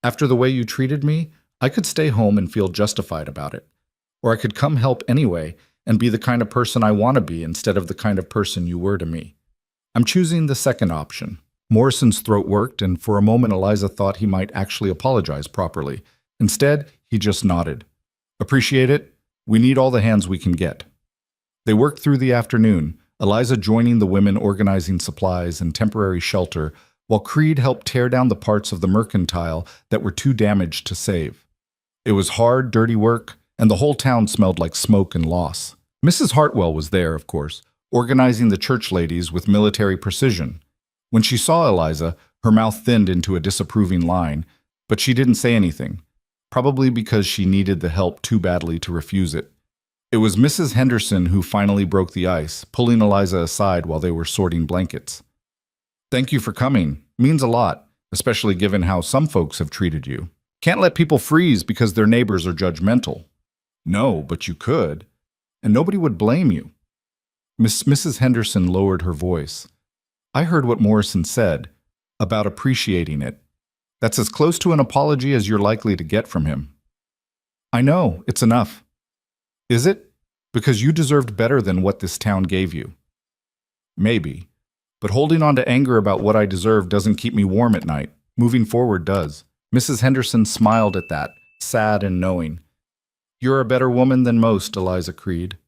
"After the way you treated me, I could stay home and feel justified about it. Or I could come help anyway and be the kind of person I want to be instead of the kind of person you were to me. I'm choosing the second option." Morrison's throat worked, and for a moment Eliza thought he might actually apologize properly. Instead, he just nodded. "Appreciate it. We need all the hands we can get." They worked through the afternoon, Eliza joining the women organizing supplies and temporary shelter, while Creed helped tear down the parts of the Mercantile that were too damaged to save. It was hard, dirty work, and the whole town smelled like smoke and loss. Mrs. Hartwell was there, of course, organizing the church ladies with military precision. When she saw Eliza, her mouth thinned into a disapproving line, but she didn't say anything, probably because she needed the help too badly to refuse it. It was Mrs. Henderson who finally broke the ice, pulling Eliza aside while they were sorting blankets. "Thank you for coming. Means a lot, especially given how some folks have treated you. Can't let people freeze because their neighbors are judgmental." "No, but you could. And nobody would blame you." Mrs. Henderson lowered her voice. "I heard what Morrison said about appreciating it. That's as close to an apology as you're likely to get from him." "I know, it's enough." "Is it? Because you deserved better than what this town gave you." "Maybe. But holding on to anger about what I deserve doesn't keep me warm at night. Moving forward does." Mrs. Henderson smiled at that, sad and knowing. "You're a better woman than most, Eliza Creed."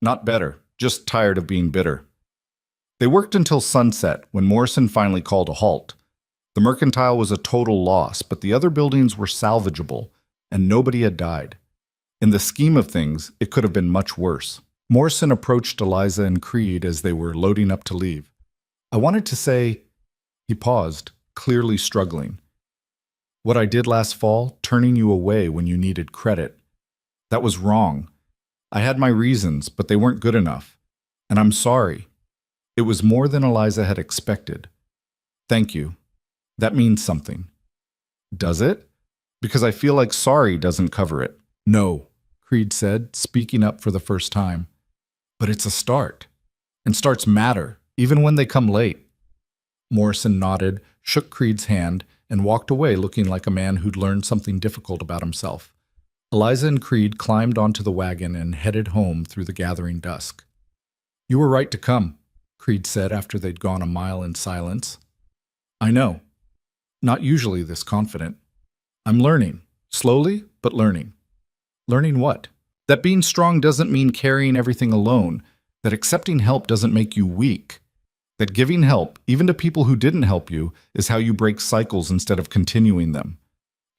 "Not better, just tired of being bitter." They worked until sunset, when Morrison finally called a halt. The mercantile was a total loss, but the other buildings were salvageable, and nobody had died. In the scheme of things, it could have been much worse. Morrison approached Eliza and Creed as they were loading up to leave. "I wanted to say—" He paused, clearly struggling. "What I did last fall, turning you away when you needed credit. That was wrong. I had my reasons, but they weren't good enough. And I'm sorry." It was more than Eliza had expected. "Thank you. That means something." "Does it? Because I feel like sorry doesn't cover it." "No," Creed said, speaking up for the first time. "But it's a start. And starts matter, even when they come late." Morrison nodded, shook Creed's hand, and walked away looking like a man who'd learned something difficult about himself. Eliza and Creed climbed onto the wagon and headed home through the gathering dusk. "You were right to come," Creed said after they'd gone a mile in silence. "I know. Not usually this confident. I'm learning. Slowly, but learning." "Learning what?" "That being strong doesn't mean carrying everything alone. That accepting help doesn't make you weak. That giving help, even to people who didn't help you, is how you break cycles instead of continuing them."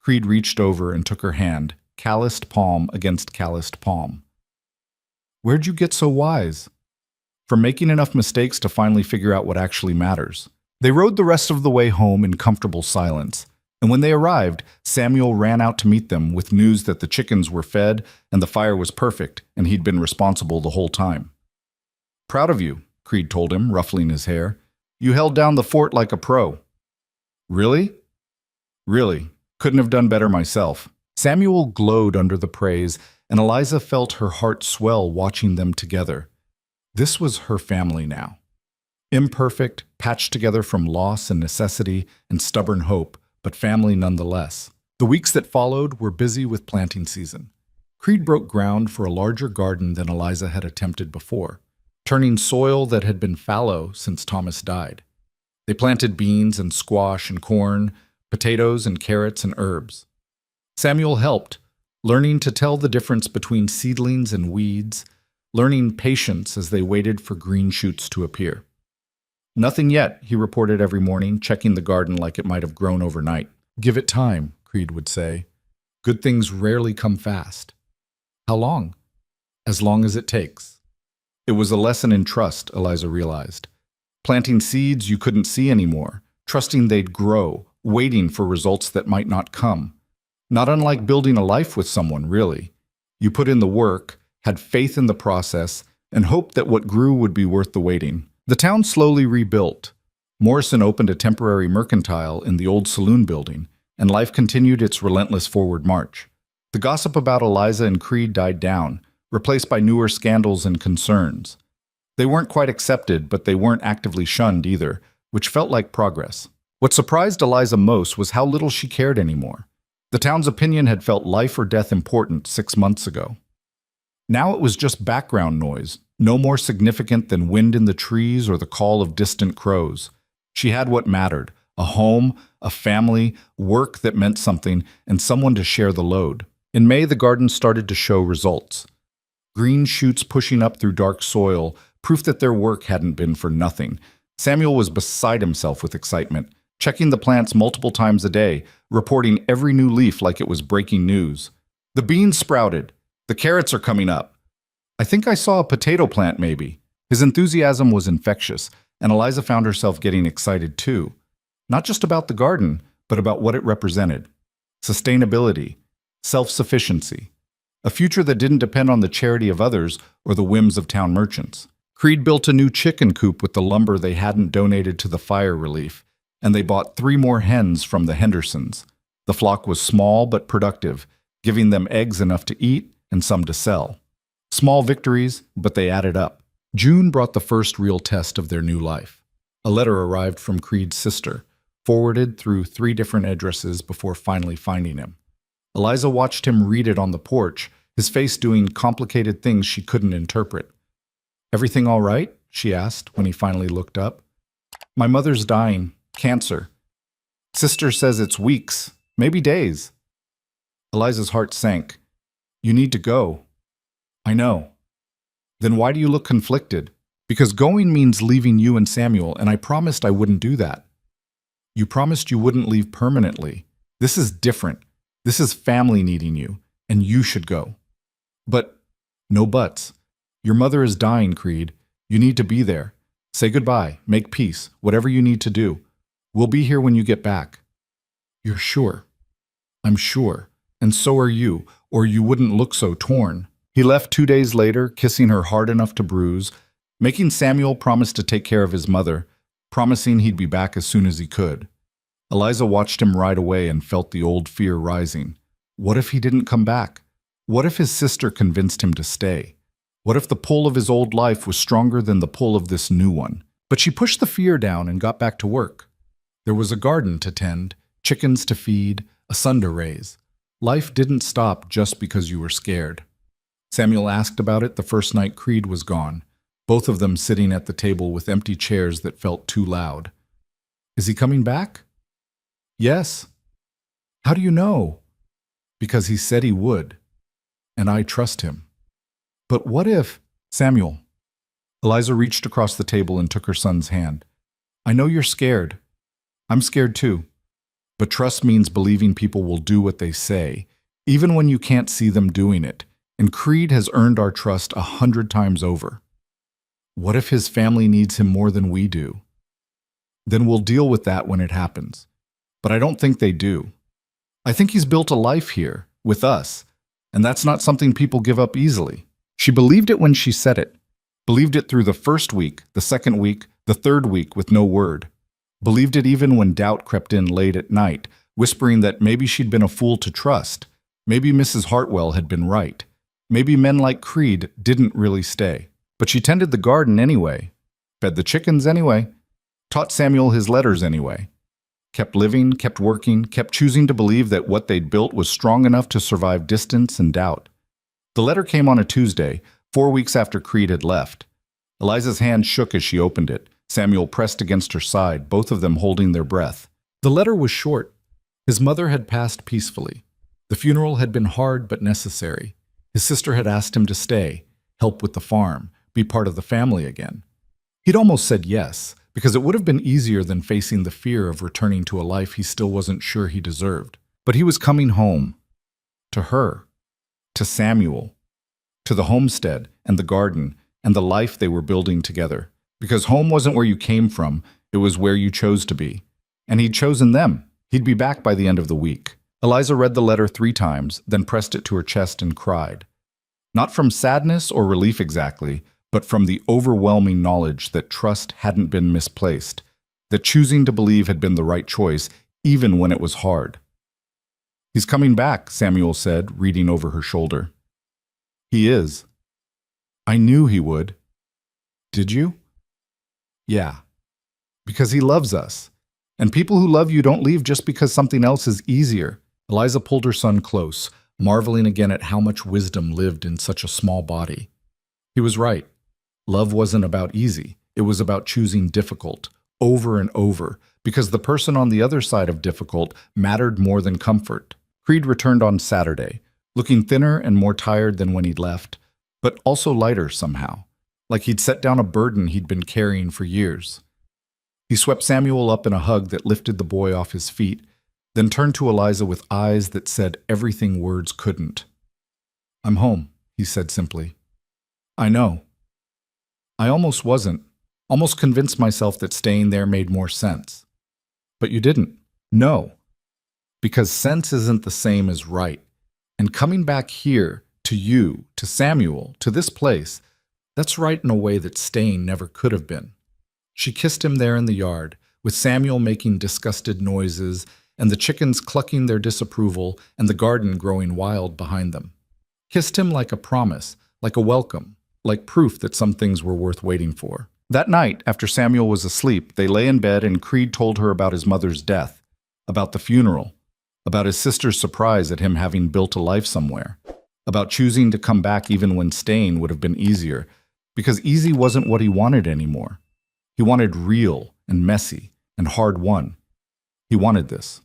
Creed reached over and took her hand, calloused palm against calloused palm. "Where'd you get so wise?" "From making enough mistakes to finally figure out what actually matters." They rode the rest of the way home in comfortable silence, and when they arrived, Samuel ran out to meet them with news that the chickens were fed and the fire was perfect and he'd been responsible the whole time. "Proud of you," Creed told him, ruffling his hair. "You held down the fort like a pro." "Really?" "Really. Couldn't have done better myself." Samuel glowed under the praise, and Eliza felt her heart swell watching them together. This was her family now. Imperfect, patched together from loss and necessity and stubborn hope, but family nonetheless. The weeks that followed were busy with planting season. Creed broke ground for a larger garden than Eliza had attempted before, turning soil that had been fallow since Thomas died. They planted beans and squash and corn, potatoes and carrots and herbs. Samuel helped, learning to tell the difference between seedlings and weeds, learning patience as they waited for green shoots to appear. "Nothing yet," he reported every morning, checking the garden like it might have grown overnight. "Give it time," Creed would say. "Good things rarely come fast." "How long?" "As long as it takes." It was a lesson in trust, Eliza realized. Planting seeds you couldn't see anymore, trusting they'd grow, waiting for results that might not come. Not unlike building a life with someone, really. You put in the work, had faith in the process, and hoped that what grew would be worth the waiting. The town slowly rebuilt. Morrison opened a temporary mercantile in the old saloon building, and life continued its relentless forward march. The gossip about Eliza and Creed died down, replaced by newer scandals and concerns. They weren't quite accepted, but they weren't actively shunned either, which felt like progress. What surprised Eliza most was how little she cared anymore. The town's opinion had felt life or death important 6 months ago. Now it was just background noise, no more significant than wind in the trees or the call of distant crows. She had what mattered: a home, a family, work that meant something, and someone to share the load. In May, the garden started to show results. Green shoots pushing up through dark soil, proof that their work hadn't been for nothing. Samuel was beside himself with excitement, checking the plants multiple times a day, reporting every new leaf like it was breaking news. "The beans sprouted. The carrots are coming up." I think I saw a potato plant, maybe. His enthusiasm was infectious, and Eliza found herself getting excited too. Not just about the garden, but about what it represented. Sustainability, self-sufficiency, a future that didn't depend on the charity of others or the whims of town merchants. Creed built a new chicken coop with the lumber they hadn't donated to the fire relief, and they bought 3 more hens from the Hendersons. The flock was small but productive, giving them eggs enough to eat and some to sell. Small victories, but they added up. June brought the first real test of their new life. A letter arrived from Creed's sister, forwarded through 3 different addresses before finally finding him. Eliza watched him read it on the porch, his face doing complicated things she couldn't interpret. "Everything all right?" she asked when he finally looked up. "My mother's dying. Cancer. Sister says it's weeks, maybe days." Eliza's heart sank. "You need to go." "I know." "Then why do you look conflicted?" "Because going means leaving you and Samuel, and I promised I wouldn't do that." "You promised you wouldn't leave permanently. This is different. This is family needing you, and you should go." "But..." "No buts. Your mother is dying, Creed. You need to be there. Say goodbye, make peace, whatever you need to do. We'll be here when you get back." "You're sure?" "I'm sure. And so are you, or you wouldn't look so torn." He left 2 days later, kissing her hard enough to bruise, making Samuel promise to take care of his mother, promising he'd be back as soon as he could. Eliza watched him ride away and felt the old fear rising. What if he didn't come back? What if his sister convinced him to stay? What if the pull of his old life was stronger than the pull of this new one? But she pushed the fear down and got back to work. There was a garden to tend, chickens to feed, a son to raise. Life didn't stop just because you were scared. Samuel asked about it the first night Creed was gone, both of them sitting at the table with empty chairs that felt too loud. "Is he coming back?" "Yes." "How do you know?" "Because he said he would. And I trust him." "But what if—" "Samuel." Eliza reached across the table and took her son's hand. "I know you're scared. I'm scared too. But trust means believing people will do what they say, even when you can't see them doing it. And Creed has earned our trust 100 times over. What if his family needs him more than we do? Then we'll deal with that when it happens. But I don't think they do. I think he's built a life here, with us, and that's not something people give up easily." She believed it when she said it. Believed it through the first week, the second week, the third week with no word. Believed it even when doubt crept in late at night, whispering that maybe she'd been a fool to trust. Maybe Mrs. Hartwell had been right. Maybe men like Creed didn't really stay. But she tended the garden anyway, fed the chickens anyway, taught Samuel his letters anyway. Kept living, kept working, kept choosing to believe that what they'd built was strong enough to survive distance and doubt. The letter came on a Tuesday, 4 weeks after Creed had left. Eliza's hand shook as she opened it. Samuel pressed against her side, both of them holding their breath. The letter was short. His mother had passed peacefully. The funeral had been hard but necessary. His sister had asked him to stay, help with the farm, be part of the family again. He'd almost said yes, because it would have been easier than facing the fear of returning to a life he still wasn't sure he deserved. But he was coming home. To her. To Samuel. To the homestead and the garden and the life they were building together. Because home wasn't where you came from, it was where you chose to be. And he'd chosen them. He'd be back by the end of the week. Eliza read the letter 3 times, then pressed it to her chest and cried. Not from sadness or relief exactly, but from the overwhelming knowledge that trust hadn't been misplaced, that choosing to believe had been the right choice, even when it was hard. "He's coming back," Samuel said, reading over her shoulder. "He is." "I knew he would." "Did you?" "Yeah. Because he loves us. And people who love you don't leave just because something else is easier." Eliza pulled her son close, marveling again at how much wisdom lived in such a small body. He was right. Love wasn't about easy. It was about choosing difficult, over and over, because the person on the other side of difficult mattered more than comfort. Creed returned on Saturday, looking thinner and more tired than when he'd left, but also lighter somehow, like he'd set down a burden he'd been carrying for years. He swept Samuel up in a hug that lifted the boy off his feet, then turned to Eliza with eyes that said everything words couldn't. "I'm home," he said simply. I know. I almost wasn't. Almost convinced myself that staying there made more sense. But you didn't. No. Because sense isn't the same as right. And coming back here, to you, to Samuel, to this place, that's right in a way that staying never could have been. She kissed him there in the yard, with Samuel making disgusted noises, and the chickens clucking their disapproval, and the garden growing wild behind them. Kissed him like a promise, like a welcome, like proof that some things were worth waiting for. That night, after Samuel was asleep, they lay in bed and Creed told her about his mother's death, about the funeral, about his sister's surprise at him having built a life somewhere, about choosing to come back even when staying would have been easier, because easy wasn't what he wanted anymore. He wanted real and messy and hard-won. He wanted this.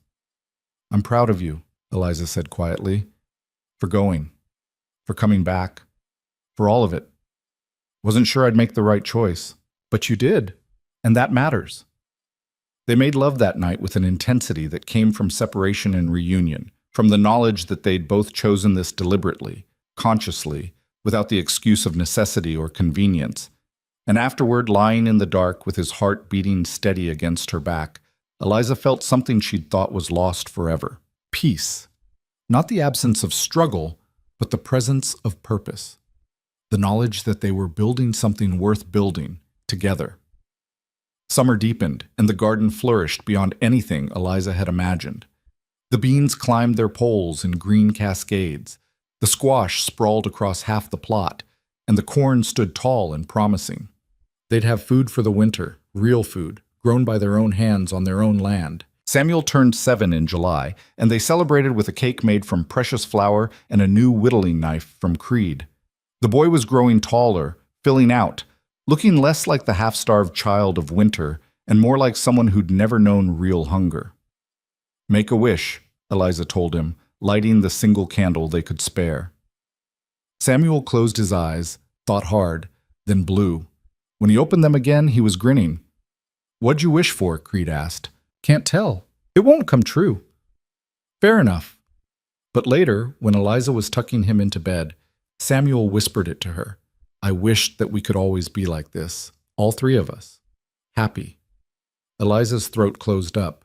I'm proud of you, Eliza said quietly, for going, for coming back, for all of it. Wasn't sure I'd make the right choice, but you did, and that matters. They made love that night with an intensity that came from separation and reunion, from the knowledge that they'd both chosen this deliberately, consciously, without the excuse of necessity or convenience. And afterward, lying in the dark with his heart beating steady against her back, Eliza felt something she'd thought was lost forever. Peace. Not the absence of struggle, but the presence of purpose. The knowledge that they were building something worth building, together. Summer deepened, and the garden flourished beyond anything Eliza had imagined. The beans climbed their poles in green cascades. The squash sprawled across half the plot, and the corn stood tall and promising. They'd have food for the winter, real food, grown by their own hands on their own land. Samuel turned 7 in July, and they celebrated with a cake made from precious flour and a new whittling knife from Creed. The boy was growing taller, filling out, looking less like the half-starved child of winter and more like someone who'd never known real hunger. Make a wish, Eliza told him, lighting the single candle they could spare. Samuel closed his eyes, thought hard, then blew. When he opened them again, he was grinning. What'd you wish for? Creed asked. Can't tell. It won't come true. Fair enough. But later, when Eliza was tucking him into bed, Samuel whispered it to her. I wished that we could always be like this, all three of us. Happy. Eliza's throat closed up.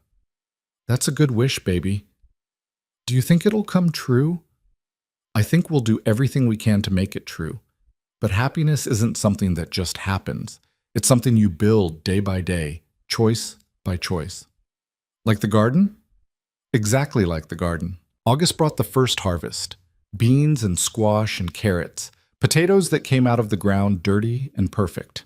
That's a good wish, baby. Do you think it'll come true? I think we'll do everything we can to make it true. But happiness isn't something that just happens. It's something you build day by day, choice by choice. Like the garden? Exactly like the garden. August brought the first harvest. Beans and squash and carrots. Potatoes that came out of the ground dirty and perfect.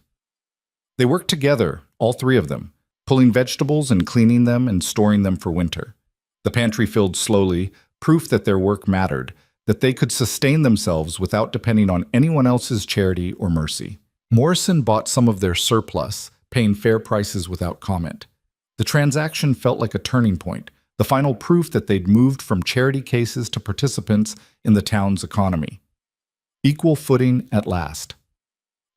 They worked together, all three of them, pulling vegetables and cleaning them and storing them for winter. The pantry filled slowly, proof that their work mattered, that they could sustain themselves without depending on anyone else's charity or mercy. Morrison bought some of their surplus, paying fair prices without comment. The transaction felt like a turning point, the final proof that they'd moved from charity cases to participants in the town's economy. Equal footing at last.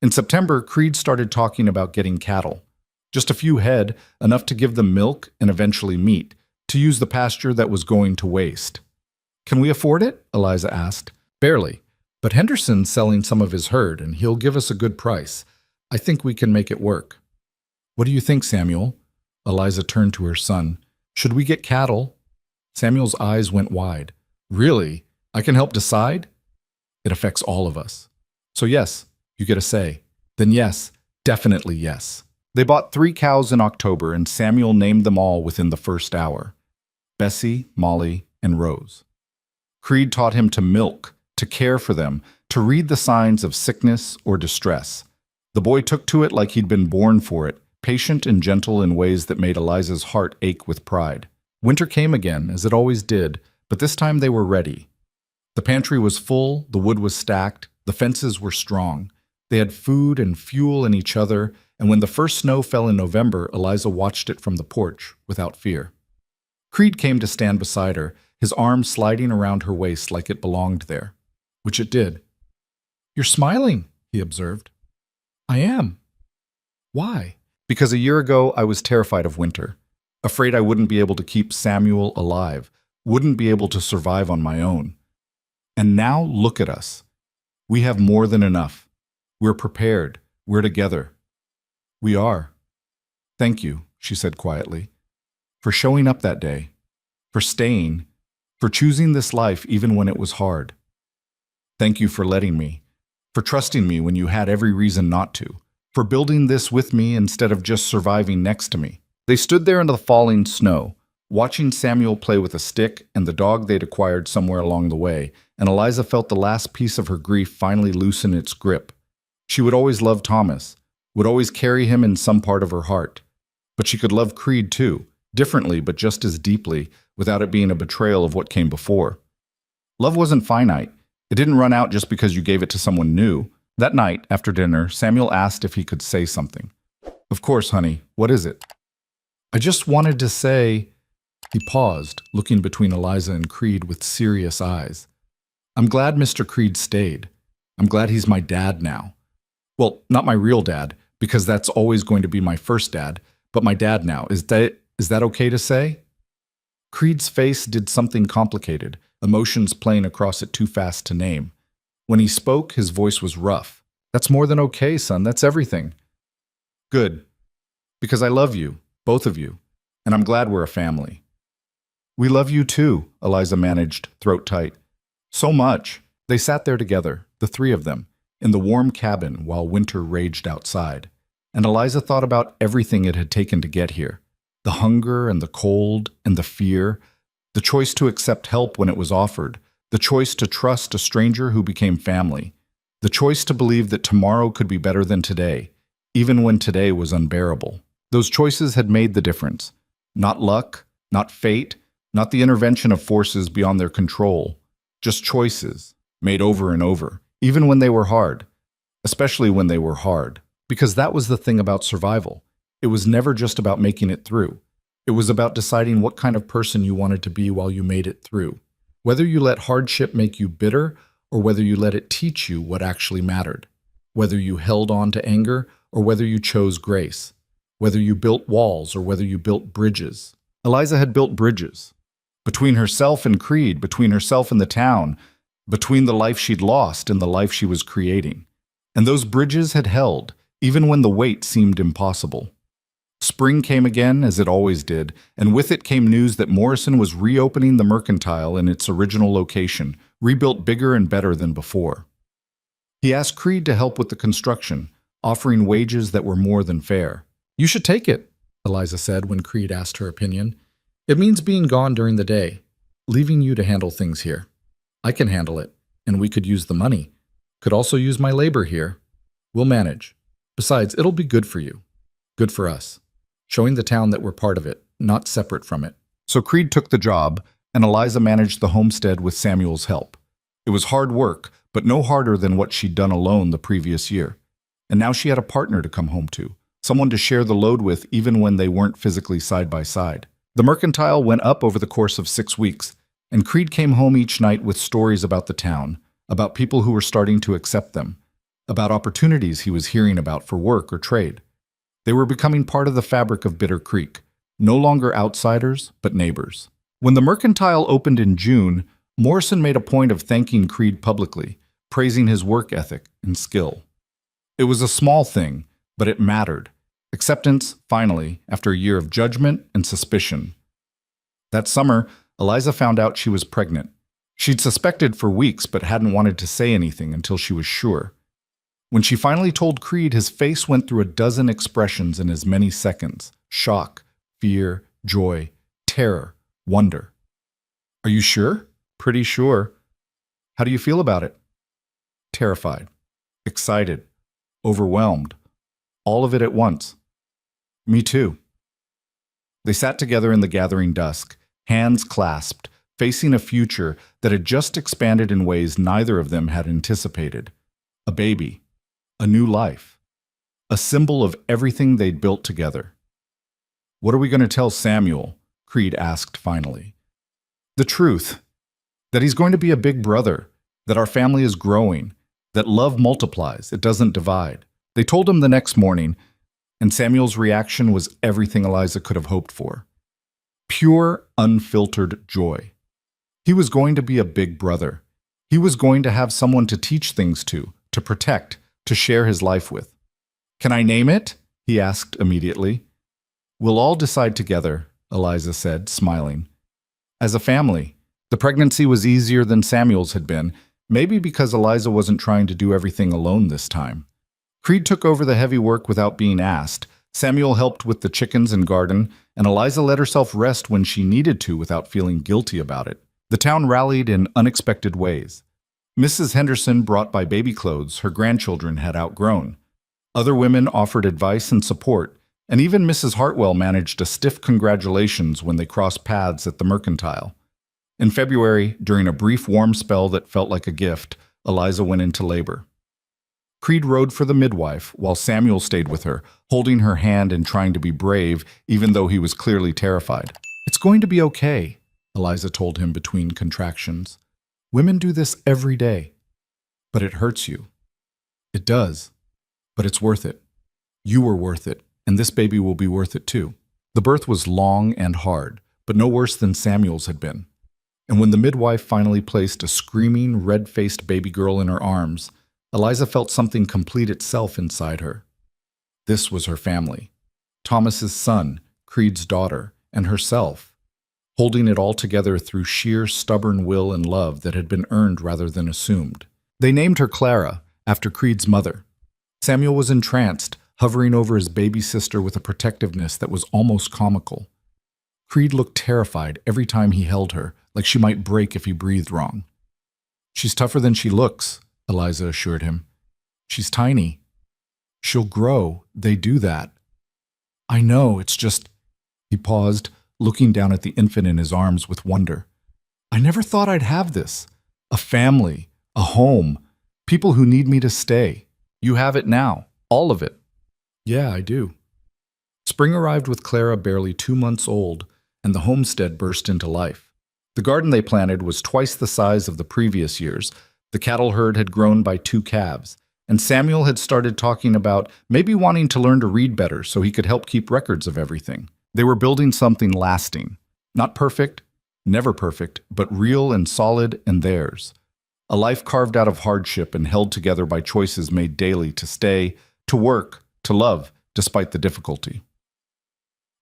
In September, Creed started talking about getting cattle. Just a few head, enough to give them milk and eventually meat, to use the pasture that was going to waste. Can we afford it? Eliza asked. Barely, but Henderson's selling some of his herd and he'll give us a good price. I think we can make it work. What do you think, Samuel? Eliza turned to her son. Should we get cattle? Samuel's eyes went wide. Really? I can help decide? It affects all of us. So yes, you get a say. Then yes, definitely yes. They bought 3 cows in October and Samuel named them all within the first hour. Bessie, Molly, and Rose. Creed taught him to milk, to care for them, to read the signs of sickness or distress. The boy took to it like he'd been born for it, patient and gentle in ways that made Eliza's heart ache with pride. Winter came again, as it always did, but this time they were ready. The pantry was full, the wood was stacked, the fences were strong. They had food and fuel in each other, and when the first snow fell in November, Eliza watched it from the porch without fear. Creed came to stand beside her, his arm sliding around her waist like it belonged there, which it did. You're smiling, he observed. I am. Why? Because a year ago I was terrified of winter, afraid I wouldn't be able to keep Samuel alive, wouldn't be able to survive on my own. And now look at us. We have more than enough. We're prepared. We're together. We are. Thank you, she said quietly, for showing up that day, for staying, for choosing this life even when it was hard. Thank you for letting me, for trusting me when you had every reason not to, for building this with me instead of just surviving next to me. They stood there in the falling snow, watching Samuel play with a stick and the dog they'd acquired somewhere along the way, and Eliza felt the last piece of her grief finally loosen its grip. She would always love Thomas, would always carry him in some part of her heart. But she could love Creed too, differently but just as deeply, without it being a betrayal of what came before. Love wasn't finite. It didn't run out just because you gave it to someone new. That night, after dinner, Samuel asked if he could say something. Of course, honey. What is it? I just wanted to say... He paused, looking between Eliza and Creed with serious eyes. I'm glad Mr. Creed stayed. I'm glad he's my dad now. Well, not my real dad, because that's always going to be my first dad, but my dad now. Is that okay to say? Creed's face did something complicated, emotions playing across it too fast to name. When he spoke, his voice was rough. That's more than okay, son. That's everything. Good. Because I love you, both of you, and I'm glad we're a family. We love you too, Eliza managed, throat tight. So much. They sat there together, the three of them, in the warm cabin while winter raged outside. And Eliza thought about everything it had taken to get here. The hunger and the cold and the fear, the choice to accept help when it was offered, the choice to trust a stranger who became family, the choice to believe that tomorrow could be better than today, even when today was unbearable. Those choices had made the difference. Not luck, not fate, not the intervention of forces beyond their control, just choices, made over and over, even when they were hard, especially when they were hard, because that was the thing about survival. It was never just about making it through. It was about deciding what kind of person you wanted to be while you made it through, whether you let hardship make you bitter or whether you let it teach you what actually mattered, whether you held on to anger or whether you chose grace, whether you built walls or whether you built bridges. Eliza had built bridges. Between herself and Creed, between herself and the town, between the life she'd lost and the life she was creating. And those bridges had held, even when the weight seemed impossible. Spring came again, as it always did, and with it came news that Morrison was reopening the Mercantile in its original location, rebuilt bigger and better than before. He asked Creed to help with the construction, offering wages that were more than fair. You should take it, Eliza said when Creed asked her opinion. It means being gone during the day, leaving you to handle things here. I can handle it, and we could use the money. Could also use my labor here. We'll manage. Besides, it'll be good for you. Good for us. Showing the town that we're part of it, not separate from it. So Creed took the job, and Eliza managed the homestead with Samuel's help. It was hard work, but no harder than what she'd done alone the previous year. And now she had a partner to come home to, someone to share the load with even when they weren't physically side by side. The Mercantile went up over the course of 6 weeks, and Creed came home each night with stories about the town, about people who were starting to accept them, about opportunities he was hearing about for work or trade. They were becoming part of the fabric of Bitter Creek, no longer outsiders, but neighbors. When the Mercantile opened in June, Morrison made a point of thanking Creed publicly, praising his work ethic and skill. It was a small thing, but it mattered. Acceptance, finally, after a year of judgment and suspicion. That summer, Eliza found out she was pregnant. She'd suspected for weeks but hadn't wanted to say anything until she was sure. When she finally told Creed, his face went through a dozen expressions in as many seconds. Shock, fear, joy, terror, wonder. Are you sure? Pretty sure. How do you feel about it? Terrified, excited, overwhelmed. All of it at once. Me too. They sat together in the gathering dusk, hands clasped, facing a future that had just expanded in ways neither of them had anticipated. A baby. A new life. A symbol of everything they'd built together. What are we going to tell Samuel? Creed asked finally. The truth. That he's going to be a big brother. That our family is growing. That love multiplies. It doesn't divide. They told him the next morning, and Samuel's reaction was everything Eliza could have hoped for. Pure, unfiltered joy. He was going to be a big brother. He was going to have someone to teach things to protect, to share his life with. "Can I name it?" he asked immediately. "We'll all decide together," Eliza said, smiling. As a family, the pregnancy was easier than Samuel's had been, maybe because Eliza wasn't trying to do everything alone this time. Creed took over the heavy work without being asked. Samuel helped with the chickens and garden, and Eliza let herself rest when she needed to without feeling guilty about it. The town rallied in unexpected ways. Mrs. Henderson brought by baby clothes her grandchildren had outgrown. Other women offered advice and support, and even Mrs. Hartwell managed a stiff congratulations when they crossed paths at the mercantile. In February, during a brief warm spell that felt like a gift, Eliza went into labor. Creed rode for the midwife, while Samuel stayed with her, holding her hand and trying to be brave, even though he was clearly terrified. "It's going to be okay," Eliza told him between contractions. "Women do this every day. But it hurts you." "It does. But it's worth it. You were worth it, and this baby will be worth it too." The birth was long and hard, but no worse than Samuel's had been. And when the midwife finally placed a screaming, red-faced baby girl in her arms, Eliza felt something complete itself inside her. This was her family. Thomas's son, Creed's daughter, and herself, holding it all together through sheer stubborn will and love that had been earned rather than assumed. They named her Clara, after Creed's mother. Samuel was entranced, hovering over his baby sister with a protectiveness that was almost comical. Creed looked terrified every time he held her, like she might break if he breathed wrong. "She's tougher than she looks," Eliza assured him. "She's tiny. She'll grow. They do that." "I know, it's just—" He paused, looking down at the infant in his arms with wonder. "I never thought I'd have this. A family, a home, people who need me to stay. You have it now, all of it." "Yeah, I do." Spring arrived with Clara barely 2 months old, and the homestead burst into life. The garden they planted was twice the size of the previous years. The cattle herd had grown by 2 calves, and Samuel had started talking about maybe wanting to learn to read better so he could help keep records of everything. They were building something lasting. Not perfect, never perfect, but real and solid and theirs. A life carved out of hardship and held together by choices made daily to stay, to work, to love, despite the difficulty.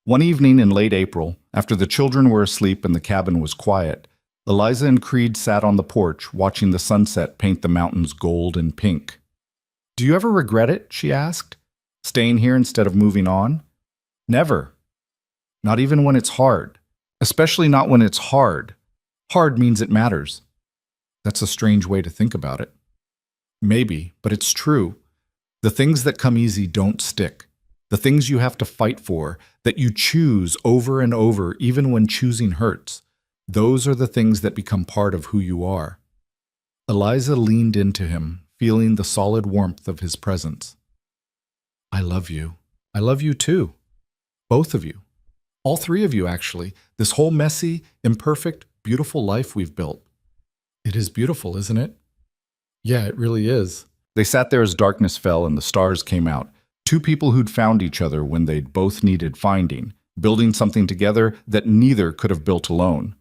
One evening in late April, after the children were asleep and the cabin was quiet, Eliza and Creed sat on the porch watching the sunset paint the mountains gold and pink. "Do you ever regret it?" she asked. "Staying here instead of moving on?" "Never. Not even when it's hard. Especially not when it's hard. Hard means it matters." That's a strange way to think about it. Maybe, but it's true. The things that come easy don't stick. The things you have to fight for, that you choose over and over even when choosing hurts, those are the things that become part of who you are. Eliza leaned into him, feeling the solid warmth of his presence. "I love you. I love you too. Both of you. All 3 of you, actually. This whole messy, imperfect, beautiful life we've built." "It is beautiful, isn't it?" "Yeah, it really is." They sat there as darkness fell and the stars came out. 2 people who'd found each other when they'd both needed finding, building something together that neither could have built alone.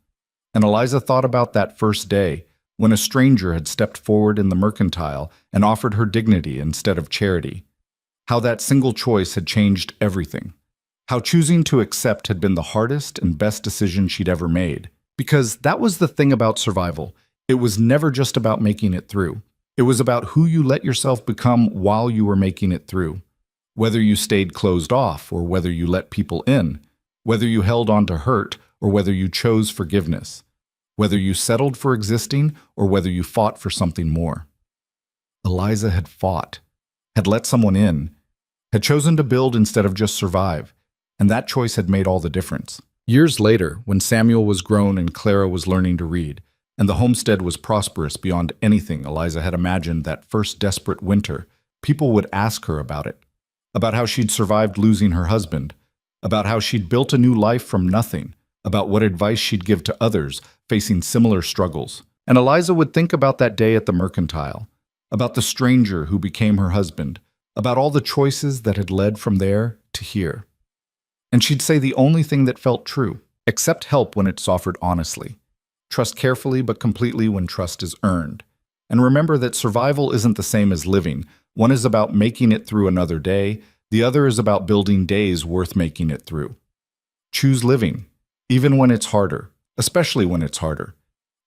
And Eliza thought about that first day, when a stranger had stepped forward in the mercantile and offered her dignity instead of charity. How that single choice had changed everything. How choosing to accept had been the hardest and best decision she'd ever made. Because that was the thing about survival. It was never just about making it through. It was about who you let yourself become while you were making it through. Whether you stayed closed off or whether you let people in, whether you held on to hurt or whether you chose forgiveness, whether you settled for existing or whether you fought for something more. Eliza had fought, had let someone in, had chosen to build instead of just survive, and that choice had made all the difference. Years later, when Samuel was grown and Clara was learning to read, and the homestead was prosperous beyond anything Eliza had imagined that first desperate winter, people would ask her about it. About how she'd survived losing her husband, about how she'd built a new life from nothing, about what advice she'd give to others facing similar struggles. And Eliza would think about that day at the mercantile, about the stranger who became her husband, about all the choices that had led from there to here. And she'd say the only thing that felt true, accept help when it's offered honestly, trust carefully but completely when trust is earned, and remember that survival isn't the same as living. One is about making it through another day, the other is about building days worth making it through. Choose living, even when it's harder, especially when it's harder,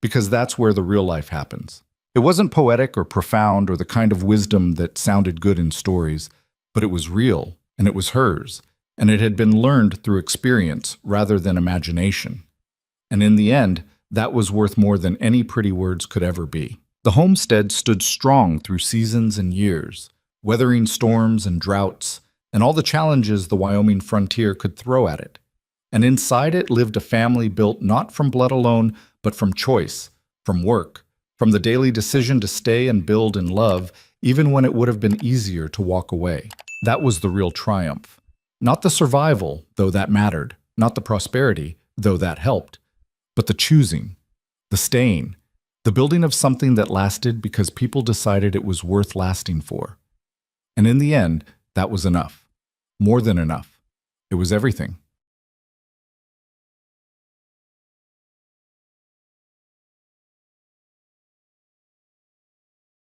because that's where the real life happens. It wasn't poetic or profound or the kind of wisdom that sounded good in stories, but it was real, and it was hers, and it had been learned through experience rather than imagination. And in the end, that was worth more than any pretty words could ever be. The homestead stood strong through seasons and years, weathering storms and droughts, and all the challenges the Wyoming frontier could throw at it. And inside it lived a family built not from blood alone, but from choice, from work, from the daily decision to stay and build in love, even when it would have been easier to walk away. That was the real triumph. Not the survival, though that mattered, not the prosperity, though that helped, but the choosing, the staying, the building of something that lasted because people decided it was worth lasting for. And in the end, that was enough. More than enough. It was everything.